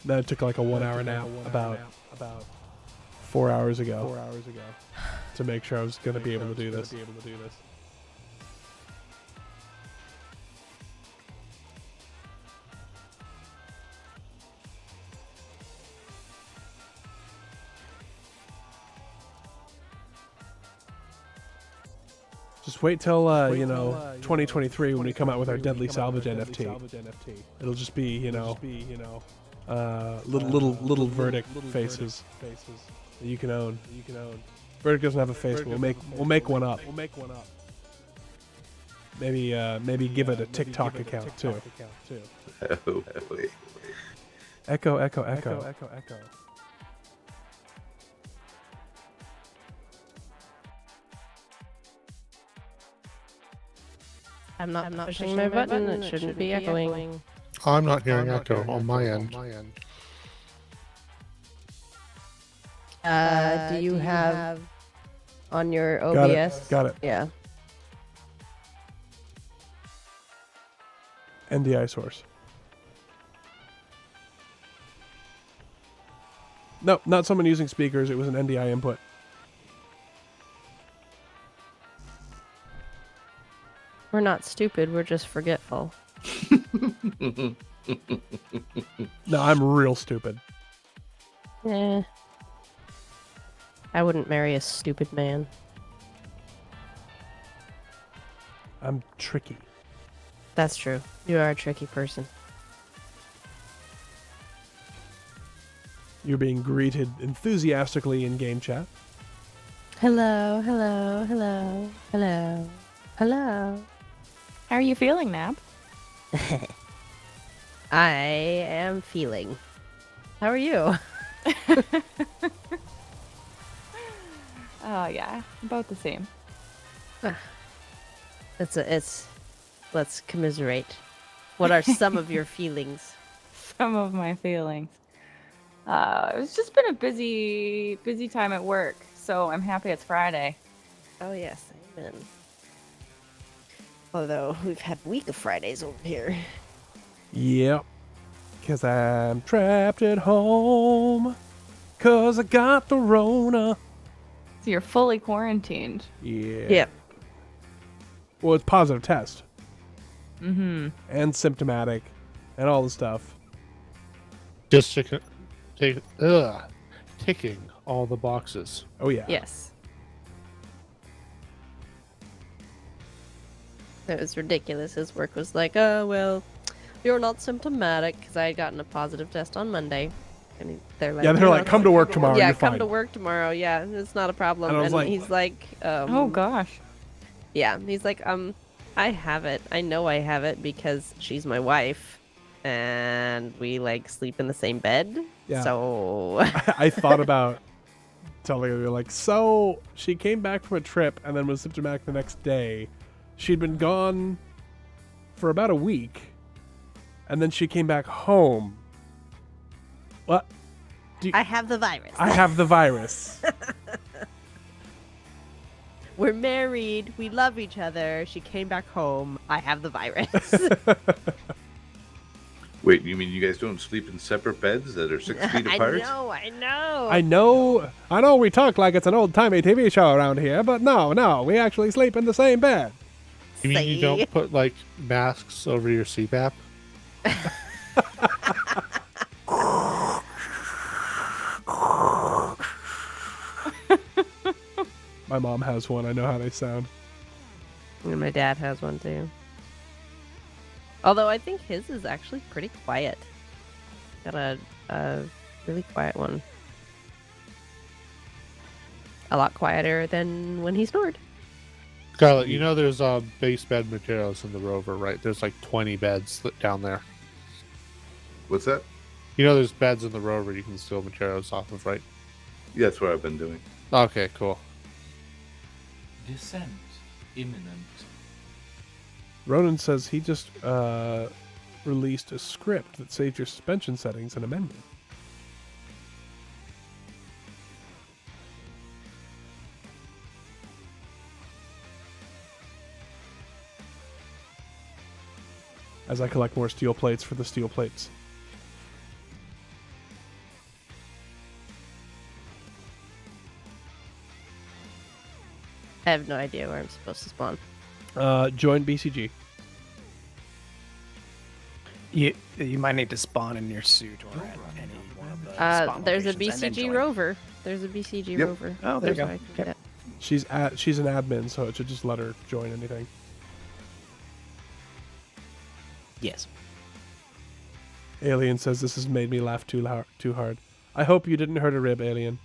Speaker 1: Then I took like a 1 hour nap about 4 hours ago to make sure I was gonna be able to do this. Just wait till 2023 when we come out with our deadly salvage NFT. It'll just be little verdict faces that you can own. Verdict doesn't have a face, but we'll make one up. Maybe give it a TikTok account too.
Speaker 2: Oh, wait.
Speaker 1: Echo.
Speaker 9: I'm not pushing my button. It shouldn't be echoing.
Speaker 5: I'm not hearing echo on my end.
Speaker 9: Do you have on your
Speaker 1: Got
Speaker 9: OBS?
Speaker 1: Got it.
Speaker 9: Yeah.
Speaker 1: NDI source. No, not someone using speakers. It was an NDI input.
Speaker 9: We're not stupid. We're just forgetful.
Speaker 1: No, I'm real stupid.
Speaker 9: Eh. I wouldn't marry a stupid man.
Speaker 1: I'm tricky.
Speaker 9: That's true. You are a tricky person.
Speaker 1: You're being greeted enthusiastically in game chat.
Speaker 9: Hello, hello, hello, hello, hello.
Speaker 3: How are you feeling, Nab?
Speaker 9: I am feeling. How are you?
Speaker 3: Oh yeah, about the same.
Speaker 9: Let's commiserate. What are some of your feelings?
Speaker 3: Some of my feelings. It's just been a busy time at work, so I'm happy it's Friday.
Speaker 9: Oh yes, amen. Although we've had week of Fridays over here.
Speaker 1: Yep. Because I'm trapped at home. Because I got the Rona.
Speaker 3: So you're fully quarantined.
Speaker 1: Yeah.
Speaker 9: Yep.
Speaker 1: Well, it's positive test.
Speaker 3: Mm-hmm.
Speaker 1: And symptomatic. And all the stuff.
Speaker 5: Just ticking all the boxes.
Speaker 1: Oh, yeah.
Speaker 9: Yes. It was ridiculous. His work was like, oh, well, you're not symptomatic, because I had gotten a positive test on Monday. And they're like,
Speaker 1: Yeah, they're
Speaker 9: "You're
Speaker 1: like,
Speaker 9: not
Speaker 1: come to work tomorrow.
Speaker 9: Yeah,
Speaker 1: You're
Speaker 9: come
Speaker 1: fine.
Speaker 9: to work tomorrow. Yeah, it's not a problem.
Speaker 1: And I was like-
Speaker 9: he's like,
Speaker 3: Oh gosh.
Speaker 9: yeah, he's like, I have it. I know I have it because she's my wife, and we like sleep in the same bed.
Speaker 1: Yeah.
Speaker 9: So
Speaker 1: I thought about telling her, like, so she came back from a trip and then was symptomatic the next day. She'd been gone for about a week. And then she came back home. What?
Speaker 9: I have the virus.
Speaker 1: I have the virus.
Speaker 9: We're married. We love each other. She came back home. I have the virus.
Speaker 2: Wait, you mean you guys don't sleep in separate beds that are 6 feet apart?
Speaker 9: I know.
Speaker 1: I know we talk like it's an old-timey TV show around here, but no, we actually sleep in the same bed.
Speaker 5: You mean you don't put like masks over your CPAP?
Speaker 1: My mom has one. I know how they sound.
Speaker 9: And my dad has one too. Although I think his is actually pretty quiet. Got a really quiet one. A lot quieter than when he snored.
Speaker 5: Scarlett, you know there's base bed materials in the Rover, right? There's like 20 beds down there.
Speaker 2: What's that?
Speaker 5: You know there's beds in the Rover you can steal materials off of, right?
Speaker 2: Yeah, that's what I've been doing.
Speaker 5: Okay, cool.
Speaker 7: Descent imminent.
Speaker 1: Ronan says he just released a script that saved your suspension settings in a menu. As I collect more steel plates for the steel plates.
Speaker 9: I have no idea where I'm supposed to spawn.
Speaker 1: Join BCG.
Speaker 4: You might need to spawn in your suit or at any one of the spawn
Speaker 9: There's a
Speaker 4: locations and then
Speaker 9: BCG
Speaker 4: join.
Speaker 9: Rover. There's a BCG
Speaker 2: Yep.
Speaker 9: Rover.
Speaker 4: Oh, there you
Speaker 9: There's
Speaker 4: go.
Speaker 9: where I can
Speaker 4: Okay.
Speaker 9: get-
Speaker 1: She's an admin, so it should just let her join anything.
Speaker 4: Yes.
Speaker 1: Alien says this has made me laugh too hard. I hope you didn't hurt a rib, Alien.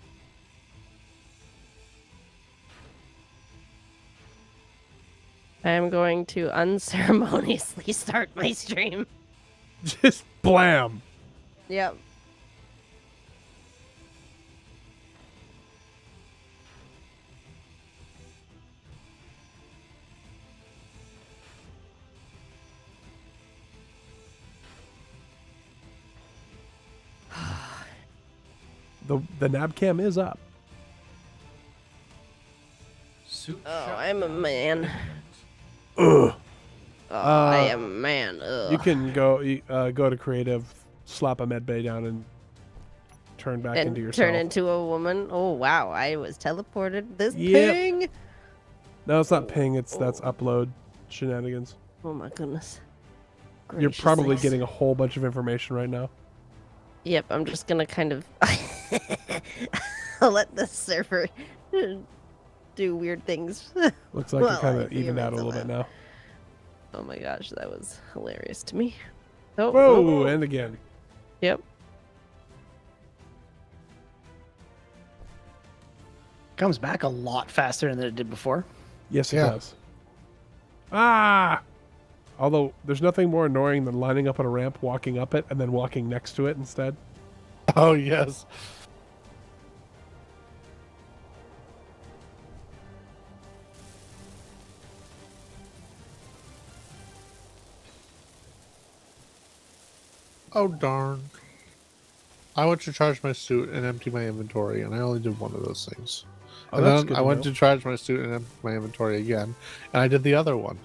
Speaker 9: I am going to unceremoniously start my stream.
Speaker 1: Just blam.
Speaker 9: Yep.
Speaker 1: The nav cam is up.
Speaker 7: Suit
Speaker 9: Oh,
Speaker 7: shut
Speaker 9: I'm a
Speaker 7: down
Speaker 9: man.
Speaker 7: imminent.
Speaker 1: Ugh.
Speaker 9: Oh, I am a man. Ugh.
Speaker 1: You can go to creative, slap a med bay down, and turn back into
Speaker 9: and
Speaker 1: yourself.
Speaker 9: turn into a woman. Oh wow, I was teleported. This
Speaker 1: Yep.
Speaker 9: ping.
Speaker 1: No, it's not ping. That's upload shenanigans.
Speaker 9: Oh my goodness.
Speaker 1: You're probably
Speaker 9: Graciously.
Speaker 1: getting a whole bunch of information right now.
Speaker 9: Yep, I'm just gonna kind of I'll let the server do weird things.
Speaker 1: Looks like
Speaker 9: Well,
Speaker 1: it kind
Speaker 9: I
Speaker 1: of
Speaker 9: think it
Speaker 1: evened out a
Speaker 9: makes
Speaker 1: little
Speaker 9: it
Speaker 1: bit now.
Speaker 9: Oh my gosh, that was hilarious to me. Oh,
Speaker 1: Whoa,
Speaker 9: oh.
Speaker 1: and again.
Speaker 9: Yep.
Speaker 4: Comes back a lot faster than it did before.
Speaker 1: Yes, it
Speaker 5: Yeah.
Speaker 1: does. Ah! Although, there's nothing more annoying than lining up on a ramp, walking up it, and then walking next to it instead.
Speaker 5: Oh, yes. Oh, darn. I went to charge my suit and empty my inventory, and I only did one of those things.
Speaker 1: Oh,
Speaker 5: And
Speaker 1: that's
Speaker 5: then
Speaker 1: good
Speaker 5: I
Speaker 1: to
Speaker 5: went
Speaker 1: know.
Speaker 5: to charge my suit and empty my inventory again, and I did the other one.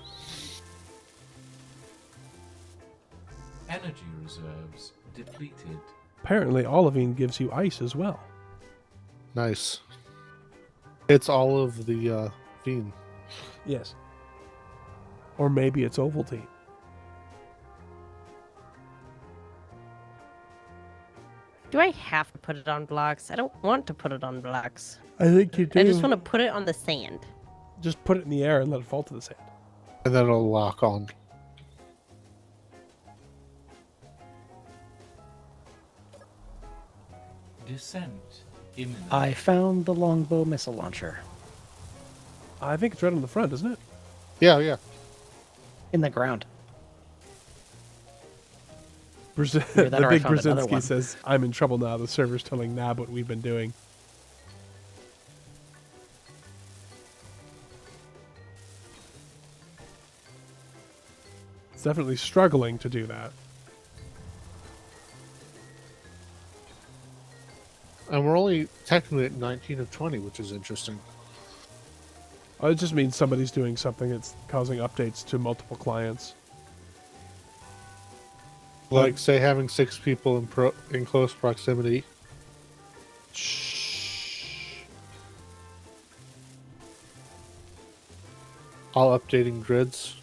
Speaker 7: Energy reserves depleted.
Speaker 1: Apparently, olivine gives you ice as well.
Speaker 5: Nice. It's all of the fiend.
Speaker 1: Yes. Or maybe it's Ovaltine.
Speaker 9: Do I have to put it on blocks? I don't want to put it on blocks.
Speaker 1: I think you do.
Speaker 9: I just want to put it on the sand.
Speaker 1: Just put it in the air and let it fall to the sand.
Speaker 5: And then it'll lock on.
Speaker 7: Descent imminent.
Speaker 4: I found the longbow missile launcher
Speaker 1: I think it's right on the front, isn't it?
Speaker 5: Yeah, yeah.
Speaker 4: in the ground.
Speaker 1: Either
Speaker 4: Either that
Speaker 1: the
Speaker 4: or I
Speaker 1: big
Speaker 4: found another
Speaker 1: Brzezinski
Speaker 4: one.
Speaker 1: says, I'm in trouble now. The server's telling Nab what we've been doing. It's definitely struggling to do that.
Speaker 5: And we're only technically at 19 of 20, which is interesting.
Speaker 1: It just means somebody's doing something that's causing updates to multiple clients.
Speaker 5: Like, say, having 6 people in close proximity.
Speaker 1: Shh.
Speaker 5: All updating grids.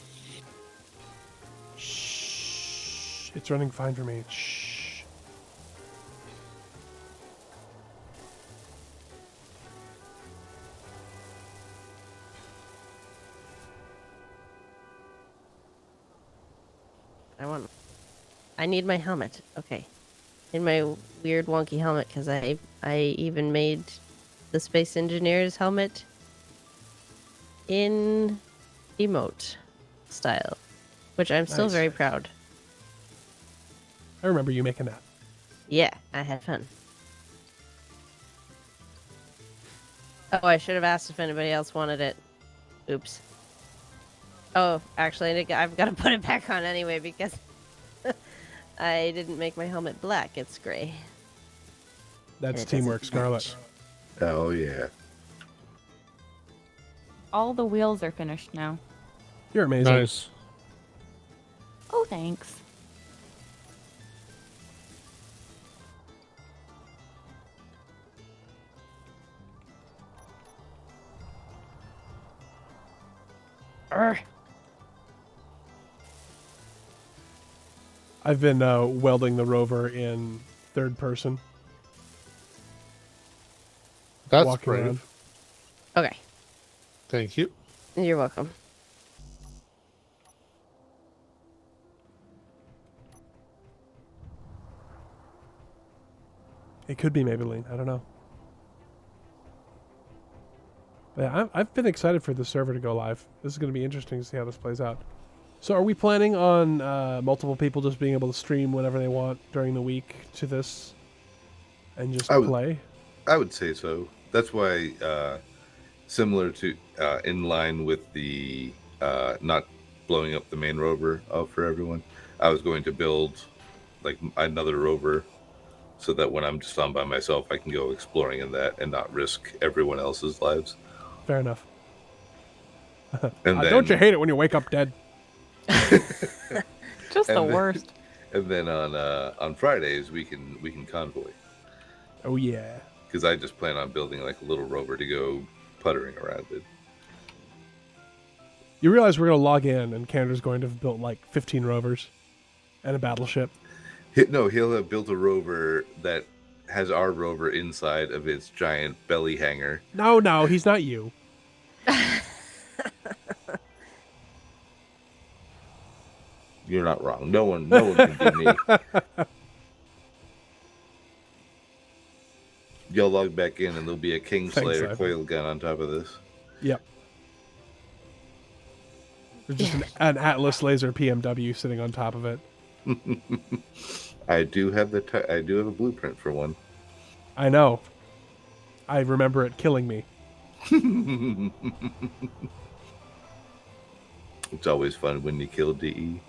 Speaker 1: Shh. It's running fine for me. Shh.
Speaker 9: I need my helmet. Okay. In my weird wonky helmet, because I even made the Space Engineer's helmet in emote style, which I'm still
Speaker 1: Nice.
Speaker 9: very proud.
Speaker 1: I remember you making that.
Speaker 9: Yeah, I had fun. Oh, I should have asked if anybody else wanted it. Oops. Oh, actually, I've got to put it back on anyway because I didn't make my helmet black. It's gray.
Speaker 1: That's
Speaker 9: It doesn't
Speaker 1: teamwork, Scarlet.
Speaker 9: match.
Speaker 2: Oh yeah.
Speaker 3: All the wheels are finished now.
Speaker 1: You're amazing.
Speaker 5: Nice.
Speaker 3: Oh, thanks.
Speaker 1: I've been welding the rover in third person.
Speaker 5: That's
Speaker 1: walking
Speaker 5: brave.
Speaker 1: around.
Speaker 9: Okay.
Speaker 5: Thank you.
Speaker 9: You're welcome.
Speaker 1: It could be Maybelline. I don't know. But yeah, I've been excited for the server to go live. This is going to be interesting to see how this plays out. So are we planning on multiple people just being able to stream whenever they want during the week to this and just play?
Speaker 2: I would say so. That's why, similar to, in line with the not blowing up the main rover for everyone, I was going to build like another rover so that when I'm just on by myself, I can go exploring in that and not risk everyone else's lives.
Speaker 1: Fair enough.
Speaker 2: And then,
Speaker 1: Don't you hate it when you wake up dead?
Speaker 3: Just the
Speaker 2: And then-
Speaker 3: worst.
Speaker 2: And then on Fridays we can convoy,
Speaker 1: Oh, yeah.
Speaker 2: because I just plan on building like a little rover to go puttering around it.
Speaker 1: You realize we're going to log in and Canada's going to have built like 15 rovers? And a battleship.
Speaker 2: He'll have built a rover that has our rover inside of its giant belly hangar.
Speaker 1: No, he's not you.
Speaker 2: You're not wrong. No one can be me. You'll log back in and there'll be a Kingslayer
Speaker 1: Ivan.
Speaker 2: coil gun on top of this.
Speaker 1: Yep. There's just an Atlas laser PMW sitting on top of it.
Speaker 2: I do have I do have a blueprint for one.
Speaker 1: I know. I remember it killing me.
Speaker 2: It's always fun when you kill DE.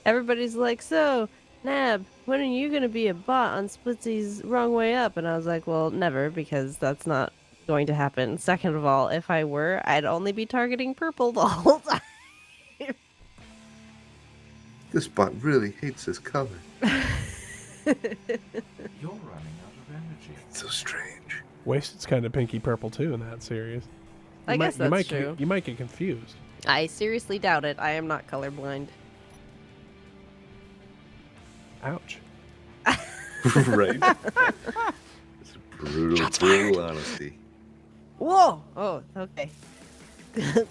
Speaker 9: Everybody's like, so, Nab, when are you going to be a bot on Splitsy's Wrong Way Up? And I was like, well, never, because that's not going to happen. Second of all, if I were, I'd only be targeting purple the whole time.
Speaker 2: This bot really hates this color.
Speaker 7: You're running out of energy.
Speaker 2: So strange.
Speaker 1: Wasted's kind of pinky purple too in that series.
Speaker 9: I guess that's true.
Speaker 1: You might get confused.
Speaker 9: I seriously doubt it. I am not colorblind.
Speaker 1: Ouch.
Speaker 2: Right? It's brutal honesty.
Speaker 9: Whoa! Oh, okay.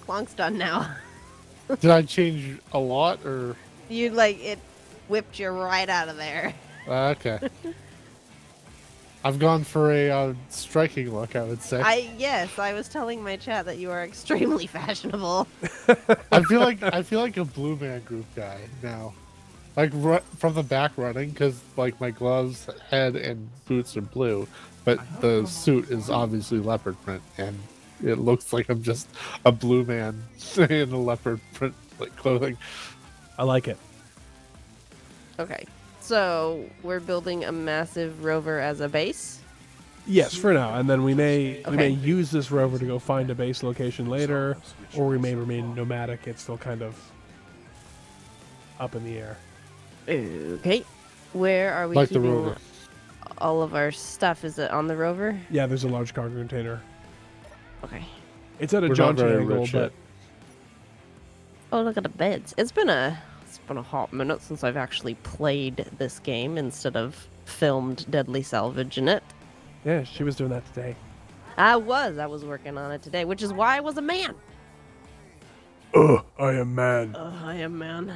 Speaker 9: Clonk's done now.
Speaker 5: Did I change a lot or?
Speaker 9: You, like, it whipped you right out of there.
Speaker 5: Okay. I've gone for a striking look, I would say.
Speaker 9: Yes, I was telling my chat that you are extremely fashionable.
Speaker 5: I feel like a blue man group guy now. Like from the back running, because like my gloves, head, and boots are blue, but the suit is obviously leopard print, and it looks like I'm just a blue man in a leopard print like clothing.
Speaker 1: I like it.
Speaker 9: Okay, so we're building a massive rover as a base.
Speaker 1: Yes, for now, and then we may
Speaker 9: Okay.
Speaker 1: use this rover to go find a base location later, or we may remain nomadic. It's still kind of up in the air.
Speaker 9: Okay, where are we
Speaker 5: Like the
Speaker 9: keeping
Speaker 5: rover.
Speaker 9: all of our stuff? Is it on the rover?
Speaker 1: Yeah, there's a large cargo container.
Speaker 9: Okay.
Speaker 1: It's at a
Speaker 5: We're not
Speaker 1: jaunty
Speaker 5: very
Speaker 1: angle,
Speaker 5: rich
Speaker 1: but
Speaker 5: yet.
Speaker 9: Oh, look at the beds. It's been a hot minute since I've actually played this game instead of filmed Deadly Salvage in it.
Speaker 1: yeah, she was doing that today.
Speaker 9: I was working on it today, which is why I was a man.
Speaker 1: Ugh, I am man.
Speaker 9: I am man.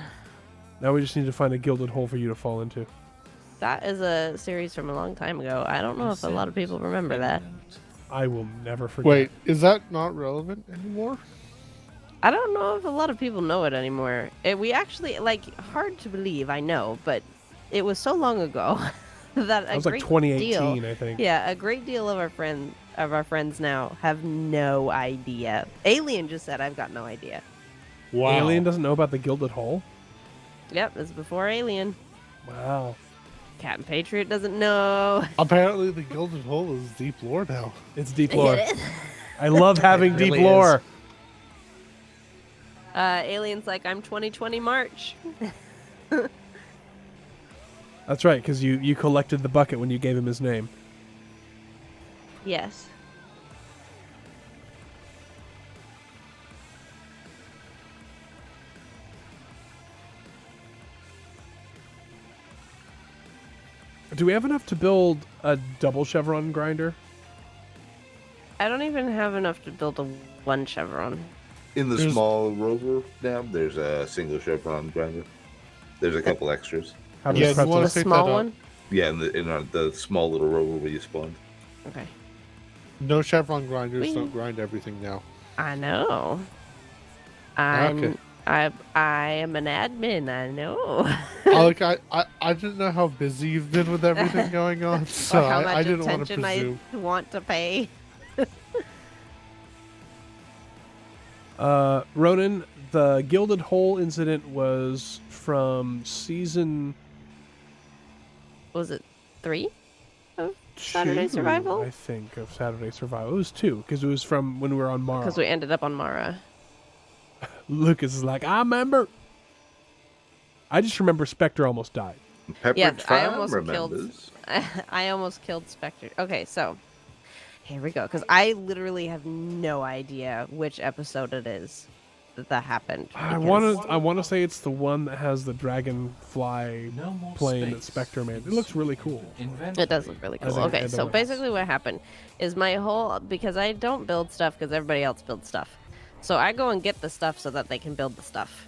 Speaker 1: Now we just need to find a gilded hole for you to fall into.
Speaker 9: That is a series from a long time ago. I don't know if a lot of people remember that.
Speaker 1: I will never forget.
Speaker 5: Wait, is that not relevant anymore?
Speaker 9: I don't know if a lot of people know it anymore. We actually, like, hard to believe, I know, but it was so long ago that
Speaker 1: That was like 2018, I think.
Speaker 9: Yeah, a great deal of our friends now have no idea. Alien just said, I've got no idea.
Speaker 5: Wow.
Speaker 1: Alien doesn't know about the gilded hole?
Speaker 9: Yep, this is before Alien.
Speaker 1: Wow.
Speaker 9: Captain Patriot doesn't know.
Speaker 5: Apparently, the Gilded Hole is deep lore now.
Speaker 1: It's deep lore.
Speaker 9: Get it?
Speaker 1: I love having deep
Speaker 4: really
Speaker 1: lore.
Speaker 9: Alien's like, I'm 2020 March.
Speaker 1: That's right, because you collected the bucket when you gave him his name.
Speaker 9: Yes.
Speaker 1: Do we have enough to build a double chevron grinder?
Speaker 9: I don't even have enough to build a one chevron.
Speaker 2: In the
Speaker 5: There's-
Speaker 2: small rover now, there's a single chevron grinder. There's a couple extras.
Speaker 1: How does
Speaker 5: Yeah,
Speaker 1: pretzel-
Speaker 5: wanna
Speaker 9: The
Speaker 5: pick
Speaker 9: small
Speaker 5: that up?
Speaker 9: one?
Speaker 2: Yeah, in the small little rover where you spawned.
Speaker 9: Okay.
Speaker 5: No chevron grinders
Speaker 9: Whee!
Speaker 5: don't grind everything now.
Speaker 9: I know.
Speaker 5: Okay.
Speaker 9: I am an admin, I know.
Speaker 5: I didn't know how busy you've been with everything going on, so
Speaker 9: or how much
Speaker 5: I didn't want to
Speaker 9: attention
Speaker 5: presume.
Speaker 9: I want to pay.
Speaker 1: Ronan, the gilded hole incident was from season
Speaker 9: Was it 3 of Saturday
Speaker 1: 2,
Speaker 9: Survival?
Speaker 1: I think, of Saturday Survival. It was 2, because it was from when we were on Mara.
Speaker 9: Because we ended up on Mara.
Speaker 1: Lucas is like, I remember. I just remember Spectre almost died.
Speaker 2: Pepperidge
Speaker 9: Yes, I
Speaker 2: Farm
Speaker 9: almost
Speaker 2: remembers.
Speaker 9: I almost killed Spectre. Okay, so here we go. Because I literally have no idea which episode it is. that happened.
Speaker 1: I
Speaker 9: because-
Speaker 1: want to say it's the one that has the dragonfly
Speaker 7: No more
Speaker 1: plane
Speaker 7: space
Speaker 1: that Spectre made.
Speaker 7: in
Speaker 1: It looks
Speaker 7: suit
Speaker 1: really cool.
Speaker 7: inventory.
Speaker 9: It does look really cool.
Speaker 1: think
Speaker 9: Okay,
Speaker 1: it
Speaker 9: so
Speaker 1: does.
Speaker 9: basically what happened is my whole, because I don't build stuff because everybody else builds stuff. So I go and get the stuff so that they can build the stuff.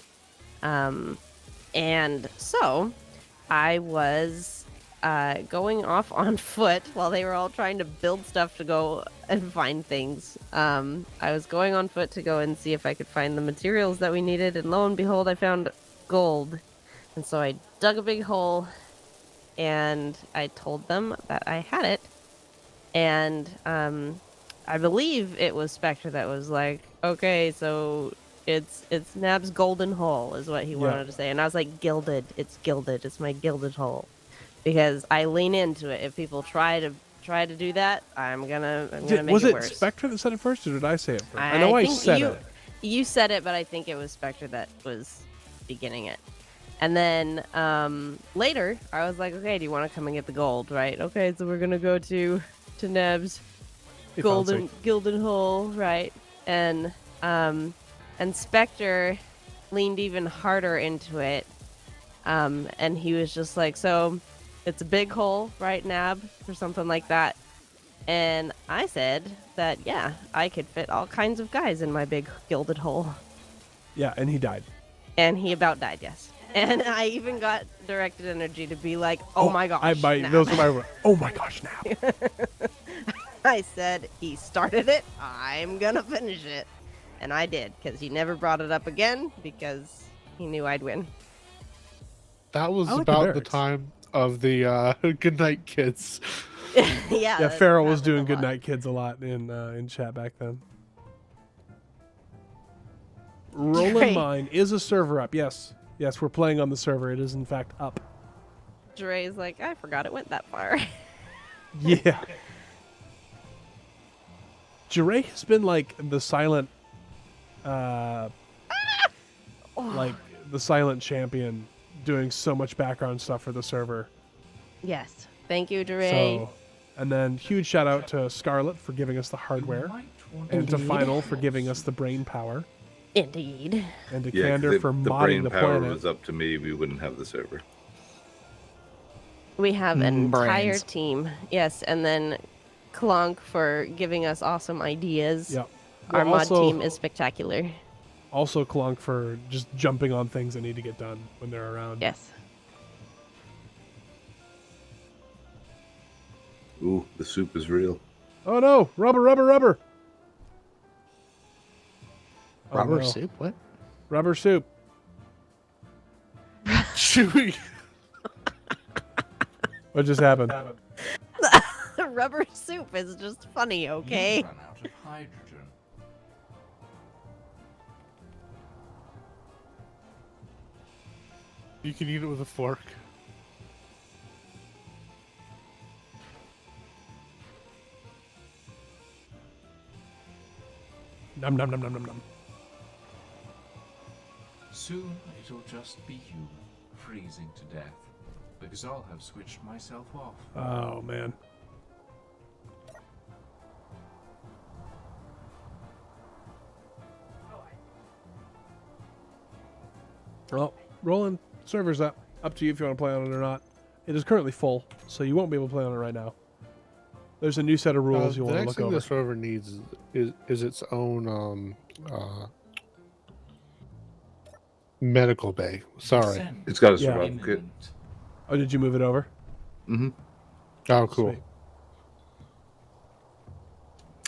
Speaker 9: And so I was going off on foot while they were all trying to build stuff to go and find things. I was going on foot to go and see if I could find the materials that we needed, and lo and behold, I found gold. And so I dug a big hole, and I told them that I had it. And I believe it was Spectre that was like, okay, so it's Nab's golden hole is what he wanted to say. And I was like, gilded. It's gilded. It's my gilded hole. Because I lean into it. If people try to do that, I'm gonna make
Speaker 1: Was
Speaker 9: it
Speaker 1: it
Speaker 9: worse.
Speaker 1: Spectre that said it first, or did I say it first? I know I
Speaker 9: think
Speaker 1: said
Speaker 9: you,
Speaker 1: it.
Speaker 9: You said it, but I think it was Spectre that was beginning it. And then later, I was like, okay, do you want to come and get the gold, right? Okay, so we're gonna go to Neb's
Speaker 1: He fancy.
Speaker 9: golden hole, right? And Spectre leaned even harder into it, and he was just like, so it's a big hole, right, Nab, or something like that. And I said that, yeah, I could fit all kinds of guys in my big gilded hole.
Speaker 1: Yeah, and he died.
Speaker 9: And he about died, yes. And I even got directed energy to be like, oh my gosh. Nab.
Speaker 1: Those are my words. Oh my gosh, now.
Speaker 9: I said, he started it, I'm gonna finish it. And I did, because he never brought it up again, because he knew I'd win.
Speaker 5: That was
Speaker 1: I like the
Speaker 5: about the
Speaker 1: barracks.
Speaker 5: time of the Good Night Kids.
Speaker 9: Yeah,
Speaker 1: Yeah, Farrell was
Speaker 9: happened
Speaker 1: doing
Speaker 9: a
Speaker 1: Good
Speaker 9: lot.
Speaker 1: Night Kids a lot in chat back then. Roland
Speaker 9: Right.
Speaker 1: Mine is a server up. Yes. Yes, we're playing on the server. It is, in fact, up.
Speaker 9: Dre's like, I forgot it went that far.
Speaker 1: Yeah. Jure has been like the silent, like the silent champion, doing so much background stuff for the server.
Speaker 9: Yes. Thank you, Dre.
Speaker 1: So, and then huge shout out to Scarlet for giving us the
Speaker 7: You
Speaker 1: hardware,
Speaker 7: might want
Speaker 1: and to
Speaker 9: Indeed.
Speaker 1: Final for giving us the brain power,
Speaker 9: Indeed.
Speaker 1: and to
Speaker 2: Yeah, 'cause
Speaker 1: Candor
Speaker 2: if
Speaker 1: for
Speaker 2: the
Speaker 1: modding
Speaker 2: brain
Speaker 1: the
Speaker 2: power
Speaker 1: planet.
Speaker 2: was up to me, we wouldn't have the server.
Speaker 9: We have an entire
Speaker 4: Brains.
Speaker 9: team. Yes, and then Clonk for giving us awesome ideas.
Speaker 1: Yep.
Speaker 9: Our
Speaker 1: Well,
Speaker 9: mod
Speaker 1: also-
Speaker 9: team is spectacular.
Speaker 1: Also, Clonk for just jumping on things that need to get done when they're around.
Speaker 9: Yes.
Speaker 2: Ooh, the soup is real.
Speaker 1: Oh no! Rubber! Oh,
Speaker 4: Rubber
Speaker 1: no.
Speaker 4: soup? What?
Speaker 1: Rubber soup.
Speaker 5: Chewy.
Speaker 1: What just happened?
Speaker 9: Rubber soup is just funny, okay?
Speaker 7: You run out of hydrogen.
Speaker 5: You can eat it with a fork.
Speaker 1: Num num num num num num.
Speaker 7: Soon it'll just be you, freezing to death, because I'll have switched myself off.
Speaker 1: Oh man. Well, Roland, server's up. Up to you if you want to play on it or not. It is currently full, so you won't be able to play on it right now. There's a new set of rules you'll
Speaker 5: The
Speaker 1: want to
Speaker 5: next
Speaker 1: look
Speaker 5: thing
Speaker 1: over.
Speaker 5: this rover needs is its own medical bay. Sorry.
Speaker 7: Descend
Speaker 2: It's got a
Speaker 1: Yeah.
Speaker 2: survival kit.
Speaker 7: imminent.
Speaker 1: Oh, did you move it over?
Speaker 2: Mm-hmm.
Speaker 5: Oh, cool.
Speaker 1: Sweet.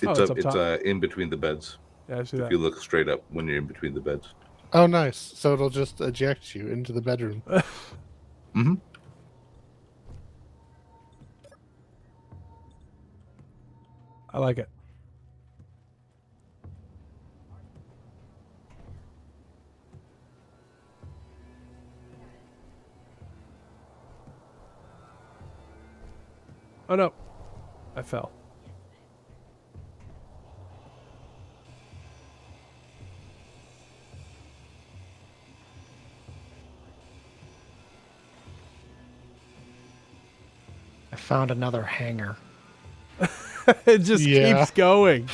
Speaker 2: It's
Speaker 1: it's
Speaker 2: up.
Speaker 1: up
Speaker 2: It's
Speaker 1: top.
Speaker 2: in between the beds.
Speaker 1: Yeah, I see
Speaker 2: If
Speaker 1: that.
Speaker 2: you look straight up when you're in between the beds.
Speaker 5: Oh, nice. So it'll just eject you into the bedroom.
Speaker 2: Mm-hmm.
Speaker 1: I like it. Oh no. I fell.
Speaker 4: I found another hanger.
Speaker 1: It just
Speaker 5: Yeah.
Speaker 1: keeps going.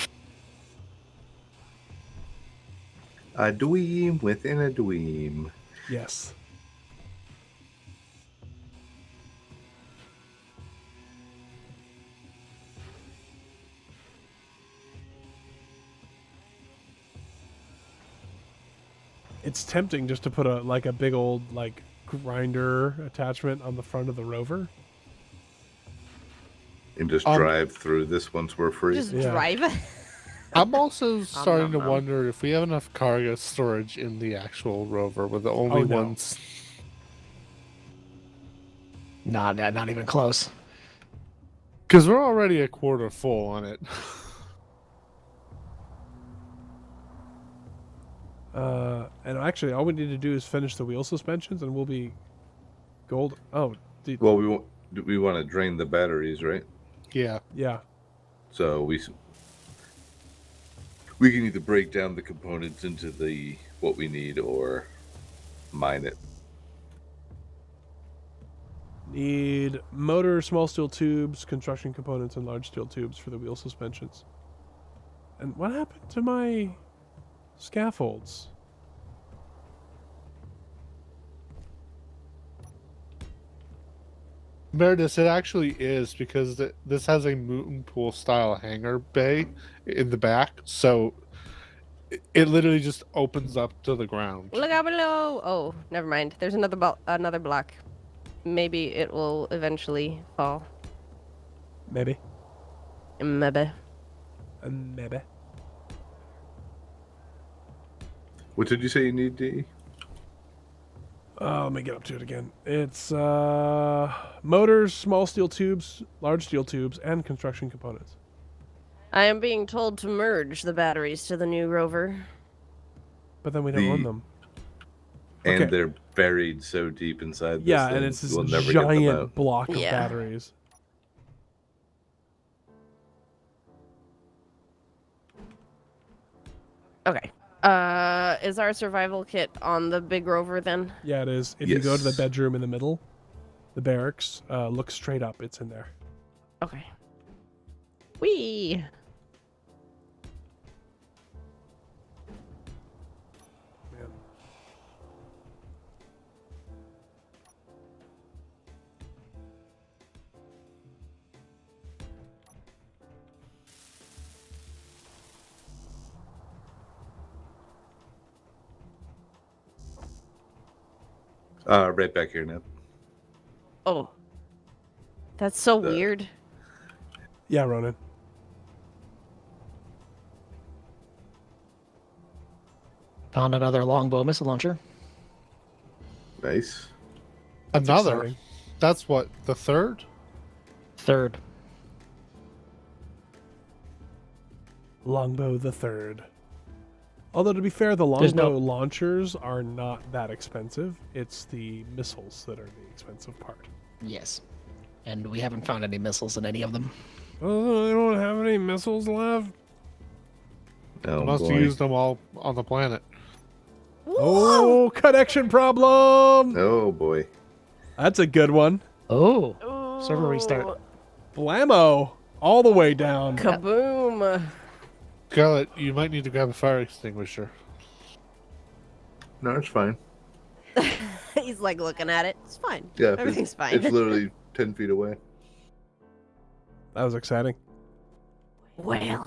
Speaker 2: A dweem within a dweem.
Speaker 1: Yes. It's tempting just to put a big old grinder attachment on the front of the Rover.
Speaker 2: And just
Speaker 5: Um,
Speaker 2: drive through this once we're free.
Speaker 9: Just
Speaker 1: Yeah.
Speaker 9: drive.
Speaker 5: I'm also starting to
Speaker 9: nom.
Speaker 5: wonder if we have enough cargo storage in the actual Rover. We're the only
Speaker 1: Oh, no.
Speaker 5: ones.
Speaker 4: Not even close.
Speaker 5: Because we're already a quarter full on it.
Speaker 1: And actually, all we need to do is finish the wheel suspensions, and we'll be gold. Oh,
Speaker 2: Well, we want to drain the batteries, right?
Speaker 5: Yeah.
Speaker 1: yeah.
Speaker 2: So we can either break down the components into what we need or mine it.
Speaker 1: Need motor, small steel tubes, construction components, and large steel tubes for the wheel suspensions. And what happened to my scaffolds?
Speaker 5: Meredith, it actually is because this has a moon pool style hangar bay in the back, so it literally just opens up to the ground.
Speaker 9: Look out below. Oh, never mind. There's another block. Maybe it will eventually fall.
Speaker 1: Maybe.
Speaker 9: Maybe.
Speaker 1: Maybe.
Speaker 2: What did you say you need, D?
Speaker 1: Let me get up to it again. It's motors, small steel tubes, large steel tubes, and construction components.
Speaker 9: I am being told to merge the batteries to the new Rover.
Speaker 1: But then we don't own them.
Speaker 2: And
Speaker 1: Okay.
Speaker 2: they're buried so deep inside this
Speaker 1: Yeah,
Speaker 2: thing,
Speaker 1: and it's this
Speaker 2: we'll never get them
Speaker 1: giant
Speaker 2: out.
Speaker 1: block of
Speaker 9: Yeah.
Speaker 1: batteries.
Speaker 9: Okay. Is our survival kit on the big Rover then?
Speaker 1: Yeah, it is. If you go to the
Speaker 2: Yes.
Speaker 1: bedroom in the middle, the barracks, look straight up. It's in there.
Speaker 9: Okay. Whee!
Speaker 1: Man.
Speaker 2: Right back here now.
Speaker 9: Oh. That's so
Speaker 2: The-
Speaker 9: weird.
Speaker 1: Yeah, Ronan.
Speaker 4: Found another longbow missile launcher.
Speaker 2: Nice.
Speaker 5: Another?
Speaker 1: exciting.
Speaker 5: That's what, the third?
Speaker 4: Third.
Speaker 1: Longbow the Third. Although, to be fair, the
Speaker 4: There's no-
Speaker 1: longbow launchers are not that expensive. It's the missiles that are the expensive part.
Speaker 4: Yes. And we haven't found any missiles in any of them.
Speaker 1: Oh, they don't have any missiles left?
Speaker 2: Oh,
Speaker 5: Must
Speaker 2: boy.
Speaker 5: have used them all on the planet.
Speaker 1: Oh, connection problem!
Speaker 2: Oh, boy.
Speaker 1: That's a good one.
Speaker 4: Oh.
Speaker 9: Ooh.
Speaker 4: Server restart.
Speaker 1: Blammo! All the way down.
Speaker 9: Kaboom!
Speaker 5: Scarlet, you might need to grab a fire extinguisher.
Speaker 2: No, it's fine.
Speaker 9: He's like looking at it. It's fine.
Speaker 2: Yeah,
Speaker 9: Everything's fine.
Speaker 2: It's literally 10 feet away.
Speaker 1: That was exciting.
Speaker 9: Well.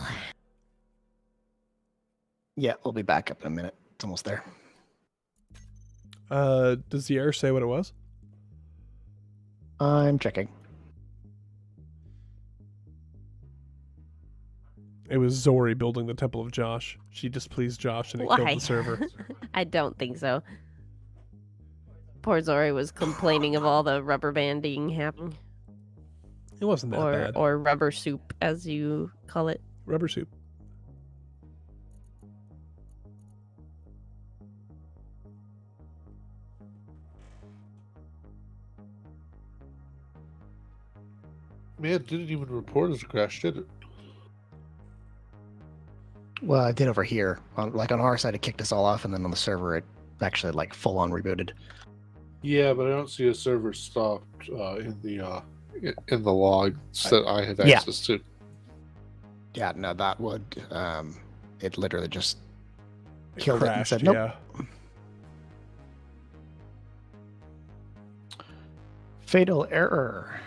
Speaker 4: Yeah, we'll be back up in a minute. It's almost there.
Speaker 1: Does the air say what it was?
Speaker 4: I'm checking.
Speaker 1: It was Zori building the Temple of Josh. She displeased Josh and it killed
Speaker 9: Why?
Speaker 1: the server.
Speaker 9: I don't think so. Poor Zori was complaining of all the rubber banding happening.
Speaker 1: It wasn't that bad.
Speaker 9: Or rubber soup, as you call it.
Speaker 1: Rubber soup.
Speaker 5: Man, it didn't even report as a crash, did it?
Speaker 4: Well, I did over here. On our side, it kicked us all off, and then on the server, it actually full on rebooted.
Speaker 5: Yeah, but I don't see a server stopped in the logs that I have
Speaker 4: Yeah.
Speaker 5: access to.
Speaker 4: Yeah, no, that would it literally just killed it and
Speaker 1: crashed,
Speaker 4: said, nope.
Speaker 1: yeah.
Speaker 4: Fatal error.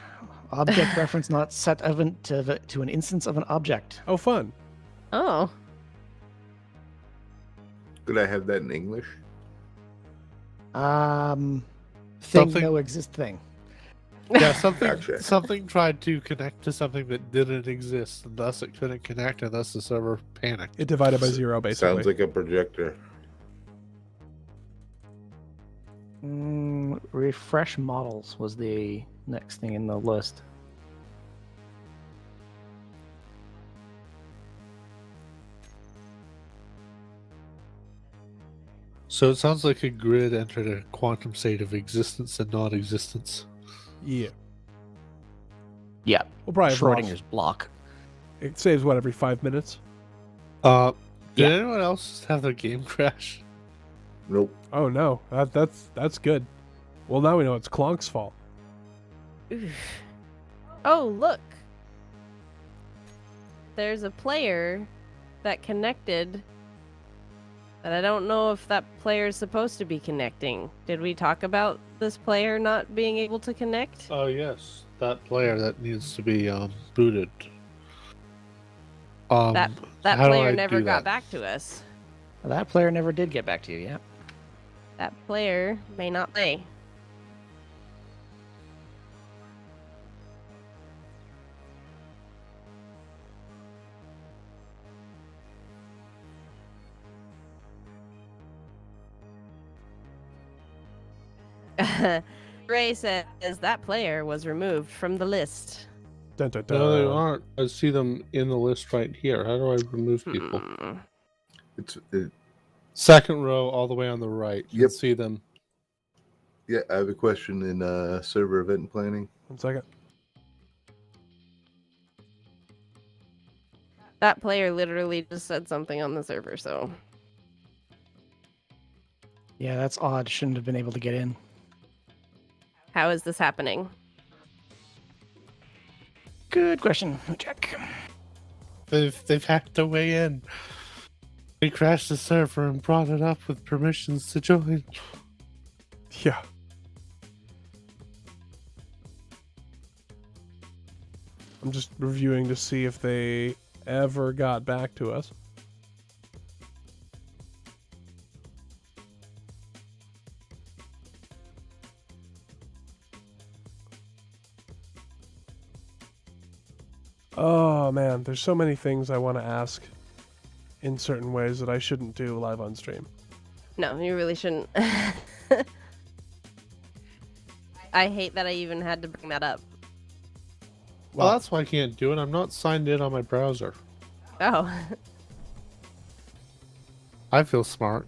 Speaker 4: Object reference not set event to an instance of an object.
Speaker 1: Oh, fun.
Speaker 9: Oh.
Speaker 2: Could I have that in English?
Speaker 4: Thing
Speaker 5: Something-
Speaker 4: no exist thing.
Speaker 5: Yeah, something
Speaker 2: Gotcha.
Speaker 5: something tried to connect to something that didn't exist, and thus it couldn't connect, and thus the server panicked.
Speaker 1: It divided by 0, basically.
Speaker 2: Sounds like a projector.
Speaker 4: Refresh models was the next thing in the list.
Speaker 5: So it sounds like a grid entered a quantum state of existence and non-existence.
Speaker 1: Yeah.
Speaker 4: Yeah.
Speaker 1: We'll probably have lost-
Speaker 4: Schrodinger's block.
Speaker 1: It saves, what, every 5 minutes?
Speaker 5: Did
Speaker 4: Yeah.
Speaker 5: anyone else have their game crash?
Speaker 2: Nope.
Speaker 1: Oh, no. That's good. Well, now we know it's Clonk's fault.
Speaker 9: Oof. Oh, look. There's a player that connected, but I don't know if that player is supposed to be connecting. Did we talk about this player not being able to connect?
Speaker 5: Oh yes, that player that needs to be booted.
Speaker 9: That
Speaker 5: how do
Speaker 9: player
Speaker 5: I
Speaker 9: never
Speaker 5: do
Speaker 9: got
Speaker 5: that?
Speaker 9: back to us.
Speaker 4: That player never did get back to you, yeah.
Speaker 9: That player may not play. Ray says that player was removed from the list.
Speaker 1: Dun, dun, dun.
Speaker 5: No, they aren't. I see them in the list right here. How do I remove people?
Speaker 9: Hmm.
Speaker 2: It,
Speaker 5: Second row, all the way on the right. You
Speaker 2: Yep.
Speaker 5: can see them.
Speaker 2: yeah, I have a question in server event planning.
Speaker 1: 1 second.
Speaker 9: That player literally just said something on the server, so
Speaker 4: Yeah, that's odd. Shouldn't have been able to get in.
Speaker 9: how is this happening?
Speaker 4: Good question. Check.
Speaker 5: They've hacked their way in. They crashed the server and brought it up with permissions to join.
Speaker 1: Yeah. I'm just reviewing to see if they ever got back to us. Oh man, there's so many things I want to ask in certain ways that I shouldn't do live on stream.
Speaker 9: No, you really shouldn't. I hate that I even had to bring that up.
Speaker 5: Well, that's why I can't do it. I'm not signed in on my browser.
Speaker 9: Oh.
Speaker 5: I feel smart.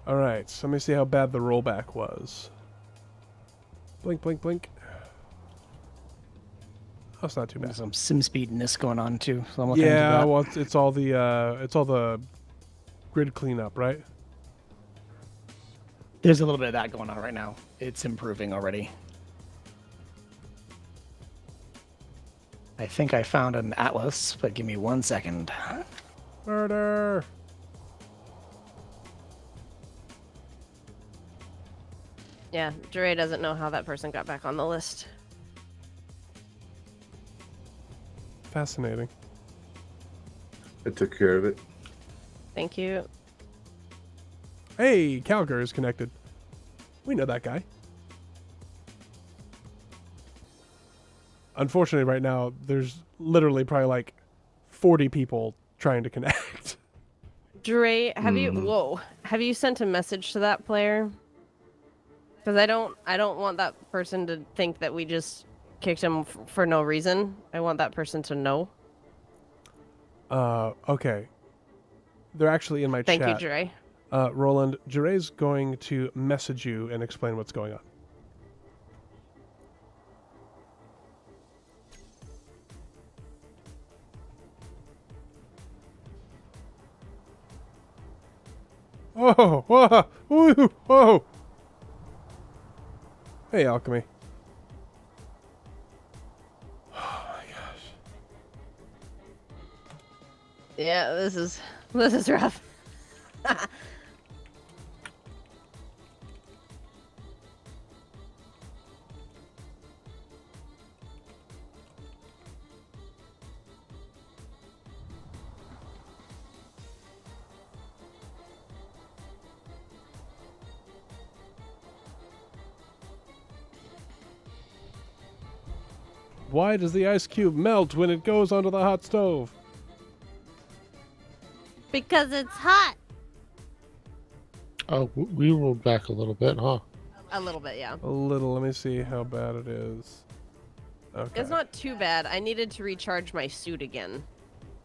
Speaker 1: Alright, so let me see how bad the rollback was. Blink, blink, blink. That's not too bad.
Speaker 4: There's some sim speedness going on too. So I'm looking into
Speaker 1: Yeah,
Speaker 4: that.
Speaker 1: well, it's all the grid cleanup, right?
Speaker 4: There's a little bit of that going on right now. It's improving already. I think I found an atlas, but give me 1 second.
Speaker 1: Murder.
Speaker 9: Yeah, Dre doesn't know how that person got back on the list.
Speaker 1: Fascinating.
Speaker 2: I took care of it.
Speaker 9: Thank you.
Speaker 1: Hey, Calgar is connected. We know that guy. Unfortunately, right now, there's literally probably like 40 people trying to connect.
Speaker 9: Dre, have you sent a message to that player? Because I don't want that person to think that we just kicked him for no reason. I want that person to know.
Speaker 1: Okay. They're actually in my
Speaker 9: Thank you,
Speaker 1: chat.
Speaker 9: Dre.
Speaker 1: Roland, Jere's going to message you and explain what's going on. Oh, whoa, woo, whoa. Hey, Alchemy. Oh my gosh.
Speaker 9: Yeah, this is rough.
Speaker 1: Why does the ice cube melt when it goes onto the hot stove?
Speaker 9: Because it's hot.
Speaker 5: Oh, we rolled back a little bit, huh?
Speaker 9: A little bit, yeah.
Speaker 1: A little. Let me see how bad it is. Okay.
Speaker 9: It's not too bad. I needed to recharge my suit again.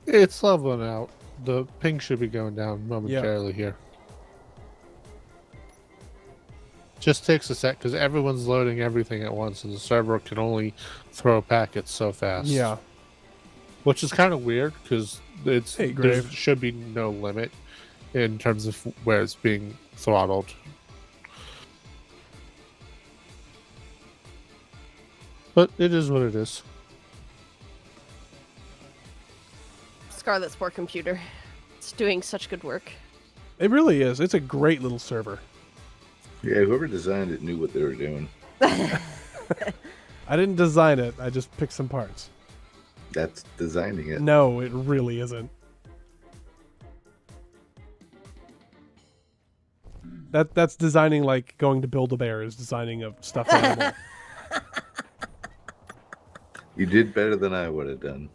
Speaker 5: It's leveling out. The ping should be going down momentarily here. Just takes a sec because everyone's loading everything at once, and the server can only throw packets so fast.
Speaker 1: Yeah.
Speaker 5: Which is kind of weird because there
Speaker 1: Grave.
Speaker 5: should be no limit in terms of where it's being throttled. But it is what it is.
Speaker 9: Scarlet's poor computer. It's doing such good work.
Speaker 1: It really is. It's a great little server.
Speaker 2: Yeah, whoever designed it knew what they were doing.
Speaker 1: I didn't design it. I just picked some parts.
Speaker 2: That's designing it.
Speaker 1: No, it really isn't. That's designing like going to Build-A-Bear is designing a stuffed animal.
Speaker 2: You did better than I would have done.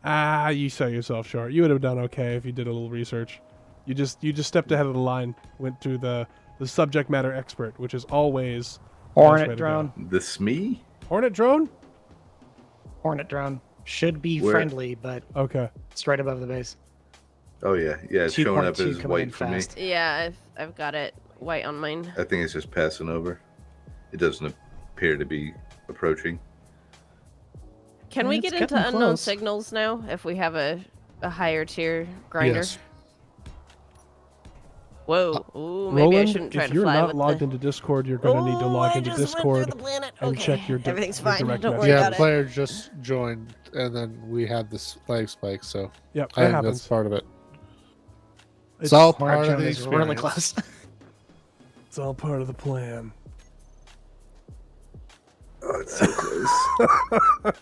Speaker 1: Ah, you sell yourself short. You would have done okay if you did a little research. You just stepped ahead of the line. Went to the subject matter expert, which is always the best way
Speaker 4: Hornet
Speaker 1: to
Speaker 4: drone.
Speaker 1: go.
Speaker 2: The SME?
Speaker 1: Hornet drone?
Speaker 4: Hornet drone should be
Speaker 2: Where?
Speaker 4: friendly, but
Speaker 1: Okay.
Speaker 4: it's right above the base.
Speaker 2: Oh, yeah. Yeah, it's showing up
Speaker 4: 2.2
Speaker 2: as
Speaker 4: coming
Speaker 2: white
Speaker 4: in
Speaker 2: for me.
Speaker 4: fast.
Speaker 9: Yeah, I've got it white on mine.
Speaker 2: I think it's just passing over. It doesn't appear to be approaching.
Speaker 9: Can
Speaker 4: Yeah,
Speaker 9: we
Speaker 4: it's
Speaker 9: get into
Speaker 4: getting
Speaker 9: unknown
Speaker 4: close.
Speaker 9: signals now if we have a higher tier grinder?
Speaker 5: Yes.
Speaker 9: Whoa. Ooh, maybe I
Speaker 1: Roland,
Speaker 9: shouldn't try
Speaker 1: if
Speaker 9: to
Speaker 1: you're
Speaker 9: fly
Speaker 1: not
Speaker 9: with
Speaker 1: logged
Speaker 9: the...
Speaker 1: into Discord, you're going to need to log
Speaker 9: I
Speaker 1: into
Speaker 9: just went
Speaker 1: Discord
Speaker 9: through the planet.
Speaker 1: and
Speaker 9: Okay,
Speaker 1: check your
Speaker 9: everything's
Speaker 1: your
Speaker 9: fine.
Speaker 1: direct
Speaker 9: Don't
Speaker 1: message.
Speaker 9: worry
Speaker 5: Yeah,
Speaker 9: about it.
Speaker 5: player just joined, and then we had this flag spike, so
Speaker 1: Yep,
Speaker 5: I
Speaker 1: that
Speaker 5: think
Speaker 1: happens.
Speaker 5: that's part of it. It's
Speaker 1: It's
Speaker 5: all
Speaker 4: Our
Speaker 5: part of
Speaker 4: drone
Speaker 5: the
Speaker 4: is really
Speaker 5: experience.
Speaker 4: close.
Speaker 1: It's all part of the plan.
Speaker 2: Oh, it's so close.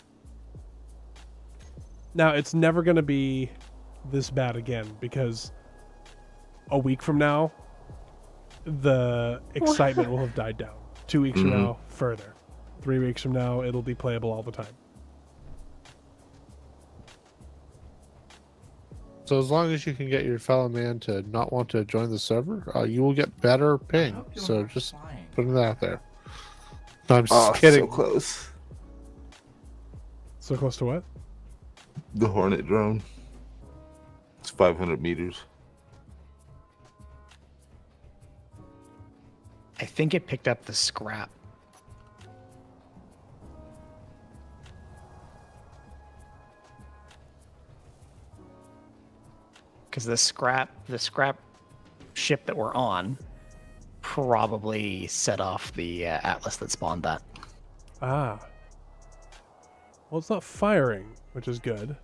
Speaker 1: Now, it's never going to be this bad again because a week from now, the excitement will have died down. 2 weeks from now, further. 3 weeks from now, it'll be playable all the time.
Speaker 5: So as long as you can get your fellow man to not want to join the server, you will get better ping.
Speaker 7: hope you're
Speaker 5: So
Speaker 7: not
Speaker 5: just
Speaker 7: flying.
Speaker 5: putting that out there. No, I'm just
Speaker 2: Oh,
Speaker 5: kidding.
Speaker 2: so close.
Speaker 1: So close to what?
Speaker 2: The Hornet drone. It's 500 meters.
Speaker 4: I think it picked up the scrap. Because the scrap ship that we're on probably set off the Atlas that spawned that.
Speaker 1: Ah. Well, it's not firing, which is good.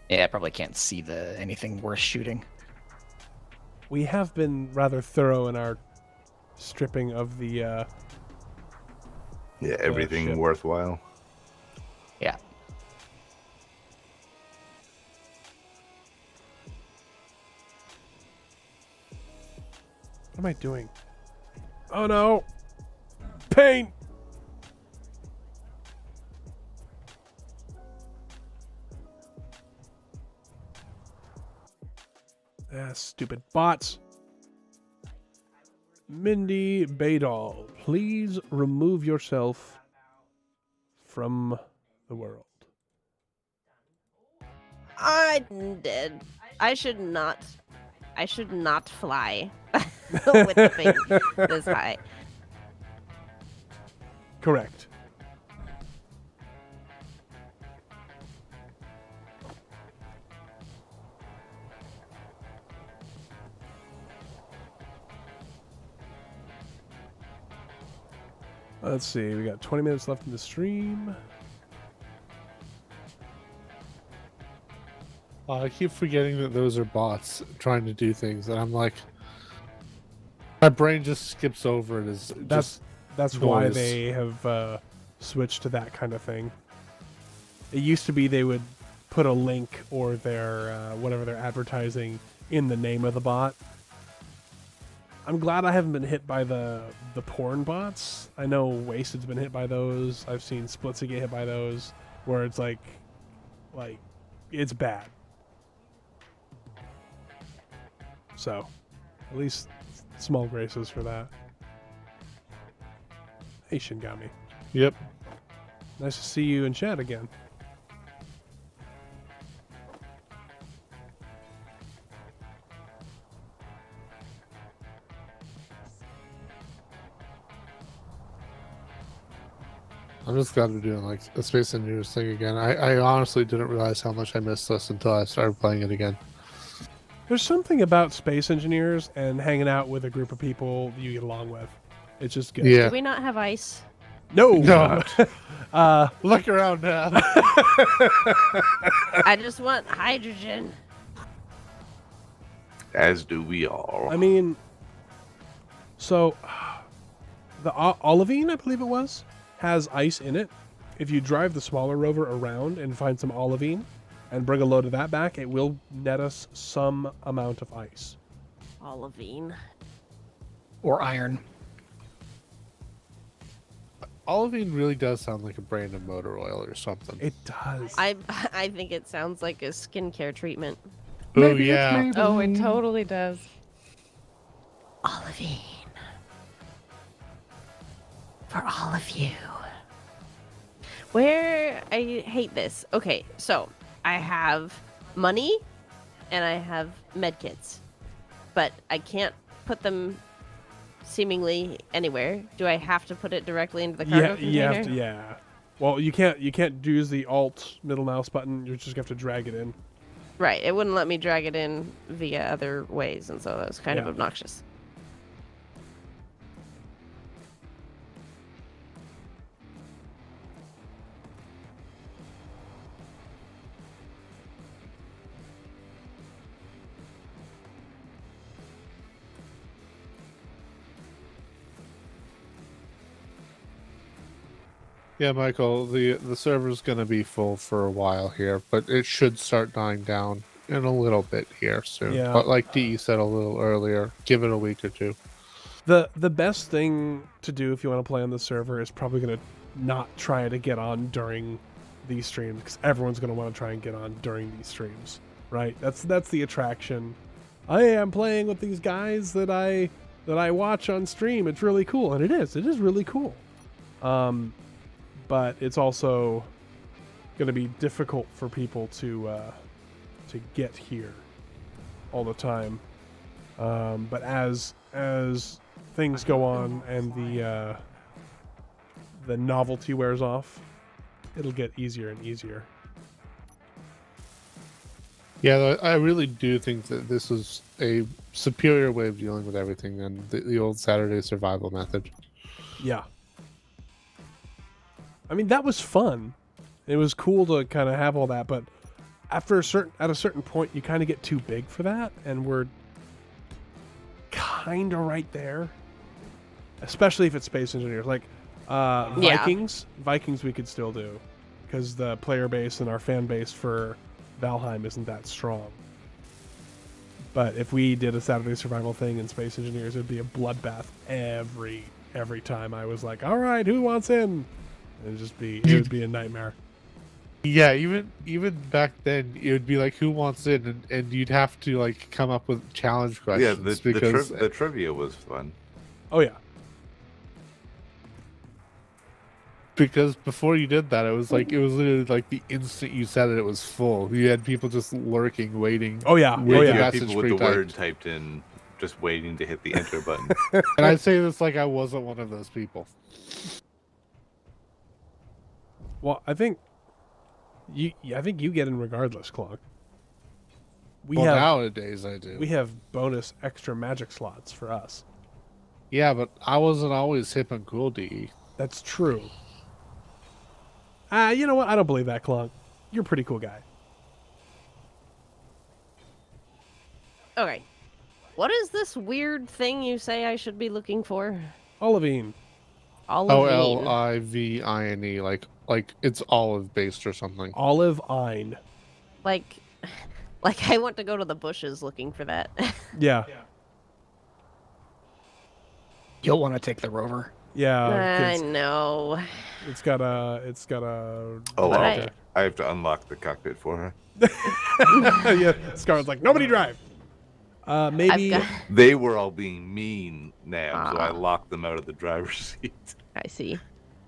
Speaker 4: Yeah, I probably can't see anything worth shooting.
Speaker 1: We have been rather thorough in our stripping of the
Speaker 2: Yeah, everything
Speaker 1: ship.
Speaker 2: worthwhile.
Speaker 4: Yeah.
Speaker 1: What am I doing? Oh no! Paint! Ah, stupid bots. Mindy Baydall, please remove yourself from the world.
Speaker 9: I did. I should not fly with the thing this high.
Speaker 1: Correct. Let's see, we got 20 minutes left in the stream.
Speaker 5: I keep forgetting that those are bots trying to do things, and I'm like, my brain just skips over it as
Speaker 1: That's why
Speaker 5: noise.
Speaker 1: they have switched to that kind of thing. It used to be they would put a link or their whatever they're advertising in the name of the bot. I'm glad I haven't been hit by the porn bots. I know Wasted's been hit by those. I've seen Splitsy get hit by those, where it's like it's bad. So, at least small graces for that. Hey, Shingami.
Speaker 5: Yep.
Speaker 1: Nice to see you in chat again.
Speaker 5: I'm just glad we're doing like a Space Engineers thing again. I honestly didn't realize how much I missed this until I started playing it again.
Speaker 1: There's something about Space Engineers and hanging out with a group of people you get along with. It's just good.
Speaker 5: Yeah.
Speaker 9: Do we not have ice?
Speaker 1: No.
Speaker 5: No.
Speaker 1: uh,
Speaker 5: Look around now.
Speaker 9: I just want hydrogen.
Speaker 2: As do we all.
Speaker 1: I mean, so the olivine, I believe it was, has ice in it. If you drive the smaller rover around and find some olivine and bring a load of that back, it will net us some amount of ice.
Speaker 9: Olivine.
Speaker 4: Or iron.
Speaker 5: Olivine really does sound like a brand of motor oil or something.
Speaker 1: It does.
Speaker 9: I think it sounds like a skincare treatment.
Speaker 5: Oh yeah.
Speaker 3: Oh, it totally does.
Speaker 9: Olivine. For all of you. Where I hate this. Okay, so I have money and I have medkits, but I can't put them seemingly anywhere. Do I have to put it directly into the cargo container?
Speaker 1: you have to, yeah. Well, you can't use the alt middle mouse button. You just have to drag it in.
Speaker 9: Right, it wouldn't let me drag it in via other ways, and so that was kind of
Speaker 1: Yeah.
Speaker 9: obnoxious.
Speaker 5: Yeah, Michael, the server's gonna be full for a while here, but it should start dying down in a little bit here soon.
Speaker 1: Yeah.
Speaker 5: But like DE said a little earlier, give it a week or two.
Speaker 1: The best thing to do if you want to play on the server is probably going to not try to get on during these streams, because everyone's going to want to try and get on during these streams, right? That's the attraction. I am playing with these guys that I watch on stream. It's really cool, and it is really cool. But it's also going to be difficult for people to get here all the time. But as things go on and the novelty wears off, it'll get easier and easier.
Speaker 5: Yeah, I really do think that this is a superior way of dealing with everything than the old Saturday survival method.
Speaker 1: Yeah. I mean, that was fun. It was cool to kind of have all that, but at a certain point, you kind of get too big for that, and we're kind of right there. Especially if it's Space Engineers. Like, Vikings we could still do, because the player base and our fan base for Valheim isn't that strong. But if we did a Saturday survival thing in Space Engineers, it'd be a bloodbath every time. I was like, all right, who wants in? It would be a nightmare.
Speaker 5: Yeah, even back then, it would be like, who wants in? And you'd have to like come up with challenge questions.
Speaker 2: Yeah,
Speaker 5: because
Speaker 2: the trivia was fun.
Speaker 1: Oh yeah.
Speaker 5: Because before you did that, it was literally like the instant you said it, it was full. You had people just lurking, waiting.
Speaker 1: Oh yeah.
Speaker 5: with
Speaker 1: Oh
Speaker 5: the
Speaker 1: yeah.
Speaker 2: You had
Speaker 5: message
Speaker 2: people with the
Speaker 5: pre-typed.
Speaker 2: word typed in, just waiting to hit the enter button.
Speaker 5: And I say this like I wasn't one of those people.
Speaker 1: Well, I think you get in regardless, Clog.
Speaker 5: Well, nowadays I do.
Speaker 1: We have bonus extra magic slots for us.
Speaker 5: Yeah, but I wasn't always hip and cool, DE.
Speaker 1: That's true. You know what? I don't believe that, Clog. You're a pretty cool guy.
Speaker 9: Okay. What is this weird thing you say I should be looking for?
Speaker 1: Olivine.
Speaker 9: Olivine.
Speaker 5: Olivine, like it's olive based or something.
Speaker 1: Olivine.
Speaker 9: Like I want to go to the bushes looking for that.
Speaker 1: Yeah.
Speaker 4: You'll want to take the Rover.
Speaker 1: Yeah.
Speaker 9: I
Speaker 1: 'cause
Speaker 9: know.
Speaker 1: it's got a.
Speaker 2: Oh,
Speaker 9: But
Speaker 2: wow. I have to unlock the cockpit for her.
Speaker 1: Yeah. Scar's like, nobody drive. Maybe.
Speaker 9: I've got...
Speaker 2: They were all being mean now, so I
Speaker 9: Ah.
Speaker 2: locked them out of the driver's seat.
Speaker 9: I see.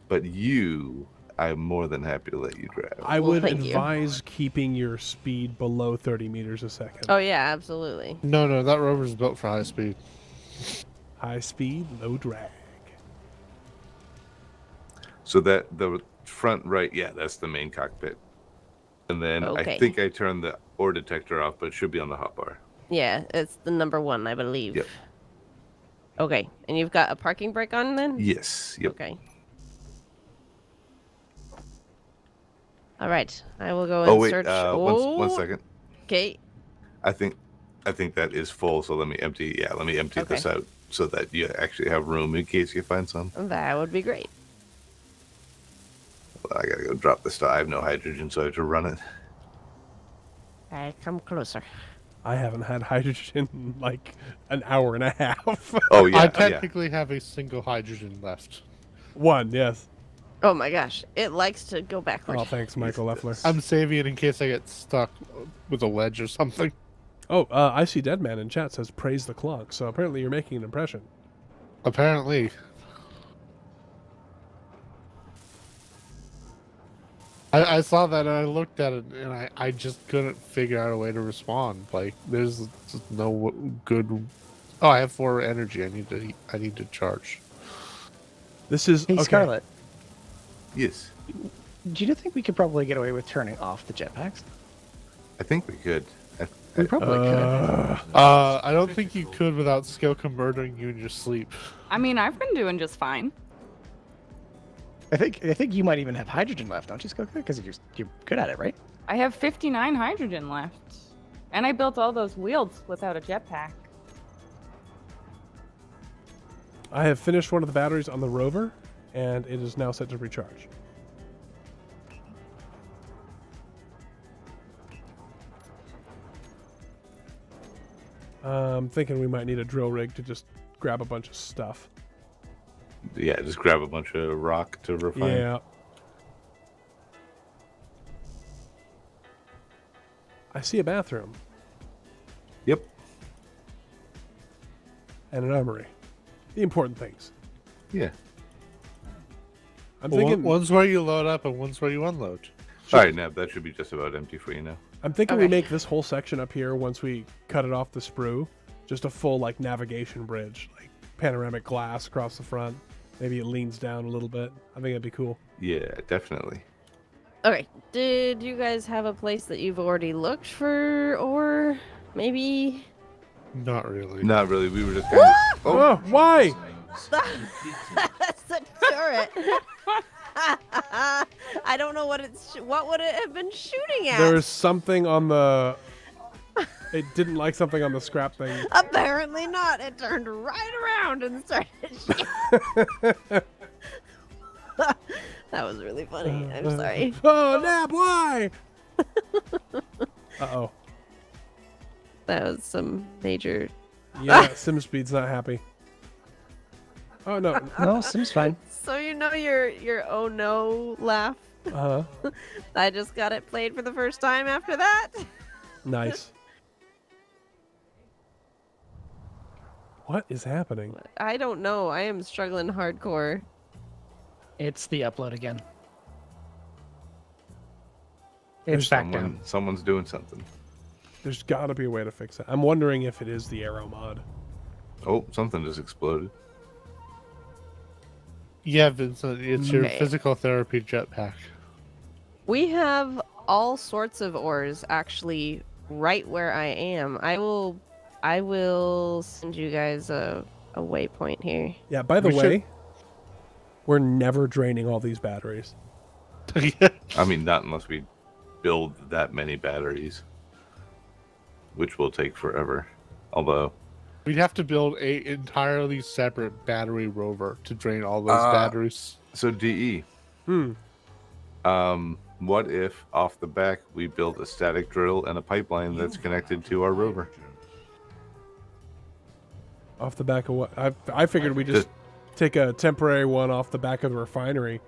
Speaker 2: But you, I'm more than happy to let you drive.
Speaker 1: I
Speaker 9: Well,
Speaker 1: would
Speaker 9: thank you.
Speaker 1: advise keeping your speed below 30 meters a second.
Speaker 9: Oh yeah, absolutely.
Speaker 5: No, that rover's built for high speed.
Speaker 1: High speed, low drag.
Speaker 2: So that the front right, yeah, that's the main cockpit. And then
Speaker 9: Okay.
Speaker 2: I think I turned the ore detector off, but it should be on the hotbar.
Speaker 9: Yeah, it's the number 1, I believe.
Speaker 2: Yep.
Speaker 9: Okay, and you've got a parking brake on then?
Speaker 2: Yes. Yep.
Speaker 9: Okay. All right, I will go and
Speaker 2: Oh wait,
Speaker 9: search.
Speaker 2: one second.
Speaker 9: Okay.
Speaker 2: I think that is full. So let me empty. Yeah, let me empty this
Speaker 9: Okay.
Speaker 2: out so that you actually have room in case you find some.
Speaker 9: That would be great.
Speaker 2: Well, I gotta go drop this stuff. I have no hydrogen, so I have to run it.
Speaker 9: I come closer.
Speaker 1: I haven't had hydrogen in like an hour and a half.
Speaker 2: Oh yeah,
Speaker 5: I
Speaker 2: yeah.
Speaker 5: technically have a single hydrogen left.
Speaker 1: One, yes.
Speaker 9: Oh my gosh, it likes to go backward.
Speaker 1: Oh, thanks, Michael Leffler.
Speaker 5: I'm saving it in case I get stuck with a ledge or something.
Speaker 1: Oh, I see Deadman in chat says praise the clock. So apparently you're making an impression.
Speaker 5: Apparently. I saw that and I looked at it and I just couldn't figure out a way to respond. Like there's just no good. Oh, I have 4 energy. I need to charge.
Speaker 1: This is
Speaker 4: Hey,
Speaker 1: okay.
Speaker 4: Scarlet,
Speaker 2: Yes,
Speaker 4: do you think we could probably get away with turning off the jetpacks?
Speaker 2: I think we could.
Speaker 4: We probably could.
Speaker 5: I don't think you could without skill converting you in your sleep.
Speaker 3: I mean, I've been doing just fine.
Speaker 4: I think you might even have hydrogen left, don't you, Skoka? Because you're good at it, right?
Speaker 3: I have 59 hydrogen left. And I built all those wheels without a jetpack.
Speaker 1: I have finished one of the batteries on the rover, and it is now set to recharge. I'm thinking we might need a drill rig to just grab a bunch of stuff.
Speaker 2: Yeah, just grab a bunch of rock to refine.
Speaker 1: Yeah. I see a bathroom
Speaker 2: Yep.
Speaker 1: and an armory. The important things.
Speaker 2: Yeah.
Speaker 1: I'm
Speaker 5: Well,
Speaker 1: thinking.
Speaker 5: one's where you load up and one's where you unload.
Speaker 2: All right, Neb, that should be just about empty for you now.
Speaker 1: I'm thinking we
Speaker 9: Okay.
Speaker 1: make this whole section up here once we cut it off the sprue, just a full like navigation bridge, like panoramic glass across the front. Maybe it leans down a little bit. I think that'd be cool.
Speaker 2: Yeah, definitely.
Speaker 9: Okay, did you guys have a place that you've already looked for, or maybe?
Speaker 5: Not really.
Speaker 2: Not really. We were just kind of.
Speaker 1: Oh, why?
Speaker 9: That's the turret. I don't know what it's. What would it have been shooting at?
Speaker 1: There was something on the. It didn't like something on the scrap thing.
Speaker 9: Apparently not. It turned right around and started shooting. That was really funny. I'm sorry.
Speaker 1: Oh, Nab, why? Uh-oh.
Speaker 9: That was some major.
Speaker 1: Yeah, SimSpeed's not happy. Oh, no.
Speaker 4: No, seems fine.
Speaker 9: So you know your oh no laugh.
Speaker 1: Uh-huh.
Speaker 9: I just got it played for the first time after that.
Speaker 1: Nice. What is happening?
Speaker 9: I don't know. I am struggling hardcore.
Speaker 4: It's the upload again. It's back down.
Speaker 2: Someone's doing something.
Speaker 1: There's got to be a way to fix it. I'm wondering if it is the arrow mod.
Speaker 2: Oh, something just exploded.
Speaker 5: Yeah, Vincent, it's your
Speaker 9: May.
Speaker 5: physical therapy jetpack.
Speaker 9: We have all sorts of ores actually right where I am. I will send you guys a waypoint here.
Speaker 1: Yeah, by the
Speaker 5: We
Speaker 1: way,
Speaker 5: should-
Speaker 1: we're never draining all these batteries.
Speaker 2: I mean, not unless we build that many batteries, which will take forever. Although,
Speaker 5: We'd have to build a entirely separate battery rover to drain all those batteries.
Speaker 2: so DE,
Speaker 1: Hmm.
Speaker 2: what if off the back we build a static drill and a pipeline that's connected to our rover?
Speaker 1: Off the back of what? I figured we just take a temporary one off the back of the refinery,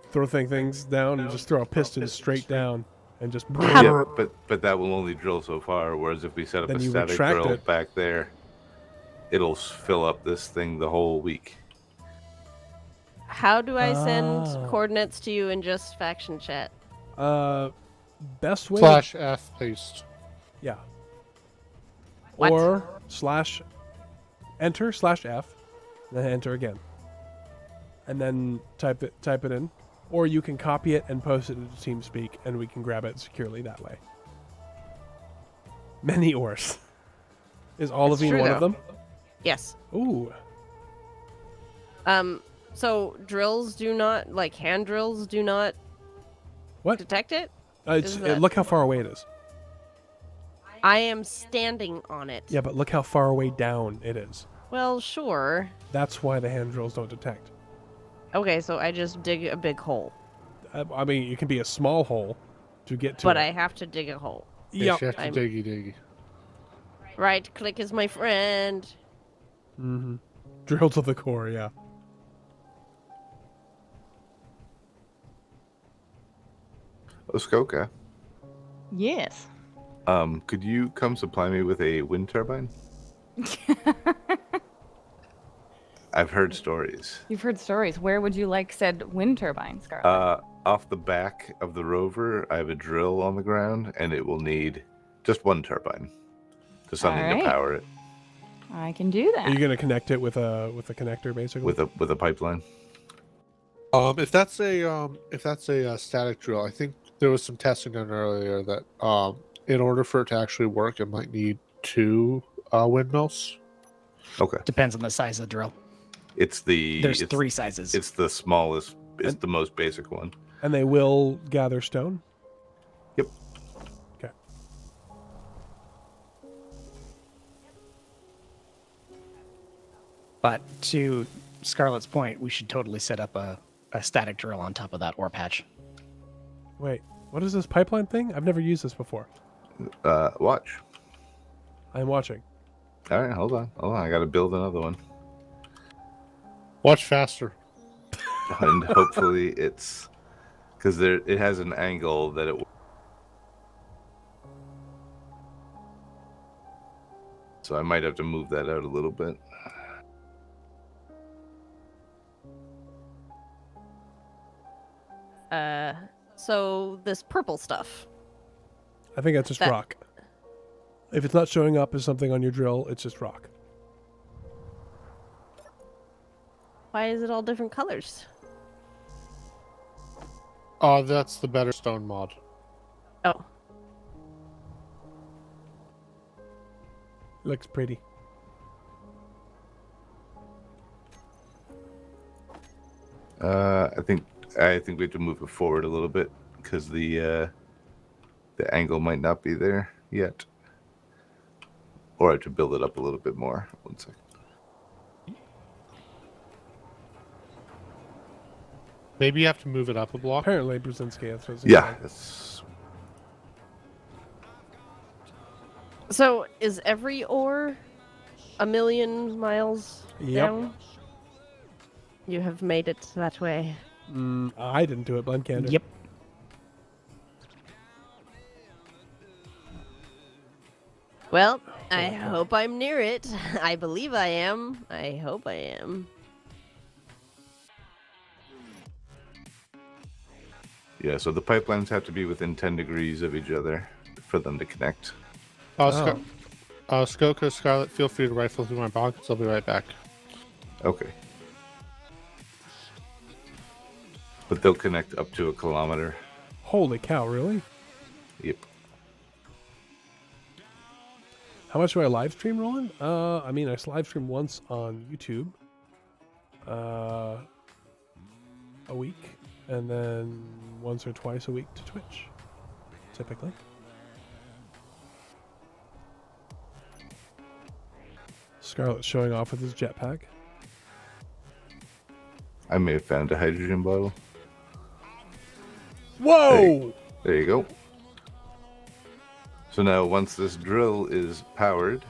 Speaker 1: throw things down, and just throw a piston straight down, and just.
Speaker 2: Yeah, but that will only drill so far. Whereas if we set up
Speaker 1: Then
Speaker 2: a
Speaker 1: you
Speaker 2: static
Speaker 1: retract
Speaker 2: drill
Speaker 1: it.
Speaker 2: back there, it'll fill up this thing the whole week.
Speaker 9: How do I send
Speaker 1: Ah.
Speaker 9: coordinates to you in just faction chat?
Speaker 1: Best way.
Speaker 5: /F paste.
Speaker 1: Yeah.
Speaker 9: What?
Speaker 1: Or /enter/F, then enter again, and then type it in, or you can copy it and post it into TeamSpeak, and we can grab it securely that way. Many ors. Is Olivine
Speaker 9: true,
Speaker 1: one
Speaker 9: though.
Speaker 1: of them?
Speaker 9: Yes.
Speaker 1: Ooh.
Speaker 9: So drills do not, like hand drills do not
Speaker 1: What?
Speaker 9: detect it?
Speaker 1: It's,
Speaker 9: Is that-
Speaker 1: look how far away it is.
Speaker 9: I am standing on it.
Speaker 1: Yeah, but look how far away down it is.
Speaker 9: Well, sure.
Speaker 1: That's why the hand drills don't detect.
Speaker 9: Okay, so I just dig a big hole.
Speaker 1: I mean, it can be a small hole to get to
Speaker 9: But
Speaker 1: it.
Speaker 9: I have to dig a hole.
Speaker 1: Yep.
Speaker 5: You have to
Speaker 9: I'm-
Speaker 5: diggy.
Speaker 9: Right click is my friend.
Speaker 1: Mm-hmm. Drill to the core, yeah.
Speaker 2: Oskoka,
Speaker 3: Yes.
Speaker 2: could you come supply me with a wind turbine? I've heard stories.
Speaker 3: You've heard stories. Where would you like said wind turbine, Scarlet?
Speaker 2: Off the back of the rover, I have a drill on the ground, and it will need just one turbine, just something
Speaker 3: Alright.
Speaker 2: to power it
Speaker 3: I can do
Speaker 1: Are you
Speaker 3: that.
Speaker 1: gonna connect it with a connector, basically?
Speaker 2: with a pipeline.
Speaker 5: If that's a static drill, I think there was some testing done earlier that in order for it to actually work, it might need 2 windmills.
Speaker 2: Okay,
Speaker 4: Depends on the size of the drill.
Speaker 2: it's the
Speaker 4: There's
Speaker 2: it's,
Speaker 4: 3 sizes.
Speaker 2: It's the smallest. It's the most basic one.
Speaker 1: And they will gather stone?
Speaker 2: Yep.
Speaker 1: Okay.
Speaker 4: But to Scarlett's point, we should totally set up a static drill on top of that ore patch.
Speaker 1: Wait, what is this pipeline thing? I've never used this before.
Speaker 2: Watch.
Speaker 1: I'm watching.
Speaker 2: All right, hold on. I got to build another one,
Speaker 5: Watch faster.
Speaker 2: and hopefully it's because it has an angle that it. So I might have to move that out a little bit.
Speaker 9: So this purple stuff.
Speaker 1: I think that's just
Speaker 9: That-
Speaker 1: rock. If it's not showing up as something on your drill, it's just rock.
Speaker 9: Why is it all different colors?
Speaker 5: Oh, that's the better stone mod.
Speaker 9: Oh,
Speaker 1: Looks pretty.
Speaker 2: I think we have to move it forward a little bit because the angle might not be there yet, or I have to build it up a little bit more. 1 second.
Speaker 5: Maybe you have to move it up a block.
Speaker 1: Apparently, Brzezinski, that's what it
Speaker 2: Yeah,
Speaker 1: like.
Speaker 2: that's
Speaker 9: so is every ore a million miles
Speaker 1: Yep.
Speaker 9: down? You have made it that way.
Speaker 1: I didn't do it, Blenkander.
Speaker 4: Yep.
Speaker 9: Well, I hope I'm near it. I believe I am. I hope I am.
Speaker 2: yeah. So the pipelines have to be within 10 degrees of each other for them to connect.
Speaker 5: Skoka, Scarlet, feel free to rifle through my pockets. I'll be right back.
Speaker 2: Okay. But they'll connect up to 1 kilometer.
Speaker 1: Holy cow, really?
Speaker 2: Yep.
Speaker 1: How much do I live stream, Roland? I mean, I live stream once on YouTube. A week. And then once or twice a week to Twitch. Typically. Scarlet's showing off with his jetpack.
Speaker 2: I may have found a hydrogen bottle.
Speaker 1: Whoa!
Speaker 2: There you go. So now once this drill is powered,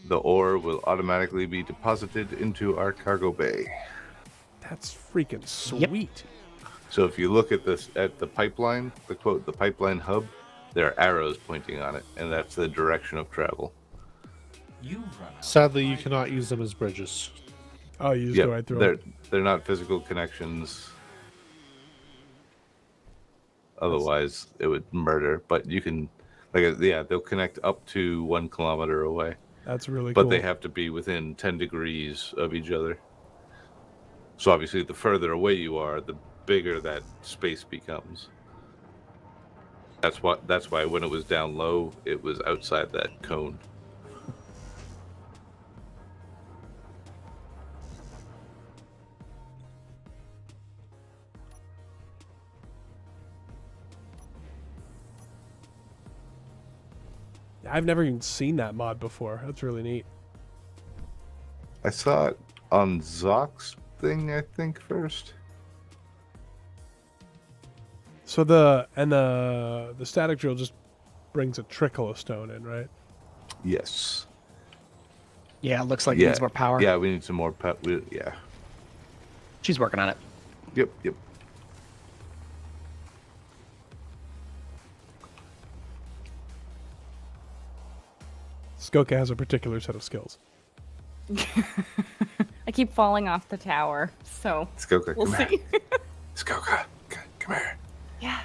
Speaker 2: the ore will automatically be deposited into our cargo bay.
Speaker 1: That's freaking sweet.
Speaker 2: So if you look at this at the pipeline, the pipeline hub, there are arrows pointing on it, and that's the direction of travel.
Speaker 7: You've run out.
Speaker 5: Sadly, you cannot use them as bridges.
Speaker 1: Oh, you just
Speaker 2: Yep,
Speaker 1: go right through
Speaker 2: they're
Speaker 1: it.
Speaker 2: they're not physical connections. Otherwise, it would murder. But you can, they'll connect up to 1 kilometer away.
Speaker 1: That's really
Speaker 2: But
Speaker 1: cool.
Speaker 2: they have to be within 10 degrees of each other. So obviously, the further away you are, the bigger that space becomes. That's why when it was down low, it was outside that cone.
Speaker 1: I've never even seen that mod before. That's really neat.
Speaker 2: I saw it on Zock's thing, I think, first.
Speaker 1: So the static drill just brings a trickle of stone in, right?
Speaker 2: Yes.
Speaker 4: Yeah, it looks like it needs more power.
Speaker 2: Yeah, we need some more yeah.
Speaker 4: She's working on it.
Speaker 2: Yep.
Speaker 1: Skoka has a particular set of skills.
Speaker 3: I keep falling off the tower, so
Speaker 2: Skoka,
Speaker 3: we'll
Speaker 2: come
Speaker 3: see.
Speaker 2: here. Skoka, come here.
Speaker 3: Yeah.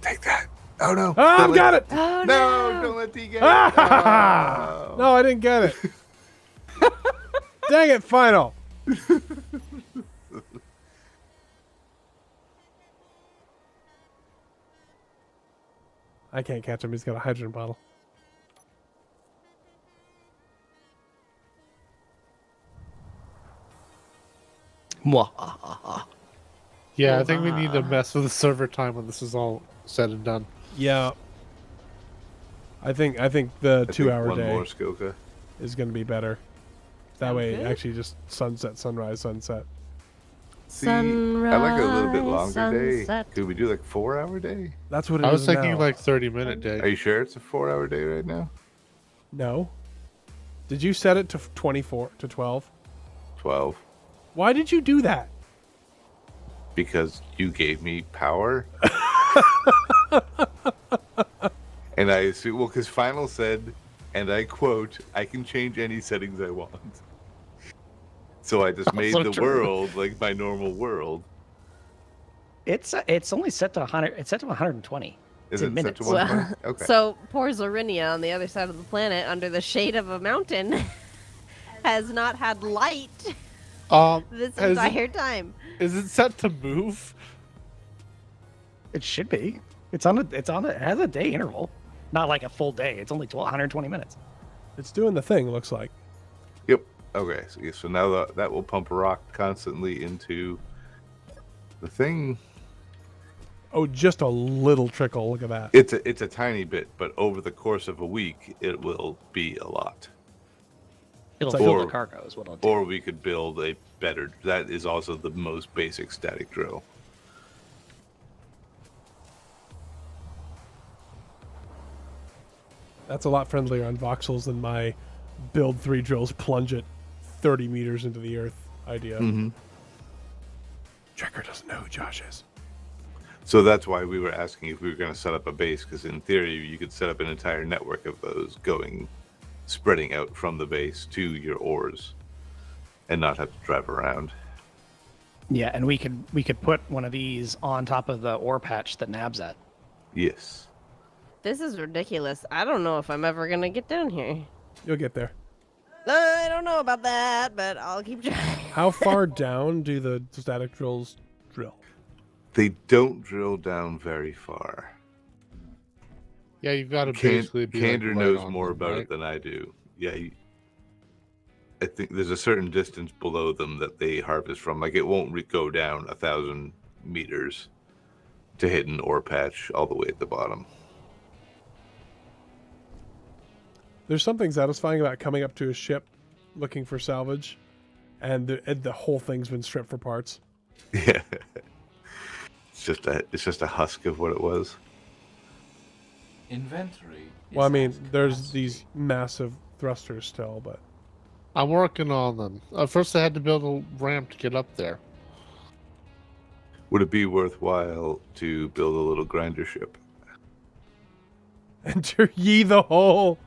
Speaker 2: Take that. Oh no.
Speaker 1: Ah, I've got it!
Speaker 3: Oh
Speaker 2: No, don't let D get it.
Speaker 1: Ah!
Speaker 2: Oh.
Speaker 1: No, I didn't get it. Dang it, final. I can't catch him. He's got a hydrogen bottle.
Speaker 5: Yeah, I think we need to mess with the server time when this is all said and done.
Speaker 1: Yeah. I think the 2 hour
Speaker 2: one
Speaker 1: day
Speaker 2: more Skoka.
Speaker 1: is going to be better. That
Speaker 3: Sounds
Speaker 1: way,
Speaker 3: good.
Speaker 1: actually, just sunset, sunrise, sunset.
Speaker 2: See, I like a little bit longer
Speaker 9: sunset.
Speaker 2: day. Could we do like 4 hour day?
Speaker 1: That's what it is
Speaker 5: I was thinking
Speaker 1: now.
Speaker 5: like 30-minute
Speaker 2: Are
Speaker 5: day.
Speaker 2: you sure it's a 4 hour day right now?
Speaker 1: No. Did you set it to 24 to 12?
Speaker 2: 12.
Speaker 1: Why did you do that?
Speaker 2: Because you gave me power. And I assume, well, because Final said, and I quote, I can change any settings I want. So I just made
Speaker 4: Also
Speaker 2: the
Speaker 4: true.
Speaker 2: world like my normal world.
Speaker 4: It's only set to 100. It's set to 120.
Speaker 2: Is
Speaker 4: It's in
Speaker 2: it set
Speaker 4: minutes.
Speaker 2: to
Speaker 9: Well,
Speaker 2: 120? Okay.
Speaker 9: So poor Zorinia on the other side of the planet, under the shade of a mountain, has not had light this
Speaker 5: has
Speaker 9: entire time.
Speaker 5: Is it set to move?
Speaker 4: It should be. It has a day interval, not like a full day. It's only 120 minutes.
Speaker 1: It's doing the thing, looks like.
Speaker 2: Yep. Okay. So now that will pump rock constantly into the thing.
Speaker 1: Oh, just a little trickle. Look at that.
Speaker 2: It's a tiny bit, but over the course of a week, it will be a lot.
Speaker 4: It'll
Speaker 1: like-
Speaker 4: fill
Speaker 2: Or-
Speaker 4: the cargo is what it'll do.
Speaker 2: Or we could build a better. That is also the most basic static drill.
Speaker 1: That's a lot friendlier on voxels than my build 3 drills, plunge it 30 meters into the earth idea.
Speaker 2: Mm-hmm.
Speaker 1: Trekker doesn't know who Josh is.
Speaker 2: So that's why we were asking if we were going to set up a base, because in theory you could set up an entire network of those spreading out from the base to your ores, and not have to drive around.
Speaker 4: Yeah, and we could put one of these on top of the ore patch that Nab's at.
Speaker 2: Yes.
Speaker 9: This is ridiculous. I don't know if I'm ever gonna get down here.
Speaker 1: You'll get there.
Speaker 9: I don't know about that, but I'll keep trying.
Speaker 1: How far down do the static drills drill?
Speaker 2: They don't drill down very far.
Speaker 5: Yeah, you've got to basically be
Speaker 2: Candor
Speaker 5: right
Speaker 2: knows
Speaker 5: on
Speaker 2: more
Speaker 5: them,
Speaker 2: about
Speaker 5: right?
Speaker 2: it than I do. Yeah, I think there's a certain distance below them that they harvest from. Like, it won't go down 1,000 meters to hit an ore patch all the way at the bottom.
Speaker 1: There's something satisfying about coming up to a ship looking for salvage, and the whole thing's been stripped for parts.
Speaker 2: Yeah. It's just a husk of what it was.
Speaker 7: Inventory.
Speaker 1: Well, I
Speaker 7: is
Speaker 1: mean,
Speaker 7: at
Speaker 1: there's
Speaker 7: capacity.
Speaker 1: these massive thrusters still, but
Speaker 5: I'm working on them. First, I had to build a ramp to get up there.
Speaker 2: Would it be worthwhile to build a little grinder ship?
Speaker 1: enter ye the hole.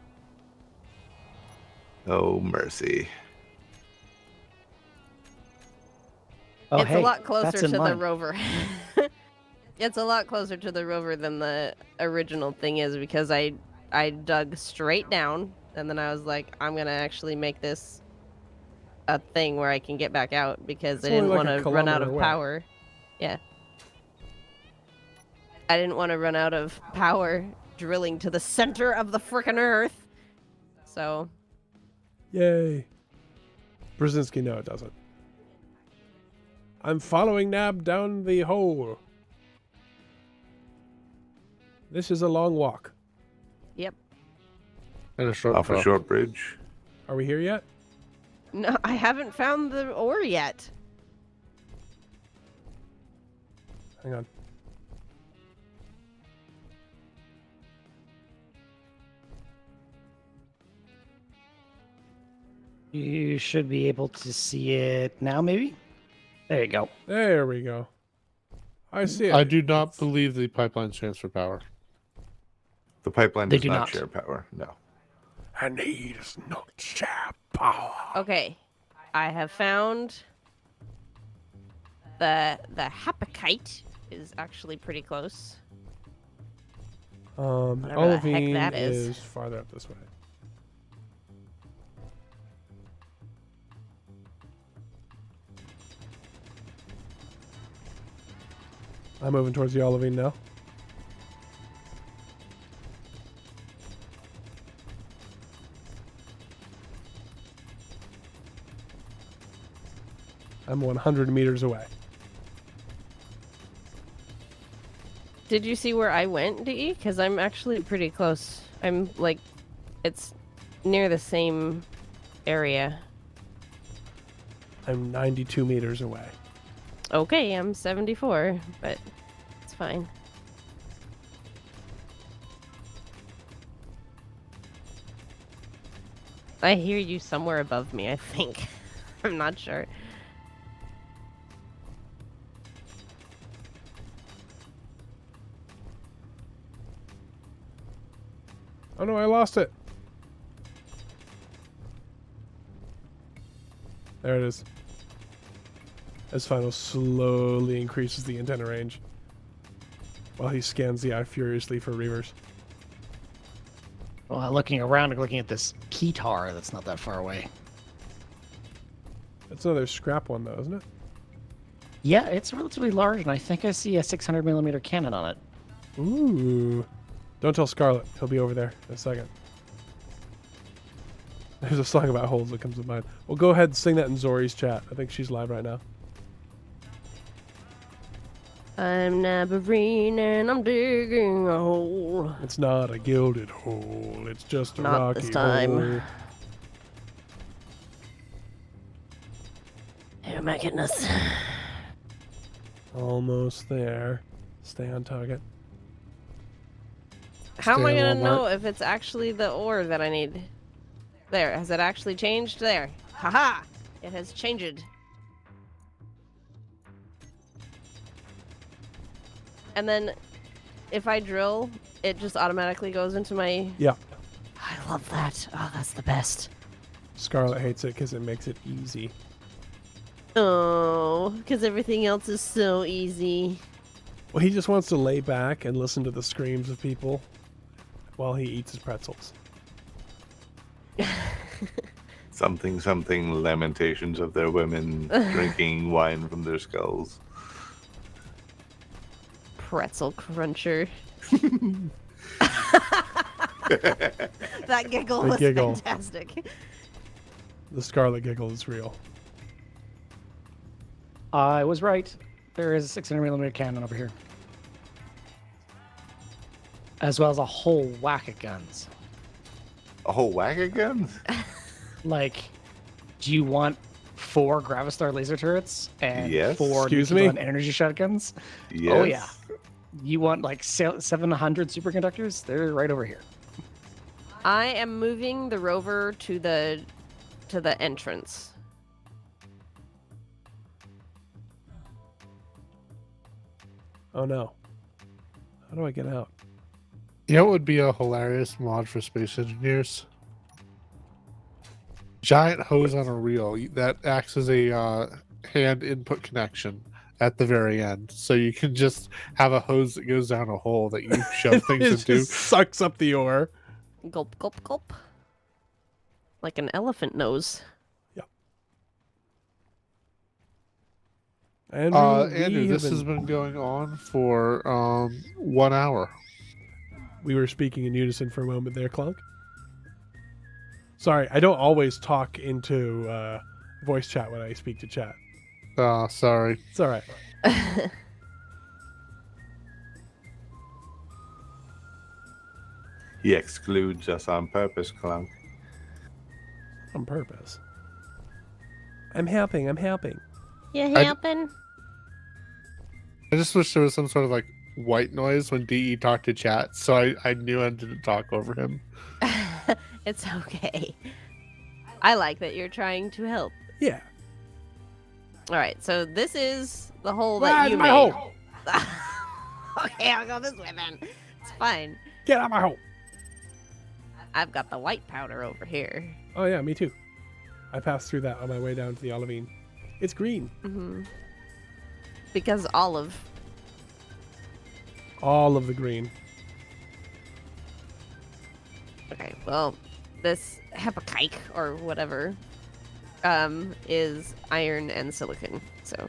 Speaker 2: Oh, mercy.
Speaker 4: Oh,
Speaker 9: It's
Speaker 4: hey,
Speaker 9: a lot closer
Speaker 4: that's
Speaker 9: to
Speaker 4: in
Speaker 9: the
Speaker 4: line.
Speaker 9: rover. It's a lot closer to the rover than the original thing is because I dug straight down and then I was like, I'm gonna actually make this a thing where I can get back out because
Speaker 1: It's
Speaker 9: I
Speaker 1: only
Speaker 9: didn't
Speaker 1: like
Speaker 9: want
Speaker 1: a
Speaker 9: to run out
Speaker 1: kilometer
Speaker 9: of
Speaker 1: away.
Speaker 9: power. Yeah. I didn't want to run out of power drilling to the center of the frickin' earth. So
Speaker 1: Yay. Brzezinski, no, it doesn't. I'm following Nab down the hole. This is a long walk.
Speaker 9: yep.
Speaker 5: And a short
Speaker 2: Off a
Speaker 5: drop.
Speaker 2: short bridge.
Speaker 1: Are we here yet?
Speaker 9: No, I haven't found the ore yet.
Speaker 1: Hang on.
Speaker 4: You should be able to see it now, maybe? There you go.
Speaker 1: There we go. I see it.
Speaker 5: I do not believe the pipelines transfer power.
Speaker 2: The pipeline
Speaker 4: They
Speaker 2: does
Speaker 4: do
Speaker 2: not
Speaker 4: not.
Speaker 2: share power. No.
Speaker 1: And he does not share power.
Speaker 9: Okay, I have found the hapakite is actually pretty close. Whatever the heck
Speaker 1: Olivine
Speaker 9: that is.
Speaker 1: farther up this way. I'm moving towards the Olivine now. I'm 100 meters away.
Speaker 9: Did you see where I went, DE? Because I'm actually pretty close. I'm like, it's near the same area.
Speaker 1: I'm 92 meters away.
Speaker 9: Okay, I'm 74, but it's fine. I hear you somewhere above me, I think. I'm not sure.
Speaker 1: Oh no, I lost it. There it is. As Final slowly increases the antenna range while he scans the eye furiously for reavers.
Speaker 4: Well, looking around and looking at this Keytar that's not that far away.
Speaker 1: That's another scrap one though, isn't it?
Speaker 4: Yeah, it's relatively large, and I think I see a 600mm cannon on it.
Speaker 1: Ooh. Don't tell Scarlet. He'll be over there in a second. There's a song about holes that comes to mind. Well, go ahead and sing that in Zori's chat. I think she's live right now.
Speaker 9: I'm Nabarine and I'm digging a hole.
Speaker 1: It's not a gilded hole. It's just a
Speaker 9: Not
Speaker 1: rocky
Speaker 9: this time.
Speaker 1: hole.
Speaker 9: Oh my goodness.
Speaker 1: Almost there. Stay on target.
Speaker 9: How am I
Speaker 5: Stay
Speaker 9: gonna
Speaker 5: in
Speaker 9: know
Speaker 5: Walmart.
Speaker 9: if it's actually the ore that I need? There, has it actually changed? There. Haha! It has changed. And then, if I drill, it just automatically goes into my...
Speaker 1: Yeah.
Speaker 9: I love that. Oh, that's the best.
Speaker 1: Scarlet hates it because it makes it easy.
Speaker 9: Oh, because everything else is so easy.
Speaker 1: Well, he just wants to lay back and listen to the screams of people while he eats his pretzels.
Speaker 2: Something, something, lamentations of their women drinking wine from their skulls.
Speaker 9: Pretzel cruncher. That giggle
Speaker 1: The
Speaker 9: was
Speaker 1: giggle.
Speaker 9: fantastic.
Speaker 1: The Scarlet giggle is real.
Speaker 4: I was right. There is a 600mm cannon over here. As well as a whole whack of guns.
Speaker 2: A whole whack of guns?
Speaker 4: Like Do you want 4 Gravistar laser turrets and
Speaker 2: Yes.
Speaker 4: 4
Speaker 1: Excuse me?
Speaker 4: Nucleon energy shotguns?
Speaker 2: Yes.
Speaker 4: Oh yeah. You want like 700 superconductors? They're right over here.
Speaker 9: I am moving the rover to the entrance.
Speaker 1: Oh no. How do I get out?
Speaker 5: You know what would be a hilarious mod for space engineers? Giant hose on a reel that acts as a hand input connection at the very end. So you can just have a hose that goes down a hole that you shove things
Speaker 1: It
Speaker 5: into.
Speaker 1: just sucks up the ore.
Speaker 9: Gulp, gulp, gulp. Like an elephant nose.
Speaker 1: Andrew,
Speaker 5: Andrew, this has been going on for 1 hour.
Speaker 1: We were speaking in unison for a moment there, Clunk. Sorry, I don't always talk into voice chat when I speak to chat.
Speaker 5: Sorry.
Speaker 1: It's all right.
Speaker 2: He excludes us on purpose, Clunk.
Speaker 1: On purpose. I'm helping.
Speaker 9: You
Speaker 5: I-
Speaker 9: helping?
Speaker 5: I just wish there was some sort of like white noise when DE talked to chat, so I knew I didn't talk over him.
Speaker 9: It's okay. I like that you're trying to help.
Speaker 1: Yeah.
Speaker 9: All right, so this is the hole
Speaker 1: Ah,
Speaker 9: that
Speaker 1: it's
Speaker 9: you
Speaker 1: my
Speaker 9: made.
Speaker 1: hole.
Speaker 9: Okay, I'll go this way then. It's fine.
Speaker 1: Get out of my hole.
Speaker 9: I've got the white powder over here.
Speaker 1: Oh yeah, me too. I passed through that on my way down to the olivine. It's green.
Speaker 9: Mm-hmm. Because olive.
Speaker 1: All of the green.
Speaker 9: Okay, well, this hepakite or whatever is iron and silicon, so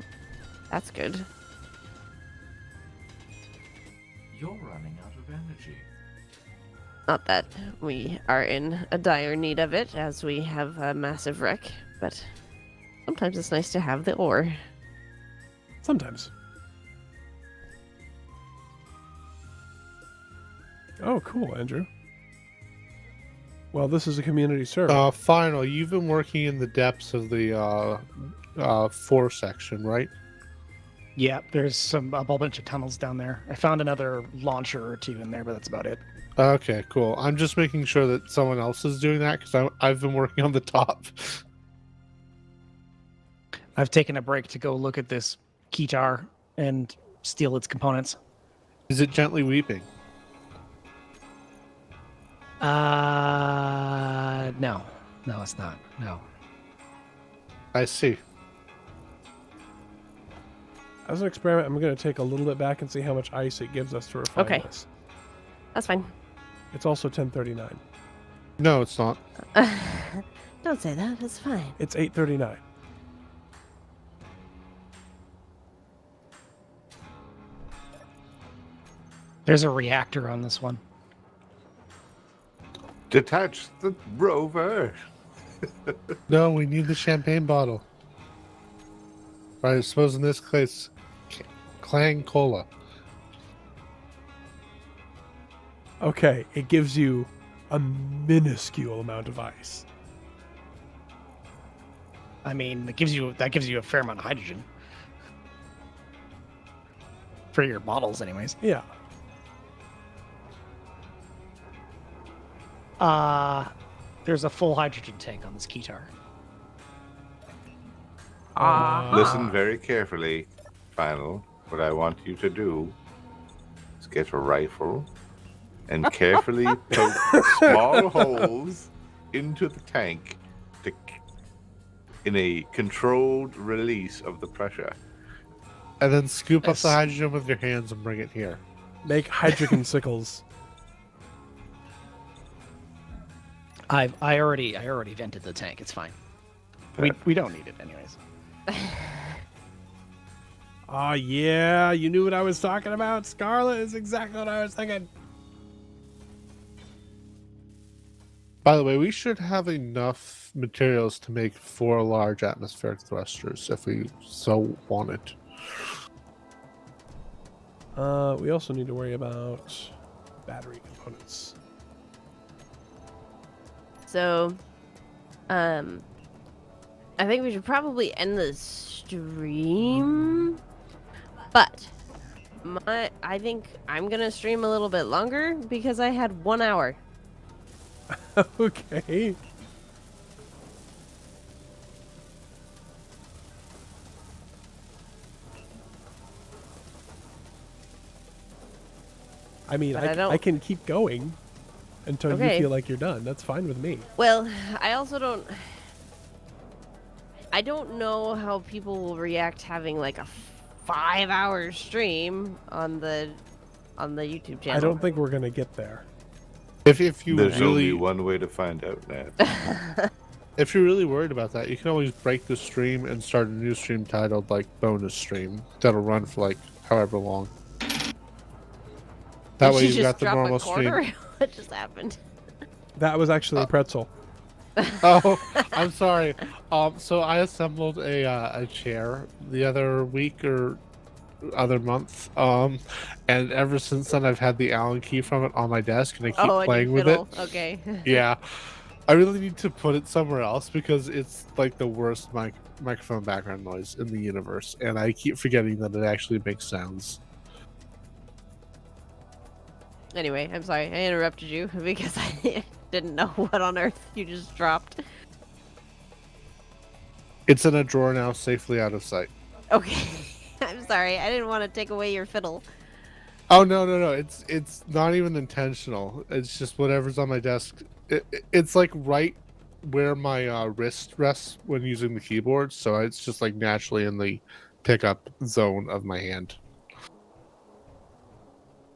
Speaker 9: that's good.
Speaker 7: You're running out of energy.
Speaker 9: Not that we are in a dire need of it, as we have a massive wreck, but sometimes it's nice to have the ore.
Speaker 1: Sometimes. Oh, cool, Andrew. Well, this is a community server.
Speaker 5: Final, you've been working in the depths of the 4 section, right?
Speaker 4: Yeah, there's a whole bunch of tunnels down there. I found another launcher or 2 in there, but that's about it.
Speaker 5: Okay, cool. I'm just making sure that someone else is doing that because I've been working on the top.
Speaker 4: I've taken a break to go look at this Keytar and steal its components.
Speaker 5: Is it gently weeping?
Speaker 4: No, it's not. No.
Speaker 5: I see.
Speaker 1: As an experiment, I'm going to take a little bit back and see how much ice it gives us to refine
Speaker 9: Okay.
Speaker 1: this.
Speaker 9: That's fine.
Speaker 1: It's also 10:39.
Speaker 5: No, it's not.
Speaker 9: Don't say that, it's fine.
Speaker 1: It's 8:39.
Speaker 4: There's a reactor on this one.
Speaker 2: Detach the rover.
Speaker 5: No, we need the champagne bottle. Right, I suppose in this case, Clang Cola.
Speaker 1: Okay, it gives you a minuscule amount of ice.
Speaker 4: I mean, that gives you a fair amount of hydrogen. For your bottles, anyways.
Speaker 1: Yeah.
Speaker 4: There's a full hydrogen tank on this Keytar.
Speaker 2: Listen very carefully, Final. What I want you to do is get a rifle and carefully poke small holes into the tank in a controlled release of the pressure.
Speaker 5: And then scoop up
Speaker 4: Yes.
Speaker 5: the hydrogen with your hands and bring it here.
Speaker 1: Make hydrogen sickles.
Speaker 4: I already vented the tank. It's fine. We don't need it anyways.
Speaker 1: Oh, yeah. You knew what I was talking about? Scarlet is exactly what I was thinking.
Speaker 5: By the way, we should have enough materials to make 4 large atmospheric thrusters if we so wanted.
Speaker 1: We also need to worry about battery components.
Speaker 9: So, I think we should probably end the stream. But I think I'm gonna stream a little bit longer because I had 1 hour.
Speaker 1: Okay. I mean,
Speaker 9: But I
Speaker 1: I can keep going until
Speaker 9: Okay.
Speaker 1: you feel like you're done. That's fine with me.
Speaker 9: Well, I also don't. I don't know how people will react having like a 5-hour stream on the YouTube channel.
Speaker 1: I don't think we're gonna get there.
Speaker 5: If you
Speaker 2: There's only
Speaker 5: really
Speaker 2: one way to find out, Nat.
Speaker 5: if you're really worried about that, you can always break the stream and start a new stream titled like bonus stream that'll run for like however long. That
Speaker 9: Did
Speaker 5: way
Speaker 9: she
Speaker 5: you've
Speaker 9: just
Speaker 5: got the
Speaker 9: drop
Speaker 5: normal
Speaker 9: a quarter?
Speaker 5: stream.
Speaker 9: What just happened?
Speaker 1: That was actually a pretzel.
Speaker 5: Oh, I'm sorry. So I assembled a chair the other week or other month. And ever since then, I've had the Allen key from it on my desk, and I keep
Speaker 9: Oh,
Speaker 5: playing
Speaker 9: and
Speaker 5: with
Speaker 9: fiddle.
Speaker 5: it.
Speaker 9: Okay.
Speaker 5: Yeah, I really need to put it somewhere else because it's like the worst microphone background noise in the universe, and I keep forgetting that it actually makes sounds.
Speaker 9: Anyway, I'm sorry. I interrupted you because I didn't know what on earth you just dropped.
Speaker 5: It's in a drawer now, safely out of sight.
Speaker 9: Okay. I'm sorry. I didn't want to take away your fiddle.
Speaker 5: Oh no. It's not even intentional. It's just whatever's on my desk. It's like right where my wrist rests when using the keyboard, so it's just like naturally in the pickup zone of my hand.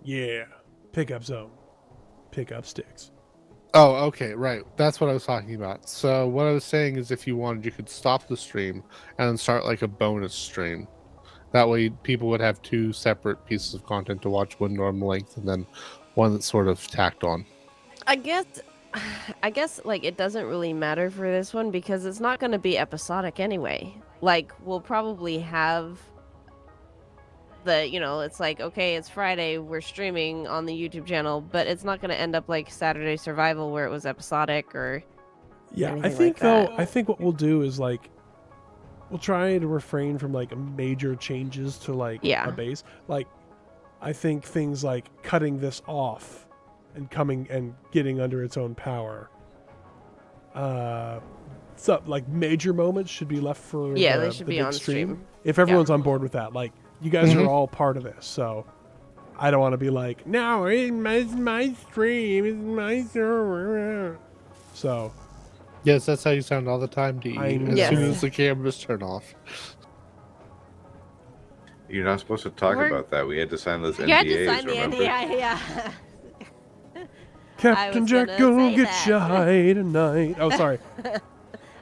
Speaker 1: Yeah. Pickup zone. Pickup sticks.
Speaker 5: Oh, okay, right. That's what I was talking about. So what I was saying is if you wanted, you could stop the stream and then start like a bonus stream. That way people would have 2 separate pieces of content to watch, one normal length and then one that's sort of tacked on.
Speaker 9: I guess like it doesn't really matter for this one because it's not going to be episodic anyway. Like we'll probably have it's like, okay, it's Friday, we're streaming on the YouTube channel, but it's not going to end up like Saturday Survival where it was episodic or
Speaker 1: Yeah, I
Speaker 9: anything
Speaker 1: think
Speaker 9: like that.
Speaker 1: I think what we'll do is like we'll try to refrain from like major changes to like
Speaker 9: Yeah.
Speaker 1: a base. Like I think things like cutting this off and coming and getting under its own power. So like major moments should be left for
Speaker 9: Yeah,
Speaker 1: the,
Speaker 9: they should
Speaker 1: the
Speaker 9: be
Speaker 1: big
Speaker 9: on stream.
Speaker 1: If everyone's on board with that, like you guys
Speaker 5: Mhm.
Speaker 1: are all part of this, so I don't want to be like, no, it's my stream, it's my server. So
Speaker 5: Yes, that's how you sound all the time, DE.
Speaker 1: I know.
Speaker 5: As
Speaker 9: Yes.
Speaker 5: soon as the cameras turn off.
Speaker 2: You're not supposed to talk
Speaker 9: We're-
Speaker 2: about that. We had to sign those
Speaker 9: You
Speaker 2: NDAs,
Speaker 9: had to sign the
Speaker 2: remember?
Speaker 9: NDA, yeah.
Speaker 1: Captain
Speaker 9: was
Speaker 1: Jack,
Speaker 9: gonna
Speaker 1: go
Speaker 9: say
Speaker 1: get
Speaker 9: that.
Speaker 1: you high tonight. Oh, sorry.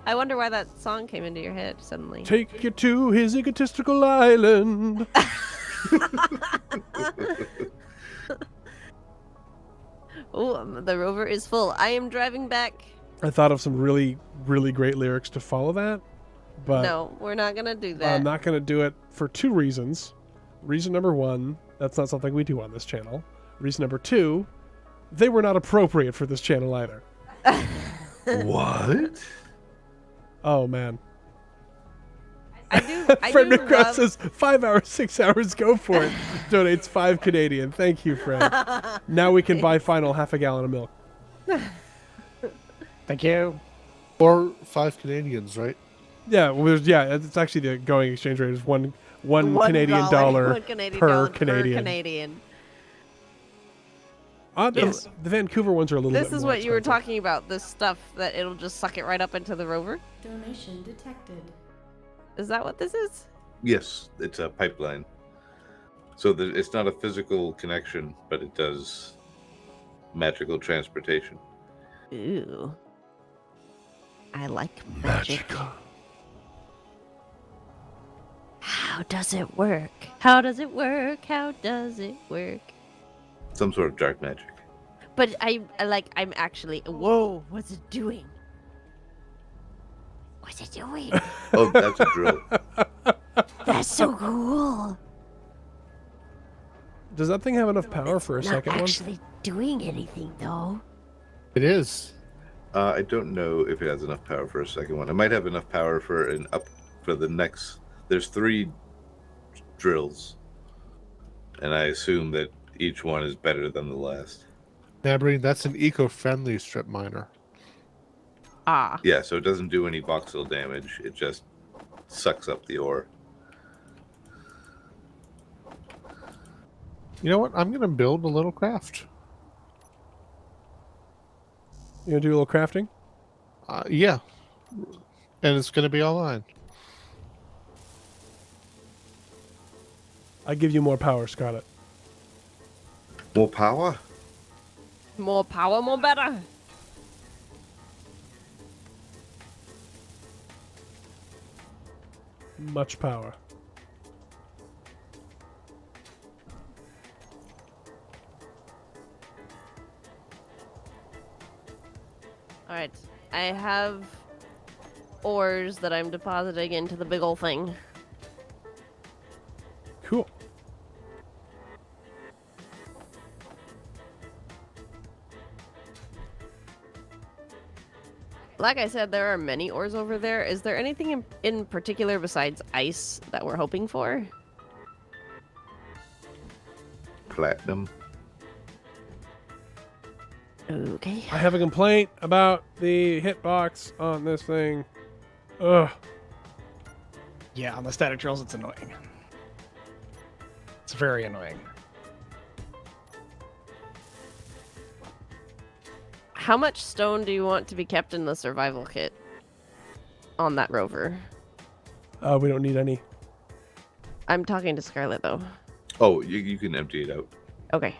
Speaker 9: I wonder why that song came into your head suddenly.
Speaker 1: Take you to his egotistical island.
Speaker 9: Oh, the Rover is full. I am driving back.
Speaker 1: I thought of some really, really great lyrics to follow that, but
Speaker 9: No, we're not gonna do that.
Speaker 1: I'm not going to do it for 2 reasons. Reason number 1, that's not something we do on this channel. Reason number 2, they were not appropriate for this channel either.
Speaker 2: What?
Speaker 1: Oh, man.
Speaker 9: I do
Speaker 1: Fred McGrath
Speaker 9: love...
Speaker 1: says 5 hours, 6 hours, go for it. Donates 5 Canadian. Thank you, Fred. Now we can buy final half a gallon of milk.
Speaker 4: Thank you.
Speaker 5: Or 5 Canadians, right?
Speaker 1: Yeah, well, it's actually the going exchange rate is one Canadian dollar
Speaker 9: $1 Canadian
Speaker 1: per
Speaker 9: dollar
Speaker 1: Canadian.
Speaker 9: per Canadian.
Speaker 1: The Vancouver ones are a little bit
Speaker 9: This is
Speaker 1: more
Speaker 9: what you were
Speaker 1: expensive.
Speaker 9: talking about. This stuff that it'll just suck it right up into the Rover.
Speaker 6: Donation detected.
Speaker 9: Is that what this is?
Speaker 2: Yes, it's a pipeline. So it's not a physical connection, but it does magical transportation.
Speaker 9: Ooh. I like magic. How does it work? How does it work? How does it work?
Speaker 2: Some sort of dark magic.
Speaker 9: But I'm actually. Whoa! What's it doing? What's it doing?
Speaker 2: Oh, that's a drill.
Speaker 9: That's so cool.
Speaker 1: Does that thing have enough power for a
Speaker 9: Not
Speaker 1: second one?
Speaker 9: actually doing anything though.
Speaker 5: It is.
Speaker 2: I don't know if it has enough power for a second one. It might have enough power for an up for the next. There's 3 drills, and I assume that each one is better than the last.
Speaker 5: Nabri, that's an eco-friendly strip miner.
Speaker 9: Ah.
Speaker 2: Yeah, so it doesn't do any voxel damage. It just sucks up the ore.
Speaker 5: You know what? I'm going to build a little craft.
Speaker 1: You gonna do a little crafting?
Speaker 5: Yeah. And it's going to be online.
Speaker 1: I give you more power, Scarlet.
Speaker 2: More power?
Speaker 9: More power, more better.
Speaker 1: Much power.
Speaker 9: Alright. I have ores that I'm depositing into the big ol' thing.
Speaker 1: Cool.
Speaker 9: Like I said, there are many ores over there. Is there anything in particular besides ice that we're hoping for?
Speaker 2: Platinum.
Speaker 9: Okay.
Speaker 1: I have a complaint about the hitbox on this thing. Ugh.
Speaker 4: Yeah, on the static drills, it's annoying. It's very annoying.
Speaker 9: How much stone do you want to be kept in the survival kit on that rover?
Speaker 1: We don't need any.
Speaker 9: I'm talking to Scarlet, though.
Speaker 2: Oh, you can empty it out.
Speaker 9: Okay.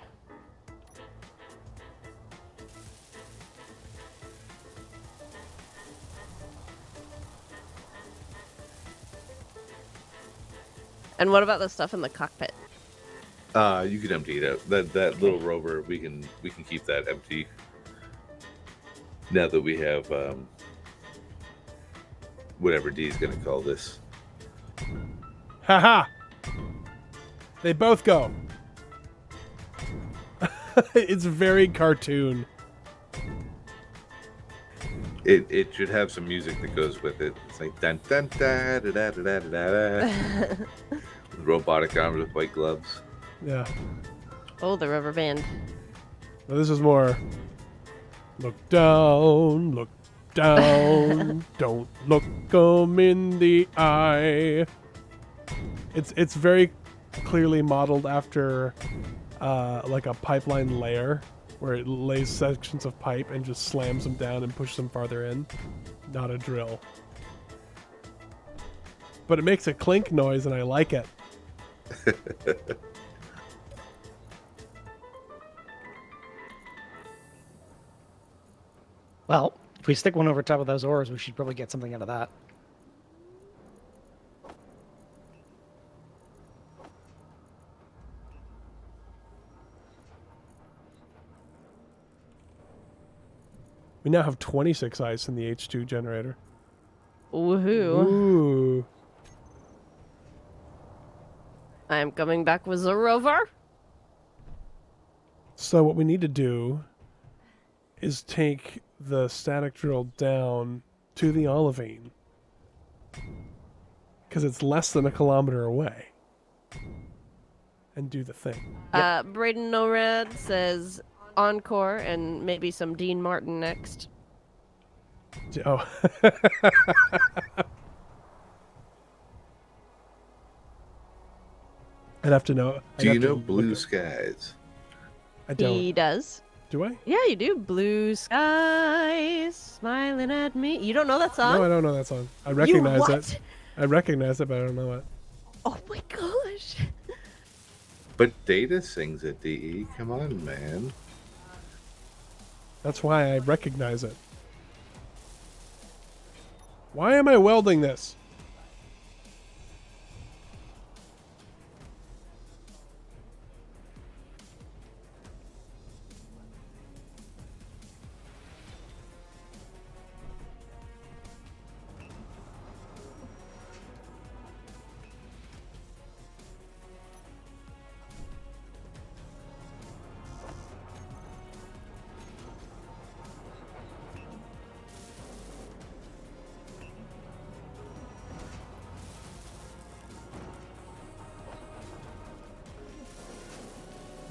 Speaker 9: And what about the stuff in the cockpit?
Speaker 2: You can empty it out. That little rover, we can keep that empty. Now that we have whatever D is going to call this.
Speaker 1: Haha! They both go. It's very cartoon.
Speaker 2: It should have some music that goes with it. It's like dun dun da da da da da da da. Robotic arms with white gloves.
Speaker 1: Yeah.
Speaker 9: Oh, the rubber band.
Speaker 1: Well, this is more. Look down, don't look 'em in the eye. It's very clearly modeled after like a pipeline layer where it lays sections of pipe and just slams them down and pushes them farther in. Not a drill. But it makes a clink noise and I like it.
Speaker 4: Well, if we stick one over top of those ores, we should probably get something out of that.
Speaker 1: We now have 26 ice in the H2 generator.
Speaker 9: Woohoo.
Speaker 1: Ooh.
Speaker 9: I'm coming back with the rover.
Speaker 1: So what we need to do is take the static drill down to the olivine. Because it's less than a kilometer away. And do the thing.
Speaker 9: Braden Norad says Encore and maybe some Dean Martin next.
Speaker 1: Oh. I'd have to know.
Speaker 2: Do you know Blue Skies?
Speaker 1: I don't.
Speaker 9: He does.
Speaker 1: Do I?
Speaker 9: Yeah, you do. Blue skies smiling at me. You don't know that song?
Speaker 1: No, I don't know that song. I recognize it. I recognize it, but I don't know it.
Speaker 9: Oh my gosh.
Speaker 2: But Data sings it, DE. Come on, man.
Speaker 1: That's why I recognize it. Why am I welding this?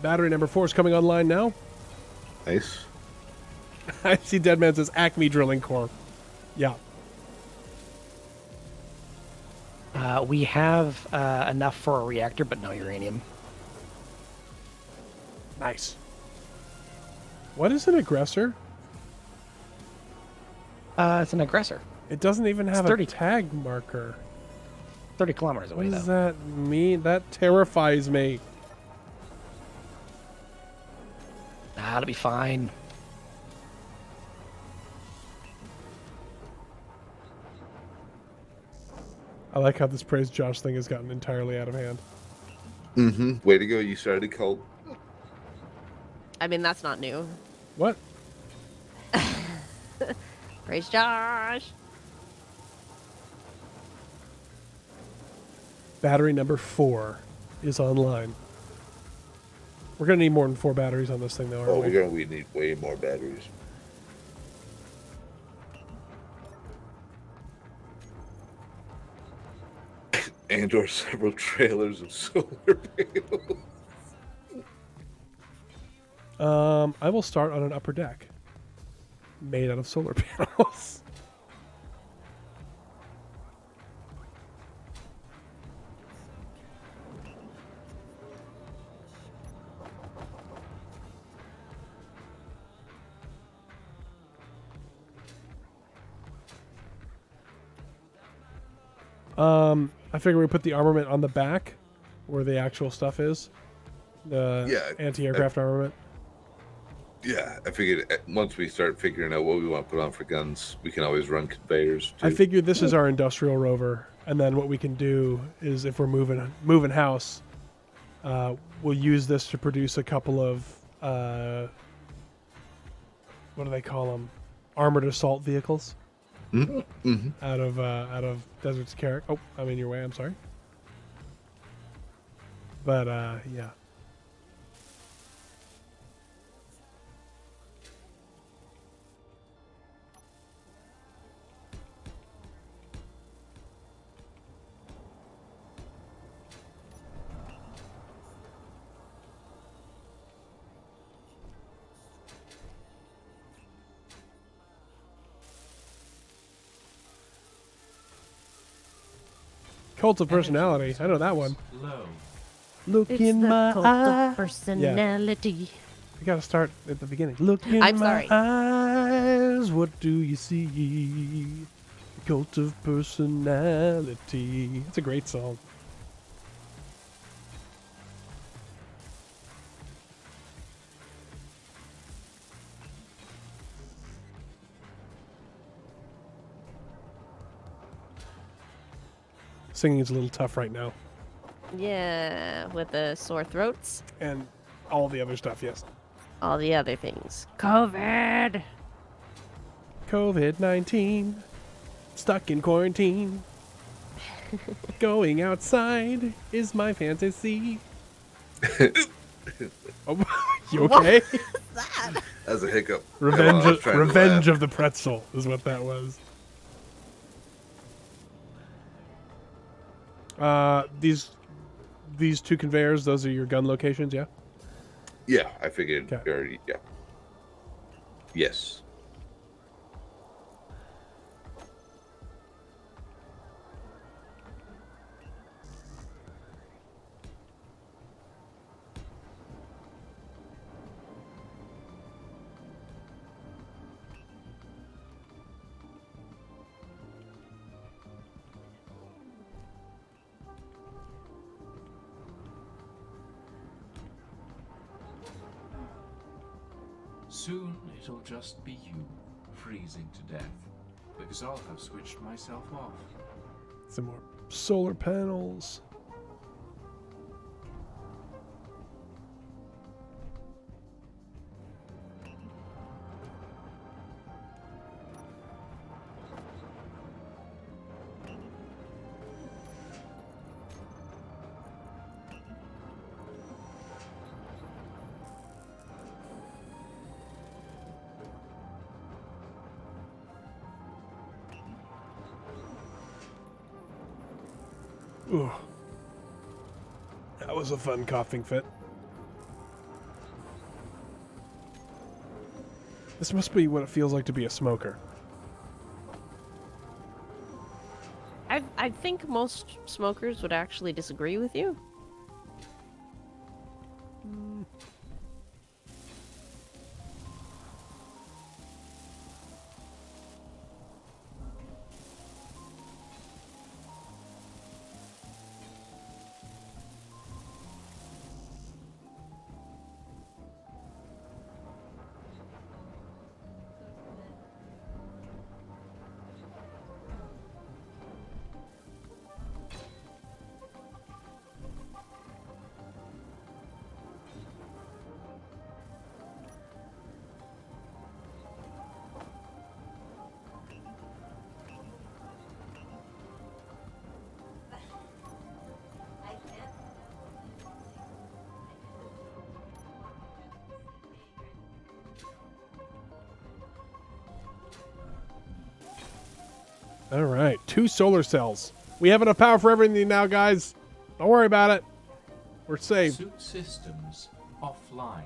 Speaker 1: Battery number 4 is coming online now.
Speaker 2: Nice.
Speaker 1: I see Deadman says Acme Drilling Core. Yeah.
Speaker 4: We have enough for a reactor, but no uranium.
Speaker 1: Nice. What is an aggressor?
Speaker 4: It's an aggressor.
Speaker 1: It doesn't even have a
Speaker 4: 30.
Speaker 1: tag marker.
Speaker 4: 30 kilometers away,
Speaker 1: What does
Speaker 4: though.
Speaker 1: that mean? That terrifies me.
Speaker 4: That'll be fine.
Speaker 1: I like how this Praise Josh thing has gotten entirely out of hand.
Speaker 2: Mm-hmm. Way to go. You started a cult.
Speaker 9: I mean, that's not new.
Speaker 1: What?
Speaker 9: Praise Josh.
Speaker 1: Battery number 4 is online. We're going to need more than 4 batteries on this thing, though, aren't we?
Speaker 2: We need way more batteries. And or several trailers of solar panels.
Speaker 1: I will start on an upper deck made out of solar panels. I figure we put the armament on the back where the actual stuff is. The anti-aircraft armament.
Speaker 2: Yeah, I figured once we start figuring out what we want to put on for guns, we can always run conveyors. Too.
Speaker 1: I figured this is our industrial rover, and then what we can do is if we're moving house, we'll use this to produce a couple of what do they call them? Armored assault vehicles.
Speaker 2: Mm-hmm.
Speaker 1: Out of Desert's Carrick. Oh, I'm in your way. I'm sorry. But yeah. Cult of Personality. I know that one.
Speaker 7: Low.
Speaker 1: Look
Speaker 9: It's
Speaker 1: in
Speaker 9: the
Speaker 1: my
Speaker 9: cult
Speaker 1: eye.
Speaker 9: of personality.
Speaker 1: You gotta start at the beginning. Look in
Speaker 9: I'm
Speaker 1: my
Speaker 9: sorry.
Speaker 1: eyes. What do you see? The cult of personality. It's a great song. Singing is a little tough right now.
Speaker 9: Yeah, with the sore throats.
Speaker 1: And all the other stuff, yes.
Speaker 9: All the other things. COVID.
Speaker 1: COVID-19. Stuck in quarantine. Going outside is my fantasy. Oh, you okay?
Speaker 2: As a hiccup.
Speaker 1: Revenge of the pretzel is what that was. These two conveyors, those are your gun locations, yeah?
Speaker 2: Yeah, I figured.
Speaker 1: Okay.
Speaker 2: Already, yeah. Yes.
Speaker 7: Soon it'll just be you, freezing to death, because I'll have switched myself off.
Speaker 1: Some more solar panels. Ooh. That was a fun coughing fit. This must be what it feels like to be a smoker.
Speaker 9: I think most smokers would actually disagree with you.
Speaker 1: All right, 2 solar cells. We have enough power for everything now, guys. Don't worry about it. We're safe.
Speaker 7: Suit systems offline.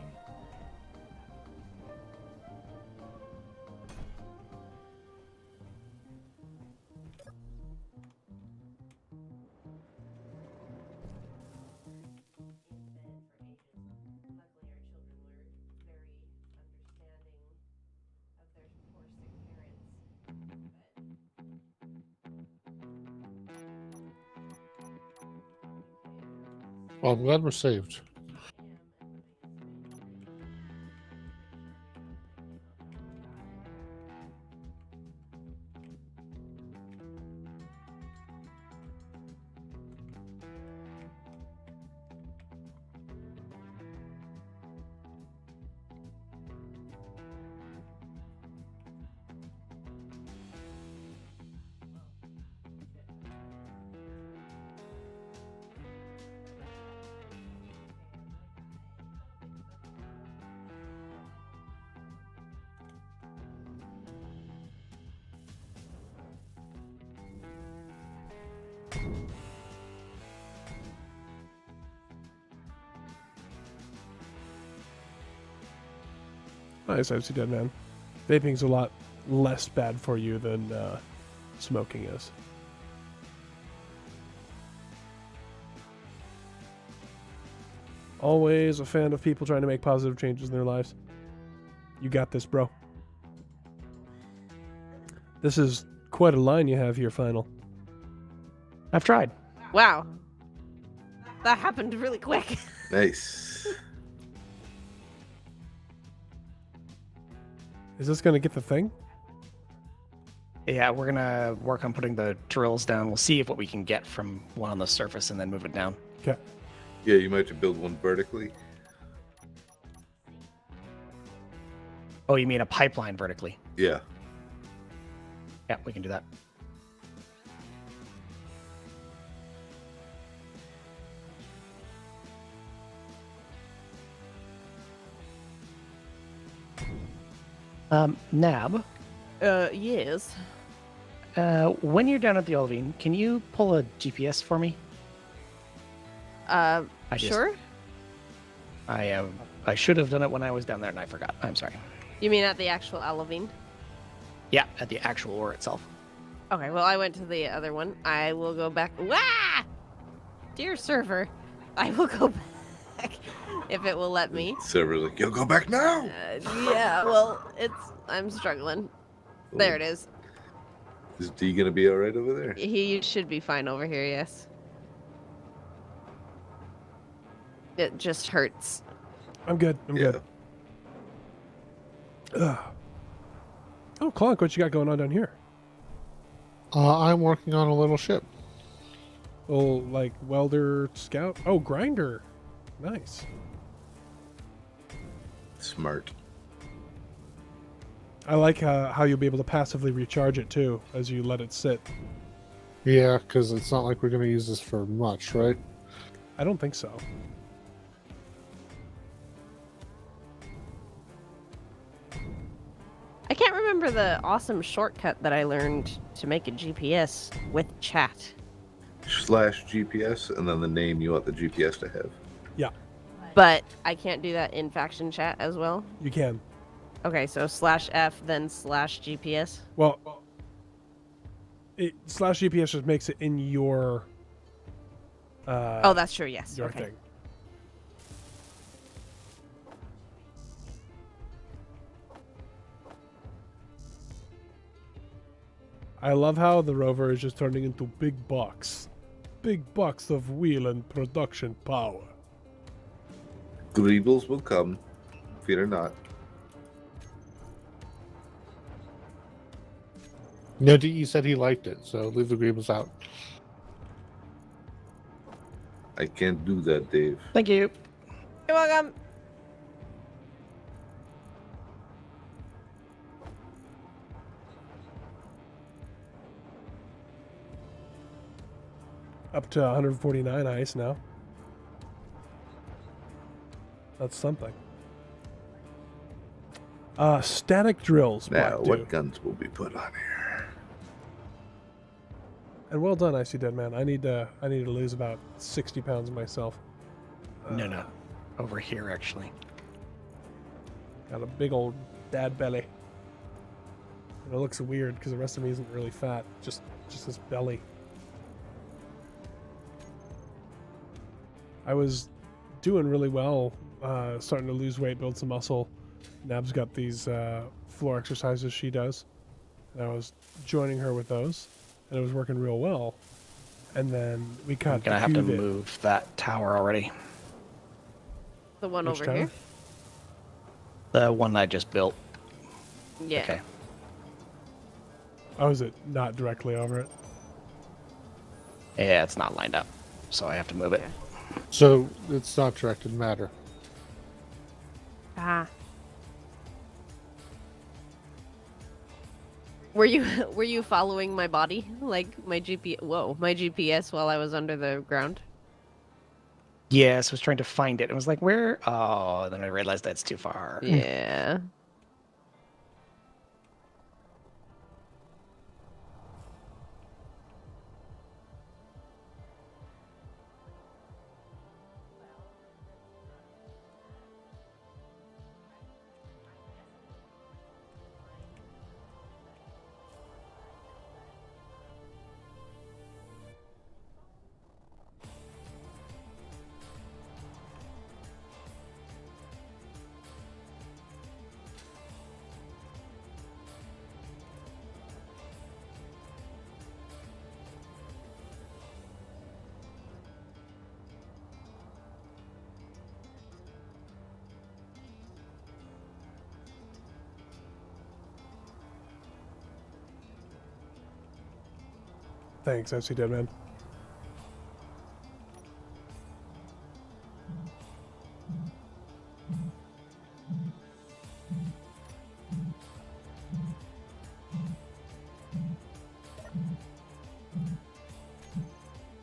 Speaker 5: Well, I'm glad we're saved.
Speaker 1: Nice, I see that, man. Vaping's a lot less bad for you than smoking is. Always a fan of people trying to make positive changes in their lives. You got this, bro. This is quite a line you have here, Final.
Speaker 4: I've tried.
Speaker 9: Wow. That happened really quick.
Speaker 2: Nice.
Speaker 1: Is this going to get the thing?
Speaker 4: Yeah, we're gonna work on putting the drills down. We'll see what we can get from one on the surface and then move it down.
Speaker 1: Okay.
Speaker 2: Yeah, you might have to build one vertically.
Speaker 4: Oh, you mean a pipeline vertically?
Speaker 2: Yeah.
Speaker 4: Yeah, we can do that. Nab,
Speaker 9: Yes.
Speaker 4: when you're down at the Olivine, can you pull a GPS for me? just-
Speaker 9: Sure.
Speaker 4: I should have done it when I was down there and I forgot. I'm sorry.
Speaker 9: You mean at the actual Olivine?
Speaker 4: Yeah, at the actual ore itself.
Speaker 9: Okay, well, I went to the other one. I will go back. Wah! Dear server, I will go back if it will let me.
Speaker 2: Server's like, you'll go back now.
Speaker 9: Yeah, well, I'm struggling. There it is.
Speaker 2: Is D gonna be all right over there?
Speaker 9: He should be fine over here, yes. It just hurts.
Speaker 1: I'm good. I'm good. Ugh. Oh, Clonk, what you got going on down here?
Speaker 5: I'm working on a little ship.
Speaker 1: Oh, like welder scout? Oh, grinder. Nice.
Speaker 2: Smart.
Speaker 1: I like how you'll be able to passively recharge it too as you let it sit.
Speaker 5: Yeah, because it's not like we're going to use this for much, right?
Speaker 1: I don't think so.
Speaker 9: I can't remember the awesome shortcut that I learned to make a GPS with chat.
Speaker 2: /GPS and then the name you want the GPS to have.
Speaker 1: Yeah,
Speaker 9: But I can't do that in faction chat as well.
Speaker 1: you can.
Speaker 9: Okay, so /F then /GPS.
Speaker 1: Well, /GPS just makes it in your.
Speaker 9: Oh, that's true. Yes.
Speaker 1: Your
Speaker 9: Okay.
Speaker 1: thing. I love how the rover is just turning into big bucks of wheel and production power.
Speaker 2: Greebles will come. Fear not.
Speaker 5: No, DE said he liked it, so leave the Greebles out.
Speaker 2: I can't do that, Dave.
Speaker 4: Thank you.
Speaker 9: You're welcome.
Speaker 1: Up to 149 ice now. That's something. Static drills.
Speaker 2: Now,
Speaker 1: Black
Speaker 2: what
Speaker 1: Dew.
Speaker 2: guns will be put on here?
Speaker 1: And well done, Icy Dead Man. I need to lose about 60 pounds myself.
Speaker 4: No. Over here, actually.
Speaker 1: Got a big old dad belly. And it looks weird because the rest of me isn't really fat. Just this belly. I was doing really well, starting to lose weight, build some muscle. Nab's got these floor exercises she does. And I was joining her with those. And it was working real well. And then we cut
Speaker 4: I'm gonna have to move that tower already.
Speaker 9: The one
Speaker 1: Which
Speaker 9: over
Speaker 1: tower?
Speaker 9: here.
Speaker 4: The one I just built.
Speaker 9: Yeah.
Speaker 4: Okay.
Speaker 1: Oh, is it not directly over it?
Speaker 4: Yeah, it's not lined up, so I have to move it.
Speaker 5: So it's not directed matter.
Speaker 9: Ah. Were you following my body, like my GPS while I was under the ground?
Speaker 4: Yes, I was trying to find it. I was like, where? Oh, then I realized that's too far.
Speaker 9: Yeah.
Speaker 1: Thanks, Icy Dead Man.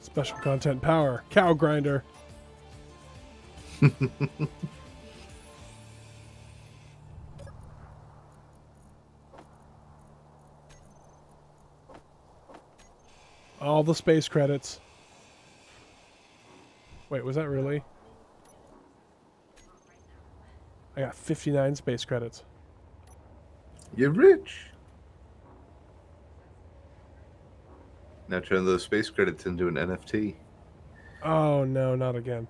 Speaker 1: Special content power. Cow grinder. All the space credits. Wait, was that really? I got 59 space credits.
Speaker 2: You're rich. Now turn those space credits into an NFT.
Speaker 1: Oh no, not again.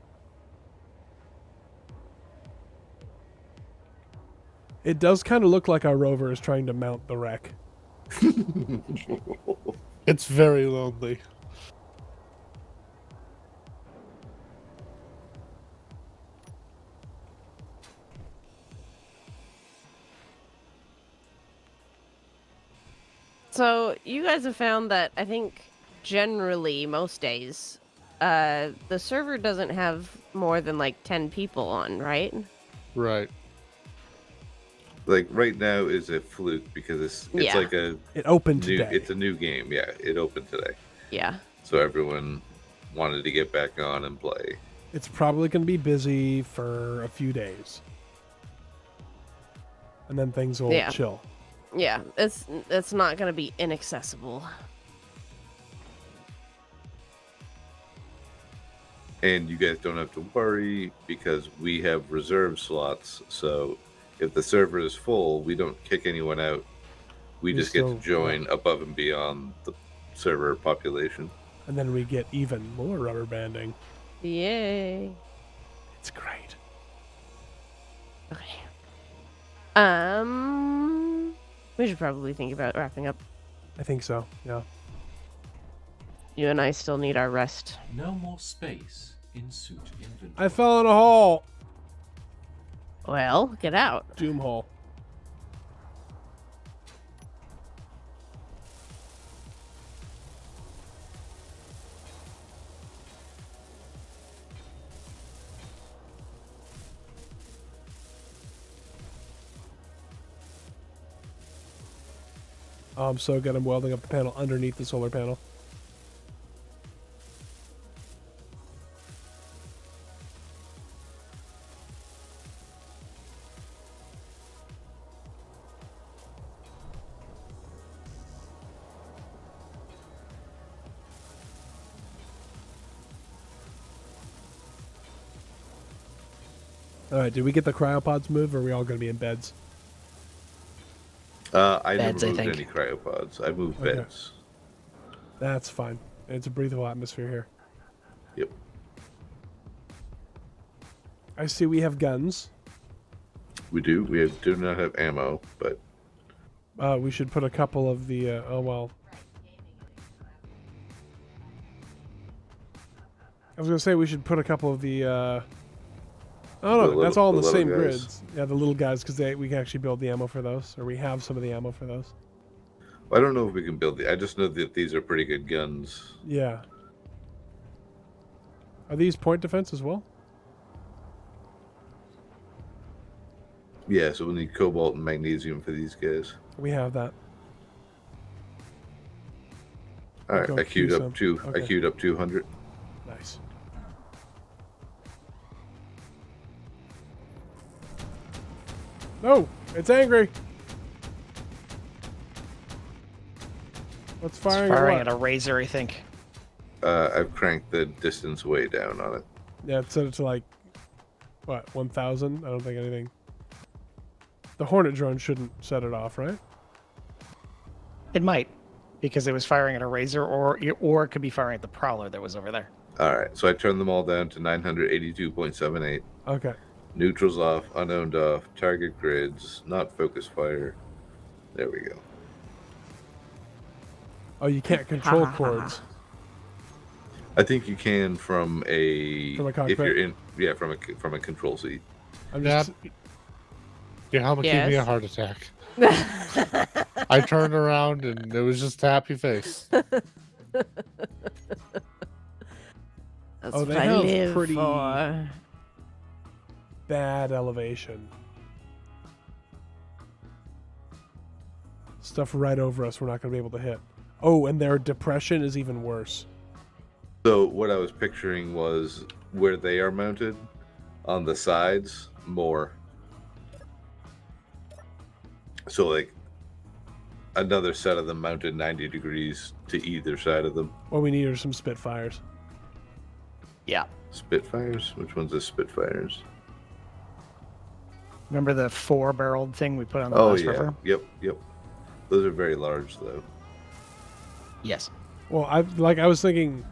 Speaker 1: It does kind of look like our rover is trying to mount the wreck.
Speaker 5: It's very lonely.
Speaker 9: So you guys have found that I think generally most days, the server doesn't have more than like 10 people on, right?
Speaker 5: Right.
Speaker 2: Like right now is a fluke because it's
Speaker 9: Yeah.
Speaker 2: like a
Speaker 1: It opened
Speaker 2: new,
Speaker 1: today.
Speaker 2: it's a new game. Yeah, it opened today,
Speaker 9: Yeah.
Speaker 2: so everyone wanted to get back on and play.
Speaker 1: It's probably going to be busy for a few days. And then things will
Speaker 9: Yeah.
Speaker 1: chill.
Speaker 9: Yeah, it's not gonna be inaccessible.
Speaker 2: And you guys don't have to worry because we have reserve slots. So if the server is full, we don't kick anyone out. We
Speaker 1: We
Speaker 2: just get to
Speaker 1: still-
Speaker 2: join above and beyond the server population.
Speaker 1: And then we get even more rubber banding.
Speaker 9: Yay.
Speaker 1: It's great.
Speaker 9: Okay. We should probably think about wrapping up.
Speaker 1: I think so. Yeah.
Speaker 9: You and I still need our rest.
Speaker 7: No more space in suit inventory.
Speaker 1: I fell in a hole.
Speaker 9: Well, get out.
Speaker 1: Doom hole. Oh, I'm so good. I'm welding up the panel underneath the solar panel. All right, did we get the cryopods moved, or are we all going to be in beds?
Speaker 2: I
Speaker 4: Beds,
Speaker 2: never
Speaker 4: I
Speaker 2: moved
Speaker 4: think.
Speaker 2: any cryopods. I moved
Speaker 1: Okay.
Speaker 2: beds.
Speaker 1: That's fine. It's a breathable atmosphere here.
Speaker 2: Yep.
Speaker 1: I see we have guns.
Speaker 2: We do. Do not have ammo, but
Speaker 1: We should put a couple of the. Oh well. I was gonna say we should put a couple of the. Oh no,
Speaker 2: The
Speaker 1: that's all in the
Speaker 2: little
Speaker 1: same
Speaker 2: guys.
Speaker 1: grids. Yeah, the little guys, because we can actually build the ammo for those, or we have some of the ammo for those.
Speaker 2: I don't know if we can build the. I just know that these are pretty good guns.
Speaker 1: Yeah. Are these point defense as well?
Speaker 2: Yeah, so we'll need cobalt and magnesium for these guys.
Speaker 1: We have that.
Speaker 2: All right,
Speaker 1: Go
Speaker 2: I queued
Speaker 1: queue
Speaker 2: up
Speaker 1: some.
Speaker 2: two.
Speaker 1: Okay.
Speaker 2: I queued up 200.
Speaker 1: Nice. No, it's angry. What's
Speaker 4: It's
Speaker 1: firing?
Speaker 4: firing
Speaker 1: at
Speaker 4: at
Speaker 1: what?
Speaker 4: a razor, I think.
Speaker 2: I've cranked the distance way down on it.
Speaker 1: Yeah, it set it to like, what, 1,000? I don't think anything. The Hornet drone shouldn't set it off, right?
Speaker 4: It might, because it was firing at a razor, or it could be firing at the prowler that was over there.
Speaker 2: All right, so I turned them all down to 982.78.
Speaker 1: Okay.
Speaker 2: Neutrals off, unowned off, target grids, not focus fire. There we go.
Speaker 1: Oh, you can't control cords.
Speaker 2: I think you can from a
Speaker 1: From a
Speaker 2: if
Speaker 1: cockpit?
Speaker 2: you're in from a control seat.
Speaker 1: I'm just.
Speaker 5: Your helmet gave me a
Speaker 9: Yes.
Speaker 5: heart attack. I turned around and it was just a happy face.
Speaker 9: That's
Speaker 1: Oh, they
Speaker 9: what I
Speaker 1: have
Speaker 9: live
Speaker 1: pretty-
Speaker 9: for.
Speaker 1: Bad elevation. Stuff right over us we're not going to be able to hit. Oh, and their depression is even worse.
Speaker 2: So what I was picturing was where they are mounted on the sides more. So like another set of them mounted 90 degrees to either side of them.
Speaker 1: What we need are some Spitfires.
Speaker 4: Yeah.
Speaker 2: Spitfires? Which one's the Spitfires?
Speaker 4: Remember the 4-barreled thing we put on the
Speaker 2: Oh
Speaker 4: last
Speaker 2: yeah.
Speaker 4: river?
Speaker 2: Yep. Those are very large though.
Speaker 4: Yes.
Speaker 1: Well, I was thinking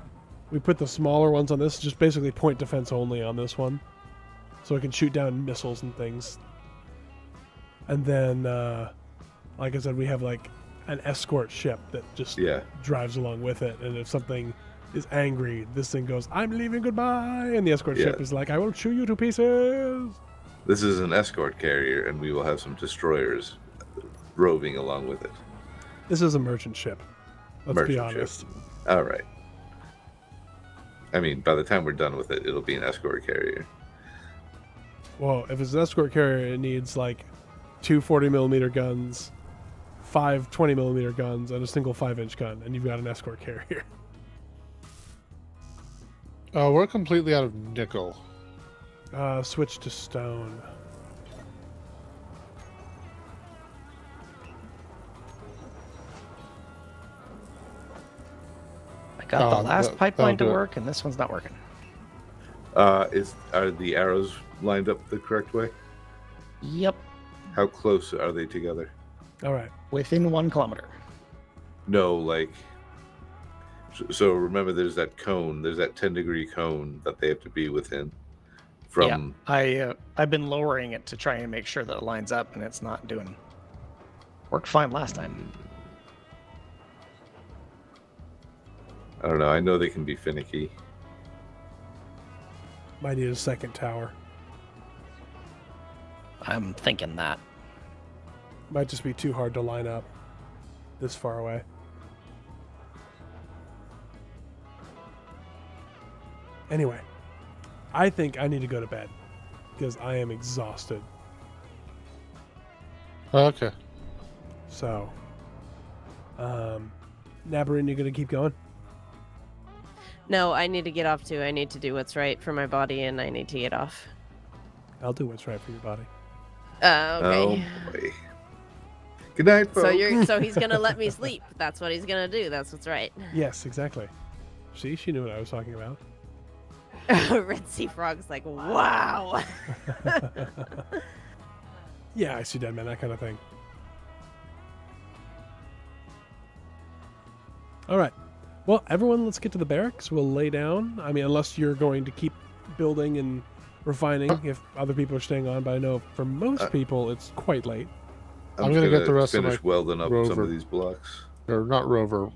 Speaker 1: we put the smaller ones on this, just basically point defense only on this one. So it can shoot down missiles and things. And then, like I said, we have like an escort ship that just
Speaker 2: Yeah.
Speaker 1: drives along with it. And if something is angry, this thing goes, "I'm leaving, goodbye." And the escort ship
Speaker 2: Yeah.
Speaker 1: is like, "I will chew you to pieces."
Speaker 2: This is an escort carrier and we will have some destroyers roving along with it.
Speaker 1: This is a merchant ship. Let's be
Speaker 2: Merchant ship.
Speaker 1: honest.
Speaker 2: All right. I mean, by the time we're done with it, it'll be an escort carrier.
Speaker 1: Well, if it's an escort carrier, it needs like 2 40mm guns, 5 20mm guns, and a single 5-inch gun, and you've got an escort carrier.
Speaker 5: We're completely out of nickel.
Speaker 1: Switch to stone.
Speaker 4: I got the last
Speaker 5: that-
Speaker 4: pipeline to
Speaker 5: that'll do it.
Speaker 4: work, and this one's not working.
Speaker 2: Are the arrows lined up the correct way?
Speaker 4: Yep.
Speaker 2: How close are they together?
Speaker 1: All right.
Speaker 4: Within 1 kilometer.
Speaker 2: No, like. So remember, there's that cone. There's that 10-degree cone that they have to be within. From
Speaker 4: I've been lowering it to try and make sure that it lines up, and it's not doing. Worked fine last time.
Speaker 2: I don't know. I know they can be finicky.
Speaker 1: Might need a second tower.
Speaker 4: I'm thinking that.
Speaker 1: Might just be too hard to line up this far away. Anyway, I think I need to go to bed because I am exhausted.
Speaker 5: Okay.
Speaker 1: So, Nabarin, you gonna keep going?
Speaker 9: No, I need to get off too. I need to do what's right for my body, and I need to get off.
Speaker 1: I'll do what's right for your body.
Speaker 9: Okay.
Speaker 2: Oh boy. Good night, folks.
Speaker 9: So he's gonna let me sleep. That's what he's gonna do. That's what's right.
Speaker 1: Yes, exactly. See, she knew what I was talking about.
Speaker 9: Red Sea Frog's like, wow.
Speaker 1: Yeah, I see dead man, that kind of thing. All right. Well, everyone, let's get to the barracks. We'll lay down. I mean, unless you're going to keep building and refining if other people are staying on. But I know for most people, it's quite late.
Speaker 5: I'm gonna get the rest of my
Speaker 2: finish welding up
Speaker 5: Rover.
Speaker 2: some of these blocks.
Speaker 5: Or not Rover,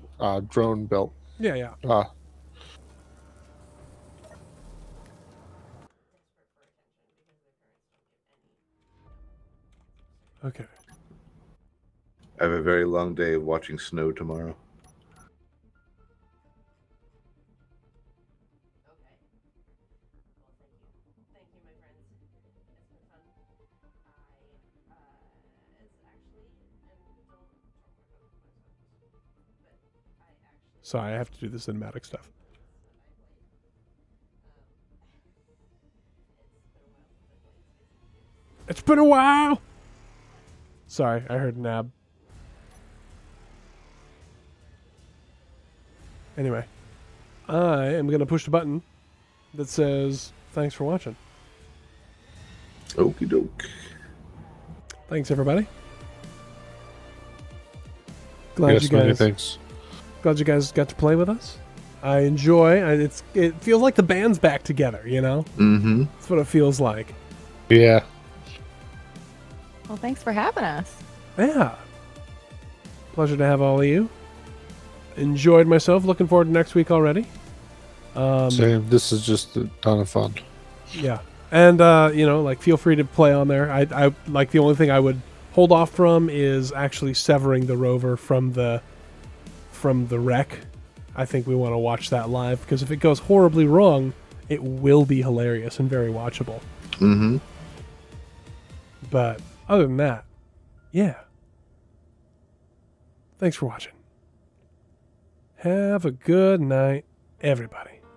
Speaker 5: drone built.
Speaker 1: Yeah. Okay.
Speaker 2: I have a very long day of watching snow tomorrow.
Speaker 1: Sorry, I have to do the cinematic stuff. It's been a while! Sorry, I heard Nab. Anyway, I am going to push the button that says, thanks for watching.
Speaker 2: Okie doke.
Speaker 1: Thanks, everybody. Glad you guys got to play with us. I enjoy. It feels like the band's back together, you know?
Speaker 2: Mm-hmm.
Speaker 1: That's what it feels like.
Speaker 5: Yeah.
Speaker 3: Well, thanks for having us.
Speaker 1: Yeah. Pleasure to have all of you. Enjoyed myself. Looking forward to next week already.
Speaker 5: Same. This is just a ton of fun.
Speaker 1: Yeah. And, feel free to play on there. I like the only thing I would hold off from is actually severing the rover from the wreck. I think we want to watch that live because if it goes horribly wrong, it will be hilarious and very watchable.
Speaker 2: Mm-hmm.
Speaker 1: But other than that, yeah. Thanks for watching. Have a good night, everybody.